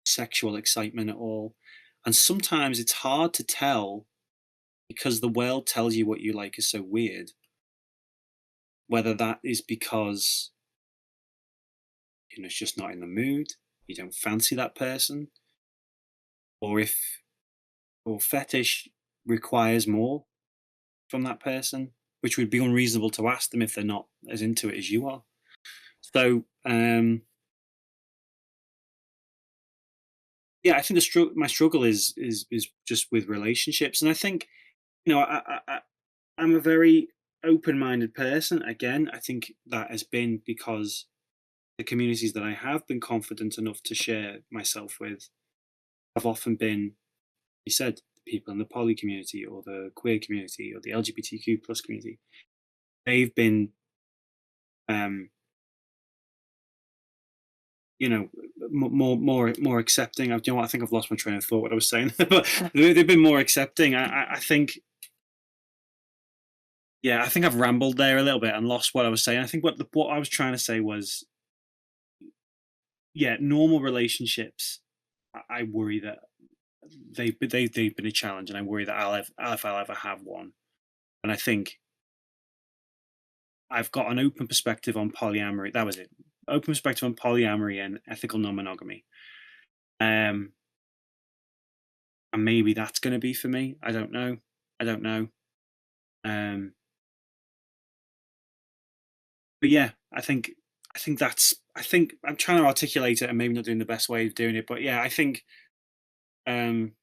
sexual excitement at all. And sometimes it's hard to tell because the world tells you what you like is so weird. Whether that is because it's just not in the mood, you don't fancy that person, or if or fetish requires more from that person, which would be unreasonable to ask them if they're not as into it as you are. So, yeah, I think my struggle is just with relationships, and I think I'm a very open-minded person. Again, I think that has been because the communities that I have been confident enough to share myself with have often been, you said, people in the poly community or the queer community or the LGBTQ plus community. They've been, um, you know, more accepting. I think I've lost my train of thought. What I was saying, but they've been more accepting. I think, yeah, I think I've rambled there a little bit and lost what I was saying. I think what I was trying to say was, yeah, normal relationships. I worry that they've been a challenge, and I worry that if I'll ever have one. And I think I've got an open perspective on polyamory. That was it. Open perspective on polyamory and ethical non-monogamy. Um, and maybe that's going to be for me. I don't know. I don't know. Um, but yeah, I think I'm trying to articulate it and maybe not doing the best way of doing it. But yeah, I think um,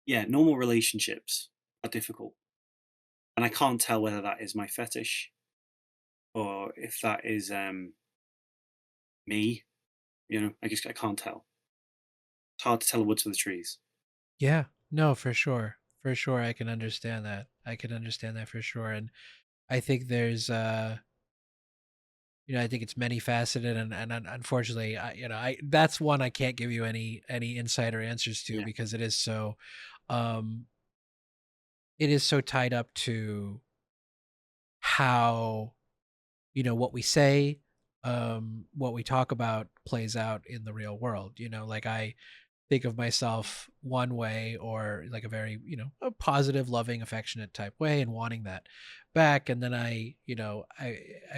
yeah, normal relationships are difficult, and I can't tell whether that is my fetish or if that is me. I guess I can't tell. It's hard to tell the woods from the trees. Yeah, no, for sure. For sure, I can understand that. I can understand that for sure. And I think there's I think it's many faceted, and unfortunately, I that's one I can't give you any insider answers to Yeah. because um it is so tied up to how what we say, what we talk about plays out in the real world. Like I think of myself one way, or like a very a positive, loving, affectionate type way, and wanting that back. And then I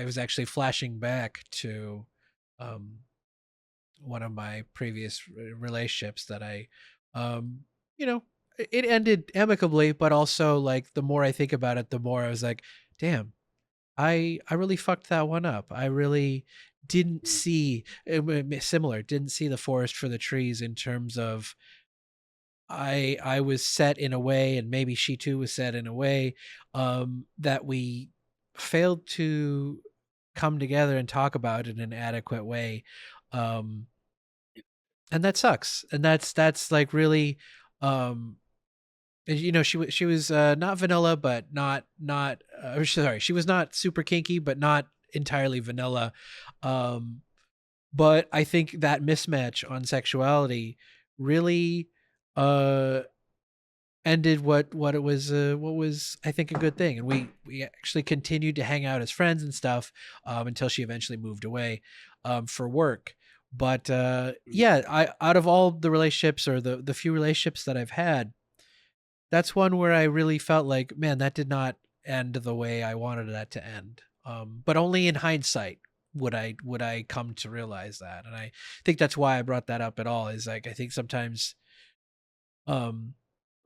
was actually flashing back to um one of my previous relationships that I um you know it ended amicably, but also, like, the more I think about it, the more I was like, damn, I really fucked that one up. I really didn't Mm. see similar, didn't see the forest for the trees, in terms of I was set in a way, and maybe she too was set in a way, that we failed to come together and talk about it in an adequate way. Um, and that sucks. And that's like really, um, she was not vanilla, but not sorry, she was not super kinky, but not entirely vanilla. Um, but I think that mismatch on sexuality really uh ended what was, I think, a good thing. And we actually continued to hang out as friends and stuff, until she eventually moved away for work. But Mm. yeah, I out of all the relationships, or the few relationships that I've had, that's one where I really felt like, man, that did not end the way I wanted that to end. But only in hindsight would I come to realize that. And I think that's why I brought that up at all, is like, I think sometimes, um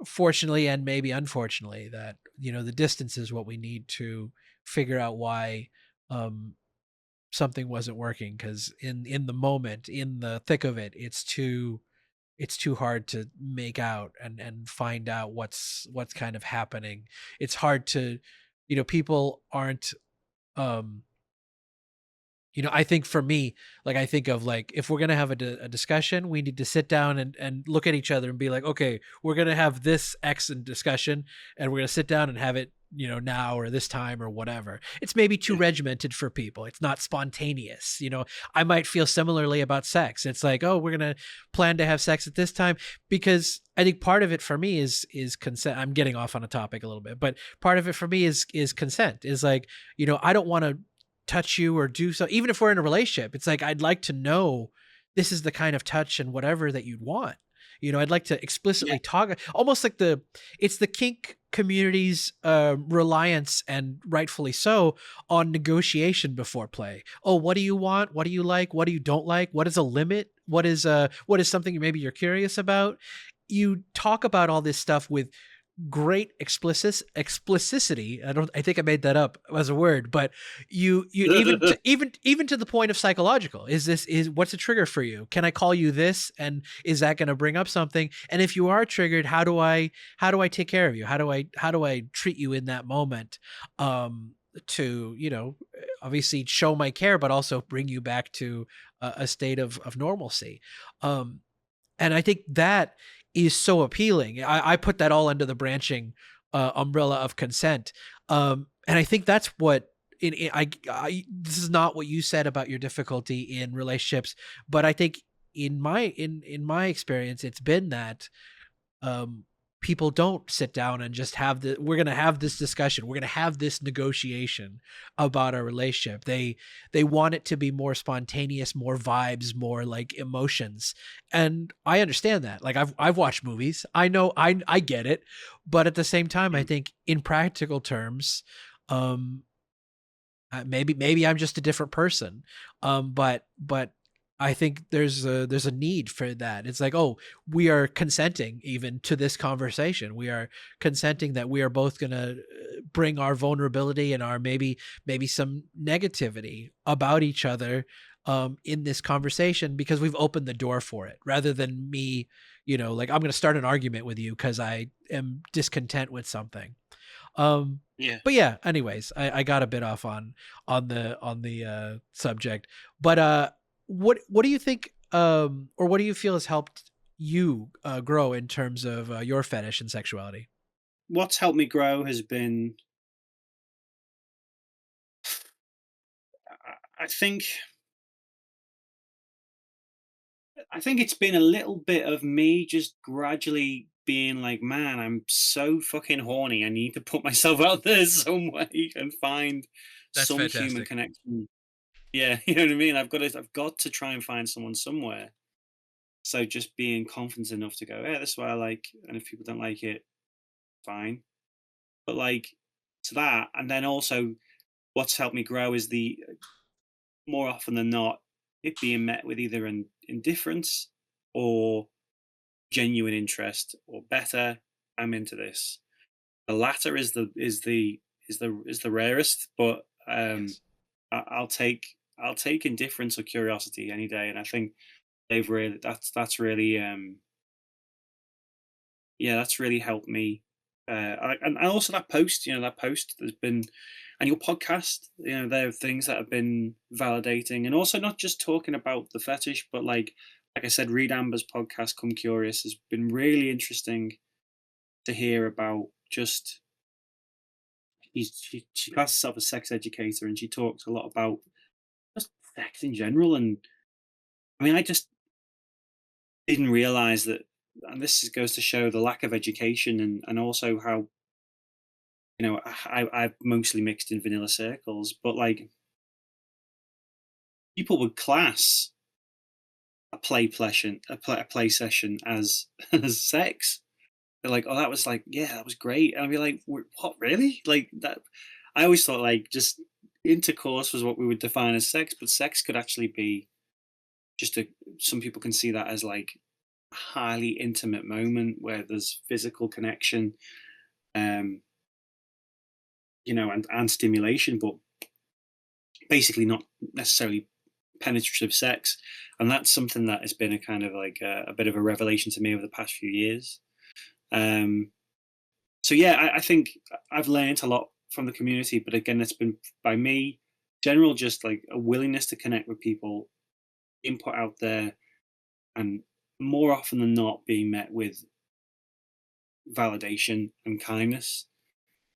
fortunately and maybe unfortunately, that the distance is what we need to figure out why um something wasn't working, because in the moment, in the thick of it, it's too hard to make out and find out what's kind of happening. It's hard to, people aren't um I think for me, like, I think of, like, if we're gonna have a discussion, we need to sit down and look at each other and be like, okay, we're gonna have this X in discussion, and we're gonna sit down and have it, now or this time or whatever. It's maybe too Yeah, regimented for people. It's not spontaneous. I might feel similarly about sex. It's like, oh, we're gonna plan to have sex at this time, because I think part of it for me is consent. I'm getting off on a topic a little bit, but part of it for me is consent. Is like, I don't want to touch you or do so, even if we're in a relationship. It's like, I'd like to know this is the kind of touch and whatever that you'd want. I'd like to yeah, explicitly talk, almost like it's the kink community's reliance, and rightfully so, on negotiation before play. Oh, what do you want? What do you like? What do you don't like? What is a limit? What is something maybe you're curious about? You talk about all this stuff with great explicitity. I think I made that up as a word, but you even to the point of psychological. Is what's a trigger for you? Can I call you this, and is that going to bring up something? And if you are triggered, how do I take care of you? How do I treat you in that moment? To obviously show my care, but also bring you back to a state of normalcy. Um, and I think that is so appealing. I put that all under the branching umbrella of consent. And I think that's what this is not what you said about your difficulty in relationships, but I think in my experience, it's been that um, people don't sit down and just we're going to have this discussion. We're going to have this negotiation about our relationship. They want it to be more spontaneous, more vibes, more like emotions. And I understand that. Like, I've watched movies. I know I get it. But at the same time, I mm, think in practical terms, um maybe I'm just a different person. But I think there's a need for that. It's like, oh, we are consenting even to this conversation. We are consenting that we are both going to bring our vulnerability and our maybe some negativity about each other in this conversation, because we've opened the door for it, rather than me, like, I'm going to start an argument with you because I am discontent with something. Um, yeah. but yeah, anyways, I got a bit off on the subject. But what do you think, or what do you feel has helped you grow in terms of your fetish and sexuality? What's helped me grow has been, I think, it's been a little bit of me just gradually being like, man, I'm so fucking horny. I need to put myself out there some way and find That's some human fantastic. connection. Yeah, you know what I mean. I've got to try and find someone somewhere. So just being confident enough to go, yeah, this is what I like, and if people don't like it, fine. But like, to that, and then also what's helped me grow is the more often than not, it being met with either an indifference or genuine interest, or better, I'm into this. The latter is the rarest, but Yes. I'll take indifference or curiosity any day, and I think that's really yeah, that's really helped me. And also that post there's been, and your podcast, there are things that have been validating, and also not just talking about the fetish, but like I said, Read Amber's podcast, Come Curious, has been really interesting to hear about. Just she classes herself as sex educator, and she talks a lot about just sex in general. And I mean, I just didn't realize that, and goes to show the lack of education, and also how I've mostly mixed in vanilla circles, but like people would class a play session as as sex. They're like, oh, that was like, yeah, that was great. And I'd be like, what, really? Like that? I always thought like just intercourse was what we would define as sex, but sex could actually be just a. Some people can see that as like highly intimate moment where there's physical connection, um, and stimulation, but basically not necessarily penetrative sex. And that's something that has been a kind of like a bit of a revelation to me over the past few years. Um, so yeah, I think I've learned a lot from the community, but again, it's been by me, general, just like a willingness to connect with people, input out there, and more often than not being met with validation and kindness,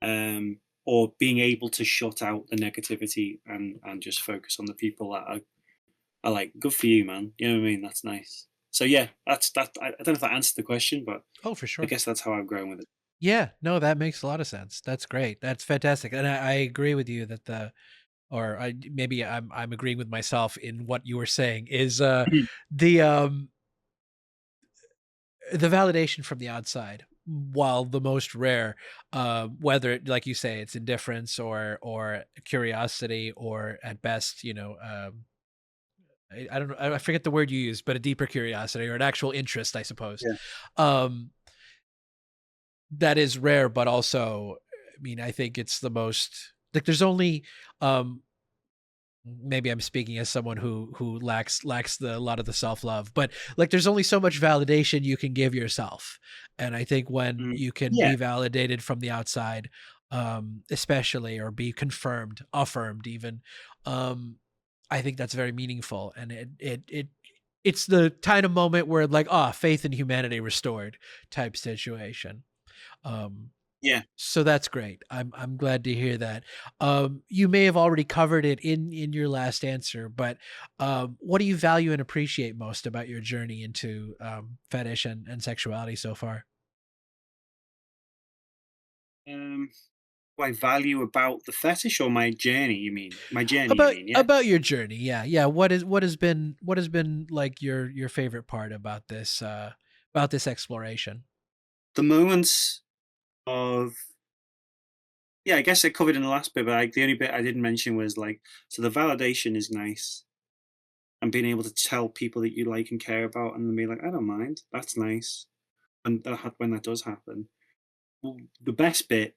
or being able to shut out the negativity and just focus on the people that are like, good for you, man. You know what I mean? That's nice. So yeah, that's that. I don't know if that answered the question, but Oh, for I sure. guess that's how I've grown with it. Yeah, no, that makes a lot of sense. That's great. That's fantastic. And I agree with you that or I maybe I'm agreeing with myself in what you were saying is the um the validation from the outside, while the most rare, whether like you say it's indifference or curiosity or at best, I don't know, I forget the word you use, but a deeper curiosity or an actual interest, I suppose. Yeah, Um, that is rare, but also, I mean, I think it's the most like there's only um maybe I'm speaking as someone who lacks the a lot of the self-love, but like there's only so much validation you can give yourself. And I think when mm, you can yeah, be validated from the outside, especially, or be confirmed, affirmed even, um, I think that's very meaningful. And it's the kind of moment where like, ah, faith in humanity restored type situation. Um, yeah. so that's great. I'm glad to hear that. You may have already covered it in your last answer, but what do you value and appreciate most about your journey into fetish and sexuality so far? Um, what I value about the fetish or my journey? You mean my journey? You About mean, yeah. about your journey, yeah, yeah. What has been like your favorite part about this exploration? The moments of yeah, I guess I covered in the last bit, but like the only bit I didn't mention was like, so the validation is nice, and being able to tell people that you like and care about, and then be like, I don't mind, that's nice, and when that does happen. Well, the best bit,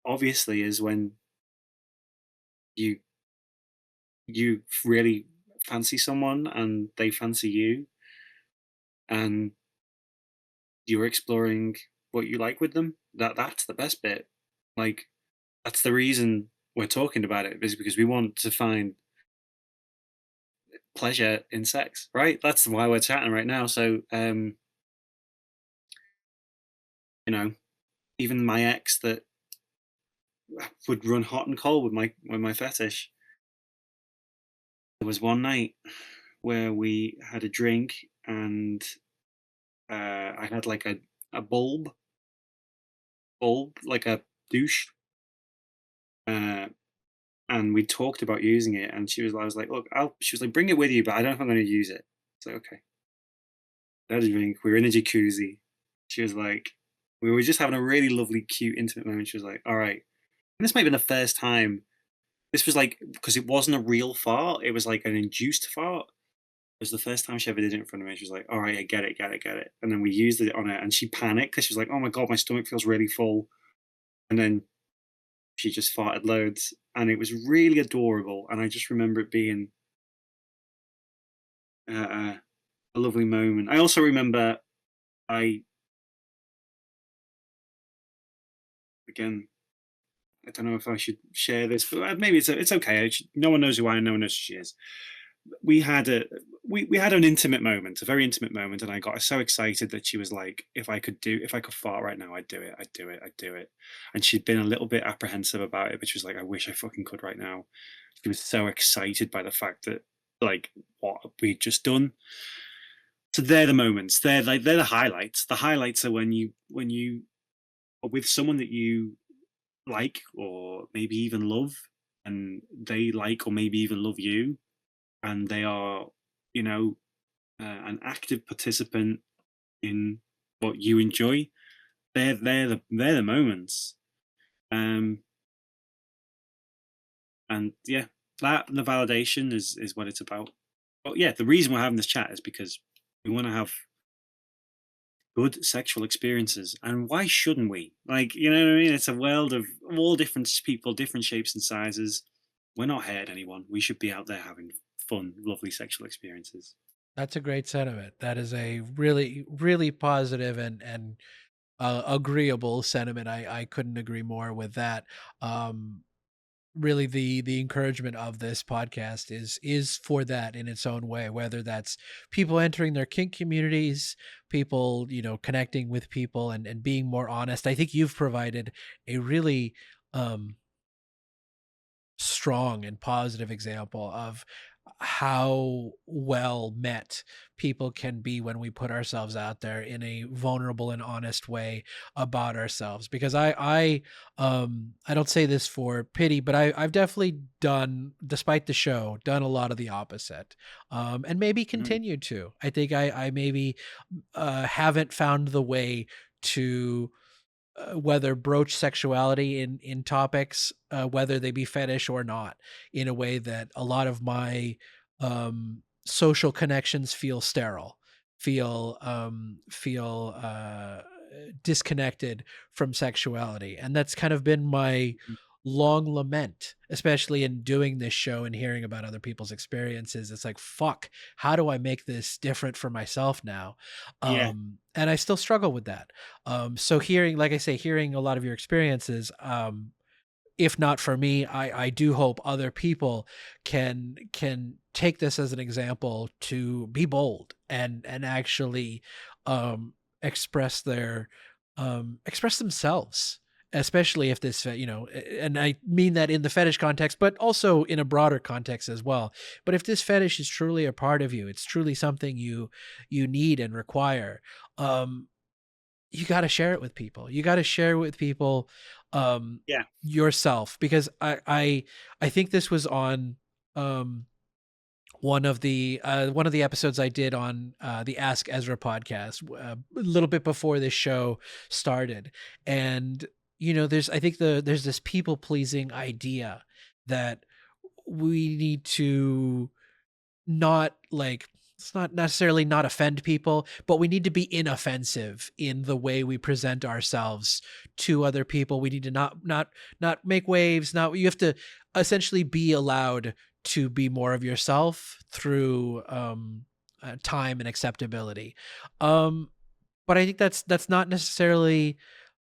obviously, is when you you really fancy someone and they fancy you, and you're exploring what you like with them. That's the best bit. Like that's the reason we're talking about it is because we want to find pleasure in sex, right? That's why we're chatting right now. So, you know, even my ex that would run hot and cold with my fetish. There was one night where we had a drink and I had like a bulb like a douche, uh, and we talked about using it. And I was like, look, she was like, bring it with you, but I don't know if I'm going to use it. It's like, okay. I had a drink. We were in a jacuzzi. She was like, we were just having a really lovely, cute, intimate moment. She was like, all right. And this might have been the first time. This was like, because it wasn't a real fart. It was like an induced fart. It was the first time she ever did it in front of me. She was like, all right, I get it, get it, get it. And then we used it on her and she panicked because she was like, oh my God, my stomach feels really full. And then she just farted loads. And it was really adorable. And I just remember it being uh, a lovely moment. I also remember I, again, I don't know if I should share this, but maybe it's okay. No one knows who I am. No one knows who she is. We had a we had an intimate moment, a very intimate moment, and I got so excited that she was like, if I could fart right now, I'd do it, I'd do it, I'd do it. And she'd been a little bit apprehensive about it, but she was like, I wish I fucking could right now. She was so excited by the fact that like what we'd just done. So they're the moments. They're the highlights. The highlights are when you are with someone that you like or maybe even love, and they like or maybe even love you, and they are, you know, an active participant in what you enjoy. They're the moments. Um, and yeah, that and the validation is what it's about. But yeah, the reason we're having this chat is because we want to have good sexual experiences, and why shouldn't we? Like, you know what I mean? It's a world of all different people, different shapes and sizes. We're not hurting anyone. We should be out there having fun, lovely sexual experiences. That's a great sentiment. That is a really, really positive and agreeable sentiment. I couldn't agree more with that. Um, really, the encouragement of this podcast is for that in its own way. Whether that's people entering their kink communities, people connecting with people and being more honest. I think you've provided a really um, strong and positive example of how well met people can be when we put ourselves out there in a vulnerable and honest way about ourselves, because I don't say this for pity, but I've definitely done, despite the show, done a lot of the opposite, and maybe Mhm. continue to. I think I maybe haven't found the way to whether broach sexuality in topics, whether they be fetish or not, in a way that a lot of my social connections feel sterile, feel disconnected from sexuality, and that's kind of been my long lament, especially in doing this show and hearing about other people's experiences. It's like, fuck, how do I make this different for myself now? Yeah. And I still struggle with that. So hearing, like I say, hearing a lot of your experiences, if not for me, I do hope other people can take this as an example to be bold and actually express their express themselves, especially if this and I mean that in the fetish context, but also in a broader context as well. But if this fetish is truly a part of you, it's truly something you need and require. Um, you gotta share it with people. You gotta share with people, Yeah. yourself, because I think this was on, um, one of the episodes I did on, the Ask Ezra podcast, a little bit before this show started, and, there's I think there's this people-pleasing idea that we need to not like it's not necessarily not offend people, but we need to be inoffensive in the way we present ourselves to other people. We need to not make waves. Not You have to essentially be allowed to be more of yourself through time and acceptability. Um, but I think that's not necessarily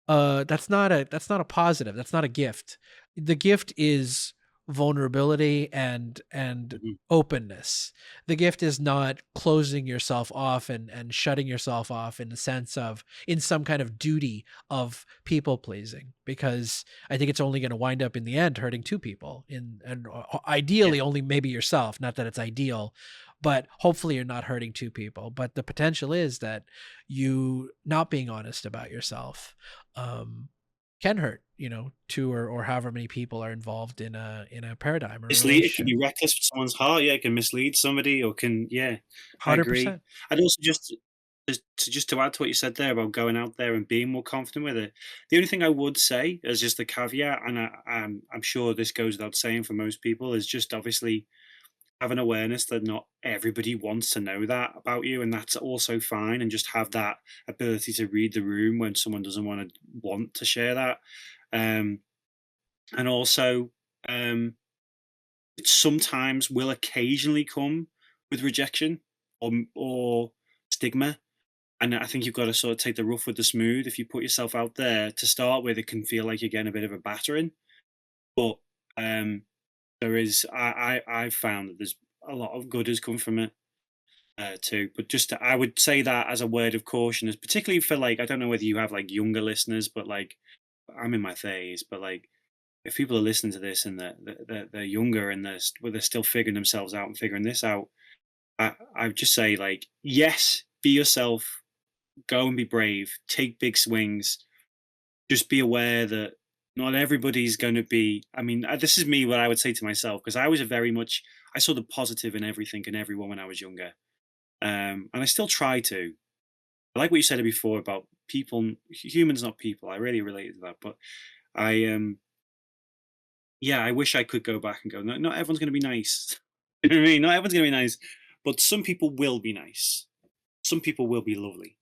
that's not a positive, that's not a gift. The gift is vulnerability and Mhm. openness. The gift is not closing yourself off and shutting yourself off in the sense of in some kind of duty of people pleasing, because I think it's only going to wind up in the end hurting two people, in and Yeah. ideally only maybe yourself, not that it's ideal, but hopefully you're not hurting two people. But the potential is that you not being honest about yourself um, can hurt, two or however many people are involved in a paradigm or a Mislead it can relationship. be reckless with someone's heart, yeah, it can mislead somebody or can yeah, I agree. 100%. I'd also just to add to what you said there about going out there and being more confident with it, the only thing I would say as just a caveat, and I'm sure this goes without saying for most people, is just obviously have an awareness that not everybody wants to know that about you, and that's also fine, and just have that ability to read the room when someone doesn't want to share that. Um, and also, um it sometimes will occasionally come with rejection or stigma. And I think you've got to sort of take the rough with the smooth. If you put yourself out there to start with, it can feel like you're getting a bit of a battering. But um, there is, I've found that there's a lot of good has come from it too. But I would say that as a word of caution, is particularly for like, I don't know whether you have like younger listeners, but like I'm in my 30s, but like if people are listening to this and they're younger and they're still figuring themselves out and figuring this out, I would just say like, yes, be yourself, go and be brave, take big swings. Just be aware that not everybody's going to be. I mean, this is me what I would say to myself because I was a very much I saw the positive in everything and everyone when I was younger, and I still try to. I like what you said before about people, humans, not people. I really related to that, but I yeah, I wish I could go back and go, no, not everyone's going to be nice. You know what I mean? Not everyone's going to be nice, but some people will be nice. Some people will be lovely.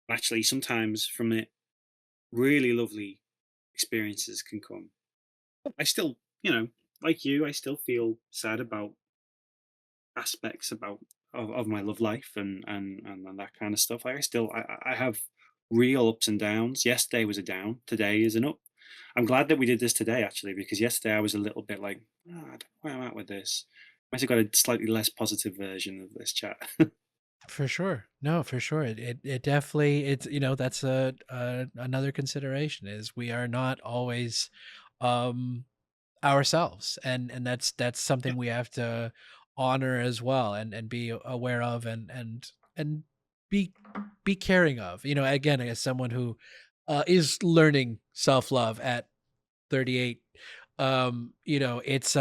Actually, sometimes from it, really lovely experiences can come. I still, like you, I still feel sad about aspects of my love life and that kind of stuff. I have real ups and downs. Yesterday was a down. Today is an up. I'm glad that we did this today actually, because yesterday I was a little bit like, oh, I don't know where I'm at with this. I might have got a slightly less positive version of this chat. For sure. No, for sure. It definitely, it's, that's a another consideration is we are not always um ourselves, and that's Yeah, something we have to honor as well, and be aware of, and be be caring of. Again, as someone who is learning self-love at 38, it's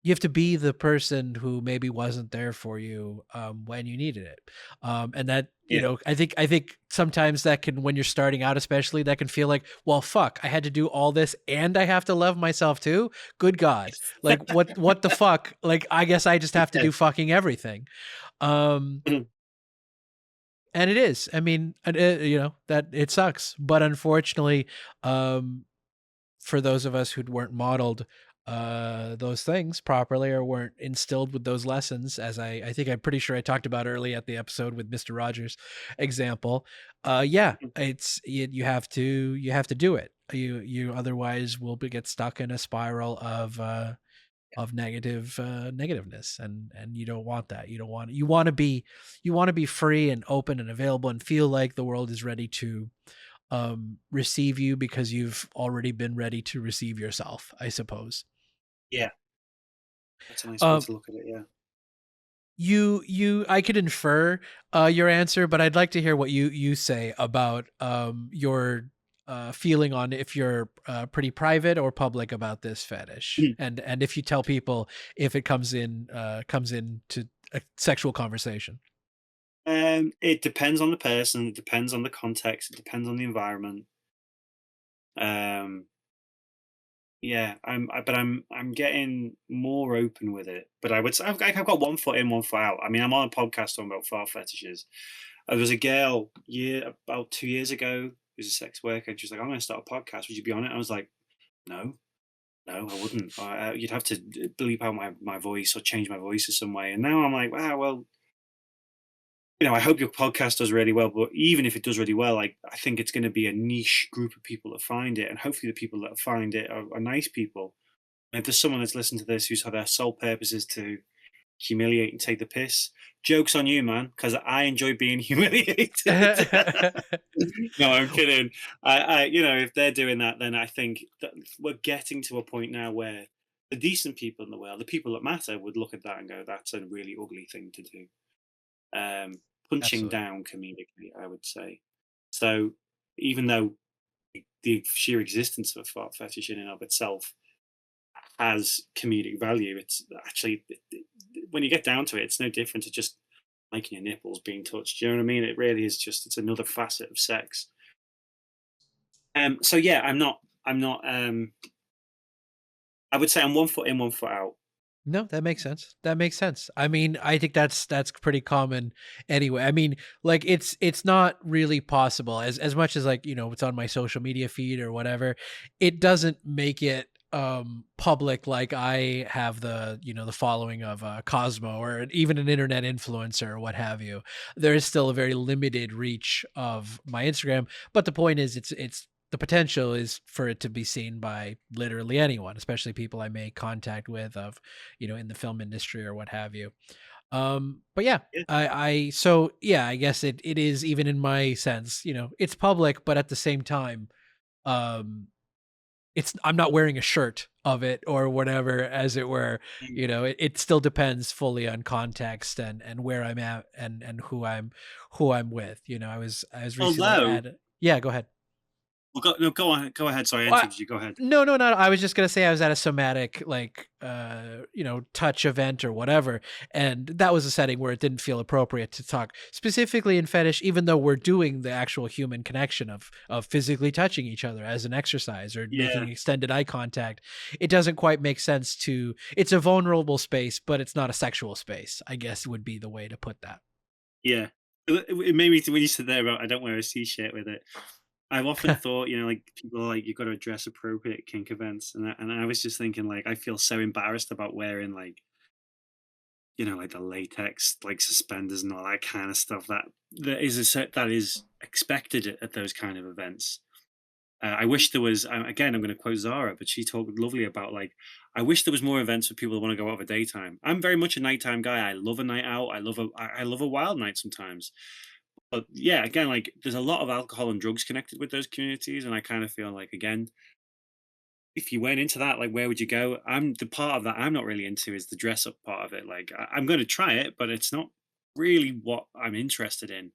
you have to be the person who maybe wasn't there for you when you needed it. And that, yeah, I think sometimes that can, when you're starting out, especially, that can feel like, well, fuck, I had to do all this and I have to love myself too. Good God. Like what the fuck? Like, I guess I just have to yeah. do fucking everything. Um, and it is, I mean, that it sucks, but unfortunately, um, for those of us who weren't modeled those things properly, or weren't instilled with those lessons, as I think I'm pretty sure I talked about early at the episode with Mr. Rogers example. Yeah, you have to do it. You otherwise will get stuck in a spiral of negativeness, and you don't want that. You don't want, you want to be free and open and available and feel like the world is ready to receive you, because you've already been ready to receive yourself, I suppose. Yeah, that's a nice way Um, to look at it. Yeah. I could infer your answer, but I'd like to hear what you say about your feeling on if you're pretty private or public about this fetish, and if you tell people if it comes in to a sexual conversation. It depends on the person. It depends on the context. It depends on the environment. Um, Yeah, but I'm getting more open with it. But I would say I've got one foot in, one foot out. I mean, I'm on a podcast talking about fart fetishes. There was a girl about 2 years ago who's a sex worker, and she's like, "I'm going to start a podcast. Would you be on it?" I was like, "No, no, I wouldn't. You'd have to bleep out my voice or change my voice in some way." And now I'm like, "Wow, well, I hope your podcast does really well. But even if it does really well, I think it's going to be a niche group of people that find it, and hopefully the people that find it are nice people. And if there's someone that's listened to this whose their sole purpose is to humiliate and take the piss, joke's on you, man, because I enjoy being humiliated. No, I'm kidding. If they're doing that, then I think that we're getting to a point now where the decent people in the world, the people that matter, would look at that and go, "That's a really ugly thing to do." Punching Absolutely. down comedically, I would say. So, even though the sheer existence of a fart fetish in and of itself has comedic value. It's actually, when you get down to it, it's no different to just liking your nipples being touched. Do you know what I mean? It really is just, it's another facet of sex. So yeah, I'm not. I would say I'm one foot in, one foot out. No, that makes sense. That makes sense. I mean, I think that's pretty common anyway. I mean, like, it's not really possible, as much as, like, it's on my social media feed or whatever. It doesn't make it public, like I have the following of Cosmo, or even an internet influencer or what have you. There is still a very limited reach of my Instagram, but the point is, it's the potential is for it to be seen by literally anyone, especially people I make contact with, of, in the film industry or what have you. But yeah, Yeah, so yeah, I guess it is, even in my sense, it's public, but at the same time, um, I'm not wearing a shirt of it or whatever, as it were. mm. It still depends fully on context, and where I'm at, and who I'm with. I was recently Although, at yeah, go ahead. well, no, go on, go ahead. Sorry, I Well, interrupted you. Go ahead. no, no, no. I was just gonna say I was at a somatic, like, touch event or whatever, and that was a setting where it didn't feel appropriate to talk specifically in fetish, even though we're doing the actual human connection of physically touching each other as an exercise, or Yeah, making extended eye contact. It doesn't quite make sense to. It's a vulnerable space, but it's not a sexual space, I guess would be the way to put that. yeah. It made me when you said there about I don't wear a t-shirt with it. I've often thought, like people are like you've got to dress appropriate at kink events, and I was just thinking like I feel so embarrassed about wearing like like the latex like suspenders and all that kind of stuff that is expected at those kind of events. I wish there was again. I'm going to quote Zara, but she talked lovely about like I wish there was more events for people that want to go out of a daytime. I'm very much a nighttime guy. I love a night out. I love a wild night sometimes. But yeah, again, like there's a lot of alcohol and drugs connected with those communities, and I kind of feel like again, if you went into that, like where would you go? I'm the part of that I'm not really into is the dress up part of it. Like I'm going to try it, but it's not really what I'm interested in.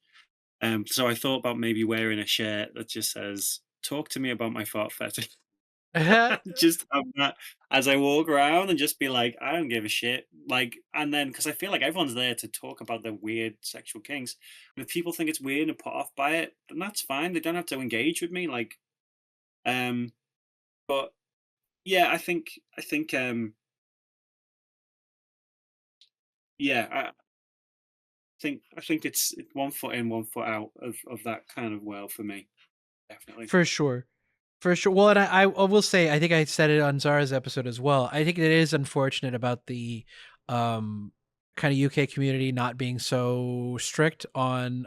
So I thought about maybe wearing a shirt that just says "Talk to me about my fart fetish." Just have that as I walk around and just be like, I don't give a shit. Like, and then because I feel like everyone's there to talk about their weird sexual kinks. And if people think it's weird and put off by it, then that's fine. They don't have to engage with me. Like, um, but yeah, yeah, I think it's one foot in, one foot out of that kind of world for me, definitely. For sure. For sure. Well, and I will say, I think I said it on Zara's episode as well. I think it is unfortunate about the um, kind of UK community not being so strict on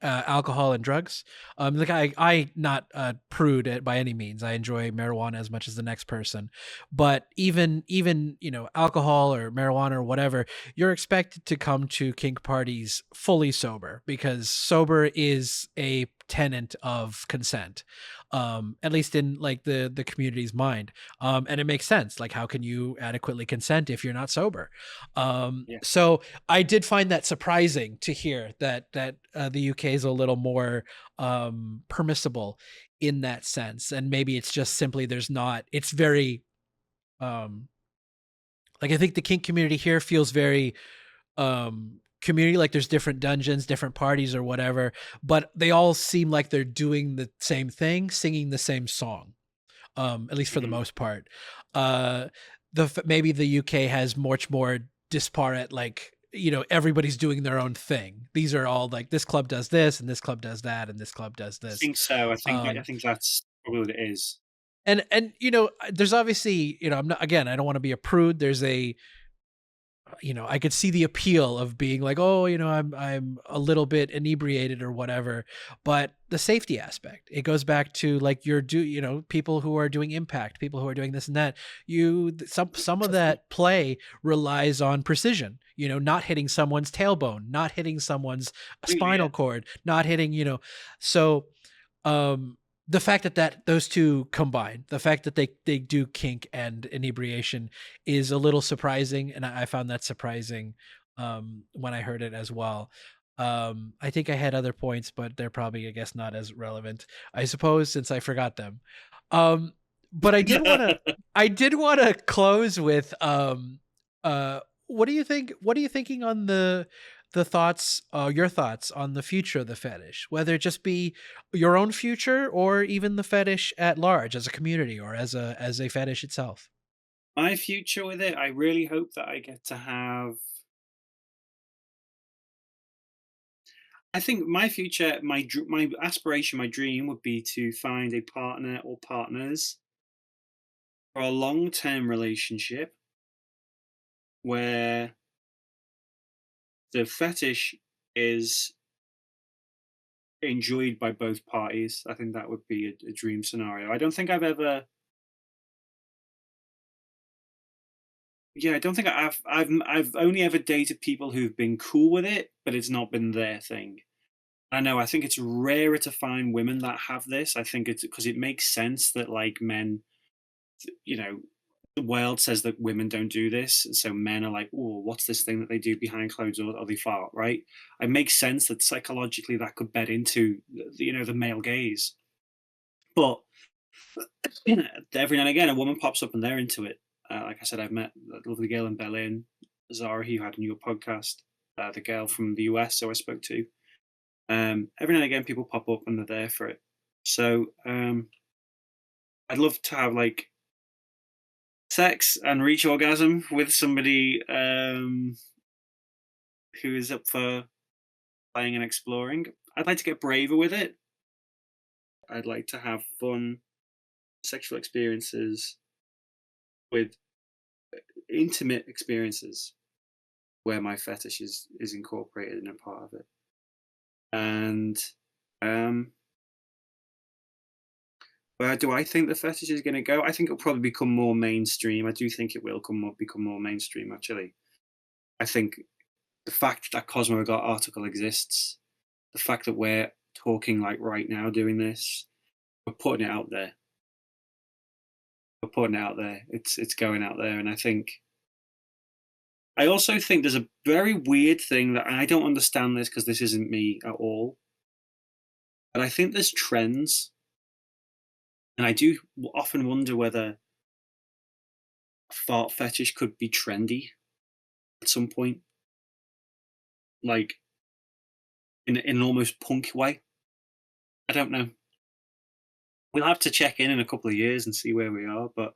alcohol and drugs. Like I not a prude by any means. I enjoy marijuana as much as the next person, but even alcohol or marijuana or whatever, you're expected to come to kink parties fully sober because sober is a tenet of consent, at least in like the community's mind. And it makes sense. Like, how can you adequately consent if you're not sober? Yeah. So I did find that surprising to hear that the UK is a little more permissible in that sense, and maybe it's just simply there's not. It's very like I think the kink community here feels very community, like there's different dungeons, different parties or whatever, but they all seem like they're doing the same thing, singing the same song, at least for the Hmm. most part. Uh, maybe the UK has much more disparate, like everybody's doing their own thing. These are all like this club does this, and this club does that, and this club does I this. think so. I Um, think that's probably what it is. and there's obviously I'm not again. I don't want to be a prude. There's a I could see the appeal of being like, oh, I'm a little bit inebriated or whatever, but the safety aspect, it goes back to like people who are doing impact, people who are doing this and that. Some of that play relies on precision, not hitting someone's tailbone, not hitting someone's Completely, spinal yeah. cord, not hitting, so um the fact that those two combine, the fact that they do kink and inebriation is a little surprising, and I found that surprising when I heard it as well. I think I had other points, but they're probably, I guess, not as relevant, I suppose, since I forgot them. Um, but I did want to close with what do you think? What are you thinking on the thoughts, your thoughts on the future of the fetish, whether it just be your own future or even the fetish at large as a community or as a fetish itself? My future with it, I really hope that I get to have. I think my future, my aspiration, my dream would be to find a partner or partners for a long-term relationship where the fetish is enjoyed by both parties. I think that would be a dream scenario. I don't think I've ever. Yeah, I don't think I've only ever dated people who've been cool with it, but it's not been their thing. I know. I think it's rarer to find women that have this. I think it's because it makes sense that like men, you know, the world says that women don't do this, and so men are like, "Oh, what's this thing that they do behind closed doors? Or they fart?" Right? It makes sense that psychologically that could bed into the male gaze. But every now and again, a woman pops up and they're into it. Like I said, I've met a lovely girl in Berlin, Zara, who had a new podcast. The girl from the US, so I spoke to. Every now and again, people pop up and they're there for it. So I'd love to have like sex and reach orgasm with somebody. who is up for playing and exploring. I'd like to get braver with it. I'd like to have fun sexual experiences with intimate experiences where my fetish is incorporated in a part of it. And um, where do I think the fetish is going to go? I think it'll probably become more mainstream. I do think it will become more mainstream. Actually, I think the fact that Cosmo Got article exists, the fact that we're talking like right now doing this, we're putting it out there. We're putting it out there. It's going out there, and I also think there's a very weird thing that I don't understand this because this isn't me at all. But I think there's trends, and I do often wonder whether a fart fetish could be trendy at some point, like in an almost punk way. I don't know. We'll have to check in a couple of years and see where we are, but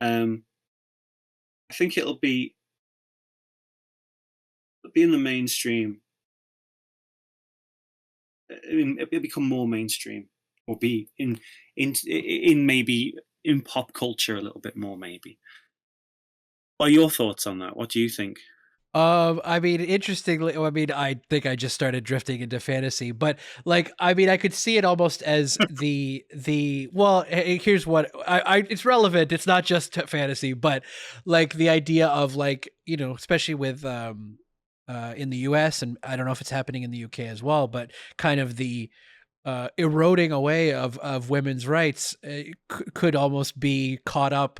um, I think it'll be in the mainstream. I mean, it'll become more mainstream, or be in maybe in pop culture a little bit more, maybe. What are your thoughts on that? What do you think? I mean, interestingly, I mean, I think I just started drifting into fantasy, but like, I mean, I could see it almost as well. Here's what it's relevant. It's not just fantasy, but like the idea of like especially with in the U.S. and I don't know if it's happening in the U.K. as well, but kind of the eroding away of women's rights could almost be caught up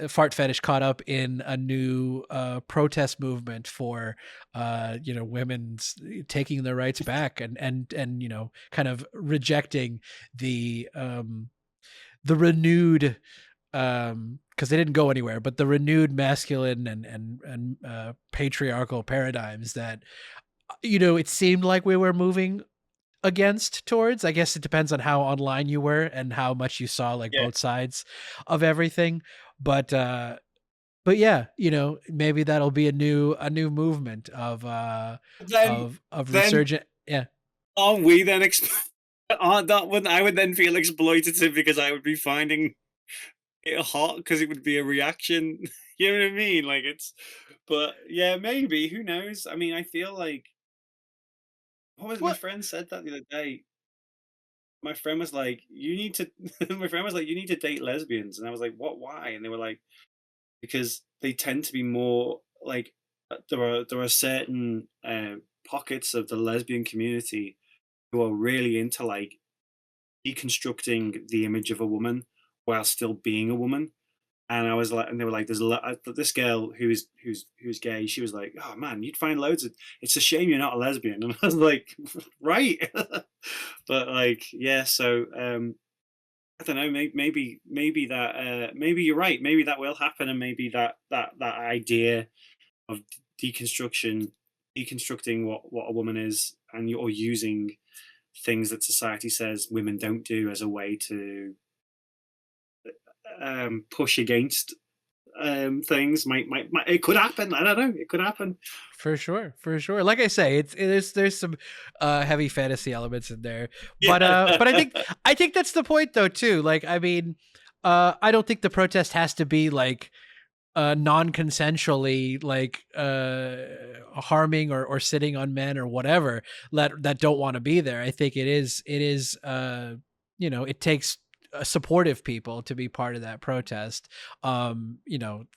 fart fetish caught up in a new protest movement for women's taking their rights back and kind of rejecting the renewed because they didn't go anywhere, but the renewed masculine and patriarchal paradigms that it seemed like we were moving against towards. I guess it depends on how online you were and how much you saw like Yeah. both sides of everything. But yeah, maybe that'll be a new movement Then, of then resurgent. Yeah, aren't we then? Aren't that when I would then feel exploitative because I would be finding it hot because it would be a reaction. You know what I mean? Like but yeah, maybe. Who knows? I mean, I feel like what was my well, friend said that the other day. My friend was like, "You need to." My friend was like, "You need to date lesbians," and I was like, "What? Why?" And they were like, "Because they tend to be more like there are certain pockets of the lesbian community who are really into like deconstructing the image of a woman while still being a woman." And I was like, and they were like, "There's a lot." This girl who's gay. She was like, "Oh man, you'd find loads of. It's a shame you're not a lesbian." And I was like, "Right." But like, yeah. So I don't know. Maybe that. Maybe you're right. Maybe that will happen, and maybe that idea of deconstruction, deconstructing what a woman is, and you're using things that society says women don't do as a way to push against things might it could happen. I don't know. It could happen. for sure, for sure. Like I say, there's some heavy fantasy elements in there, Yeah. but I think that's the point though too. Like, I mean, I don't think the protest has to be like non-consensually like harming or sitting on men or whatever that don't want to be there. I think it is it takes supportive people to be part of that protest,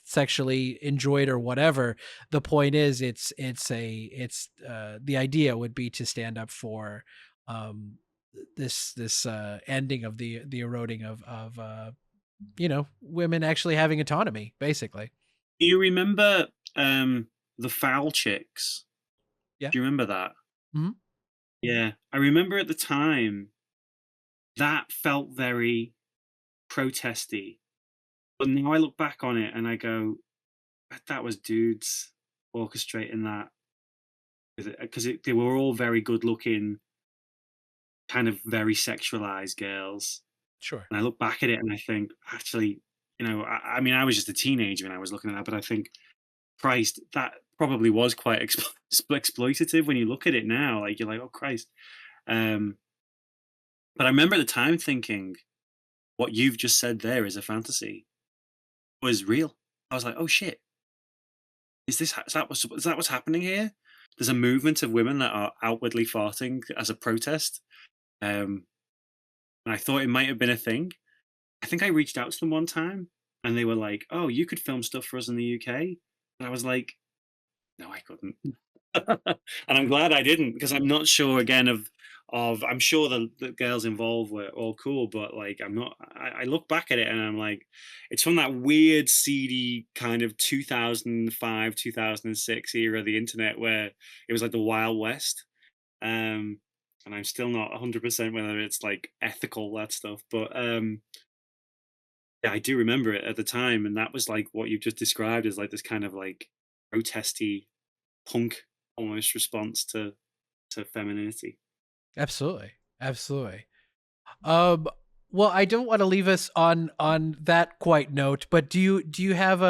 sexually enjoyed or whatever. The point is it's the idea would be to stand up for um this ending of the eroding of women actually having autonomy, basically. Do you remember the foul chicks? Yeah. Do you remember that? Mhm. Yeah, I remember at the time that felt very protesty. But now I look back on it and I go, that was dudes orchestrating that because they were all very good looking, kind of very sexualized girls. Sure. And I look back at it and I think, actually, I mean, I was just a teenager when I was looking at that, but I think, Christ, that probably was quite exploitative when you look at it now. Like you're like, oh Christ. Um, but I remember at the time thinking, what you've just said there is a fantasy was real. I was like, oh shit, is that what's happening here? There's a movement of women that are outwardly farting as a protest. Um, and I thought it might have been a thing. I think I reached out to them one time and they were like, "Oh, you could film stuff for us in the UK." And I was like, "No, I couldn't." And I'm glad I didn't because I'm not sure again of I'm sure the girls involved were all cool, but like I'm not I look back at it and I'm like, it's from that weird seedy kind of 2005, 2006 era of the internet where it was like the Wild West. Um and I'm still not 100% whether it's like ethical that stuff, but yeah, I do remember it at the time, and that was like what you've just described as like this kind of like protesty punk almost response to femininity. Absolutely. Absolutely. Um, well, I don't want to leave us on that quite note, but do you have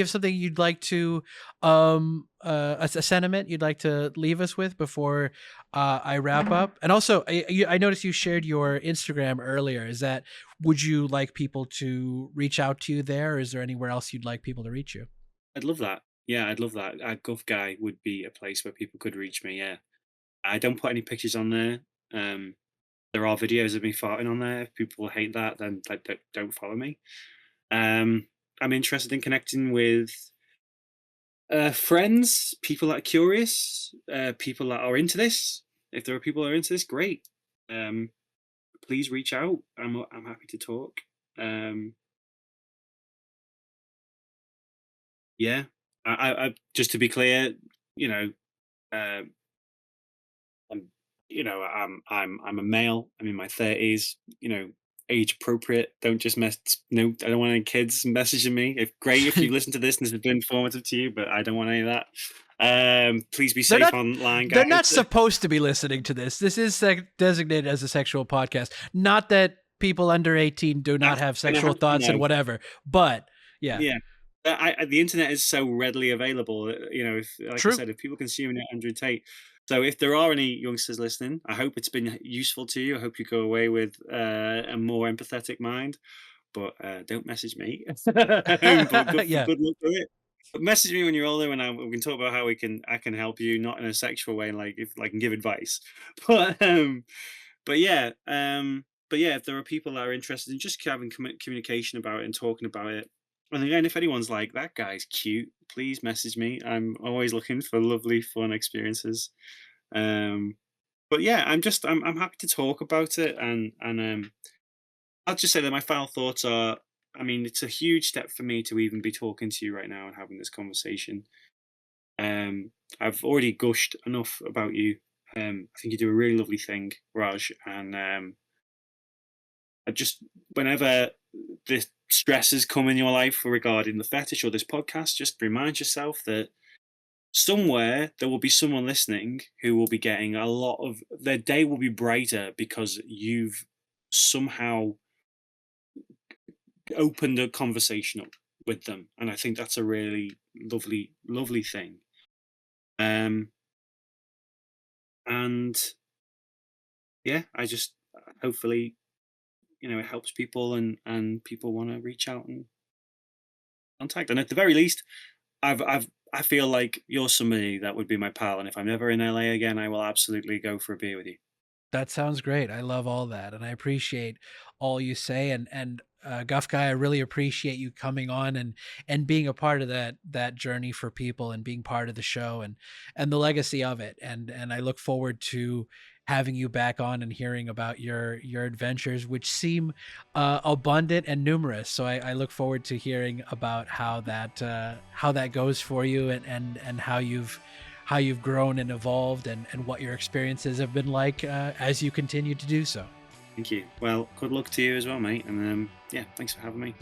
something you'd like to a sentiment you'd like to leave us with before I wrap up? And also, I noticed you shared your Instagram earlier. Is that would you like people to reach out to you there, or is there anywhere else you'd like people to reach you? I'd love that. Yeah, I'd love that. Guffguy would be a place where people could reach me. Yeah, I don't put any pictures on there. Um, there are videos of me farting on there. If people hate that, then like, don't follow me. Um, I'm interested in connecting with friends, people that are curious, people that are into this. If there are people that are into this, great. Um, please reach out. I'm happy to talk. Um, yeah, I just to be clear, you know, uh, I'm I'm a male. I'm in my 30s. You know, age appropriate. Don't just mess. No, I don't want any kids messaging me. If great if you listen to this and this has been informative to you, but I don't want any of that. Please be They're safe not online, they're not guys. supposed to be listening to this. This is designated as a sexual podcast. Not that people under 18 do not That's have gonna sexual happen thoughts and though. whatever. But yeah, Yeah. The internet is so readily available. You know, if like I true. said, if people consuming it, Andrew Tate. So if there are any youngsters listening, I hope it's been useful to you. I hope you go away with a more empathetic mind. But don't message me. But Yeah. good luck with it. But message me when you're older, and we can talk about how I can help you, not in a sexual way, like if like can give advice. But but yeah, if there are people that are interested in just having communication about it and talking about it, and again, if anyone's like that guy's cute, please message me. I'm always looking for lovely, fun experiences. Um, but yeah, I'm happy to talk about it, and I'll just say that my final thoughts are. I mean, it's a huge step for me to even be talking to you right now and having this conversation. Um, I've already gushed enough about you. I think you do a really lovely thing, Raj, and I just whenever the stresses come in your life regarding the fetish or this podcast, just remind yourself that somewhere there will be someone listening who will be getting a lot of their day will be brighter because you've somehow opened a conversation up with them, and I think that's a really lovely thing. Um, and yeah, I just hopefully it helps people and people want to reach out and contact. And at the very least, I feel like you're somebody that would be my pal, and if I'm ever in LA again, I will absolutely go for a beer with you. That sounds great. I love all that, and I appreciate all you say. And Guff Guy, I really appreciate you coming on and being a part of that journey for people and being part of the show and the legacy of it. And I look forward to having you back on and hearing about your adventures, which seem abundant and numerous. So I look forward to hearing about how that goes for you and how you've grown and evolved and what your experiences have been like as you continue to do so. Thank you. Well, good luck to you as well, mate. And yeah, thanks for having me.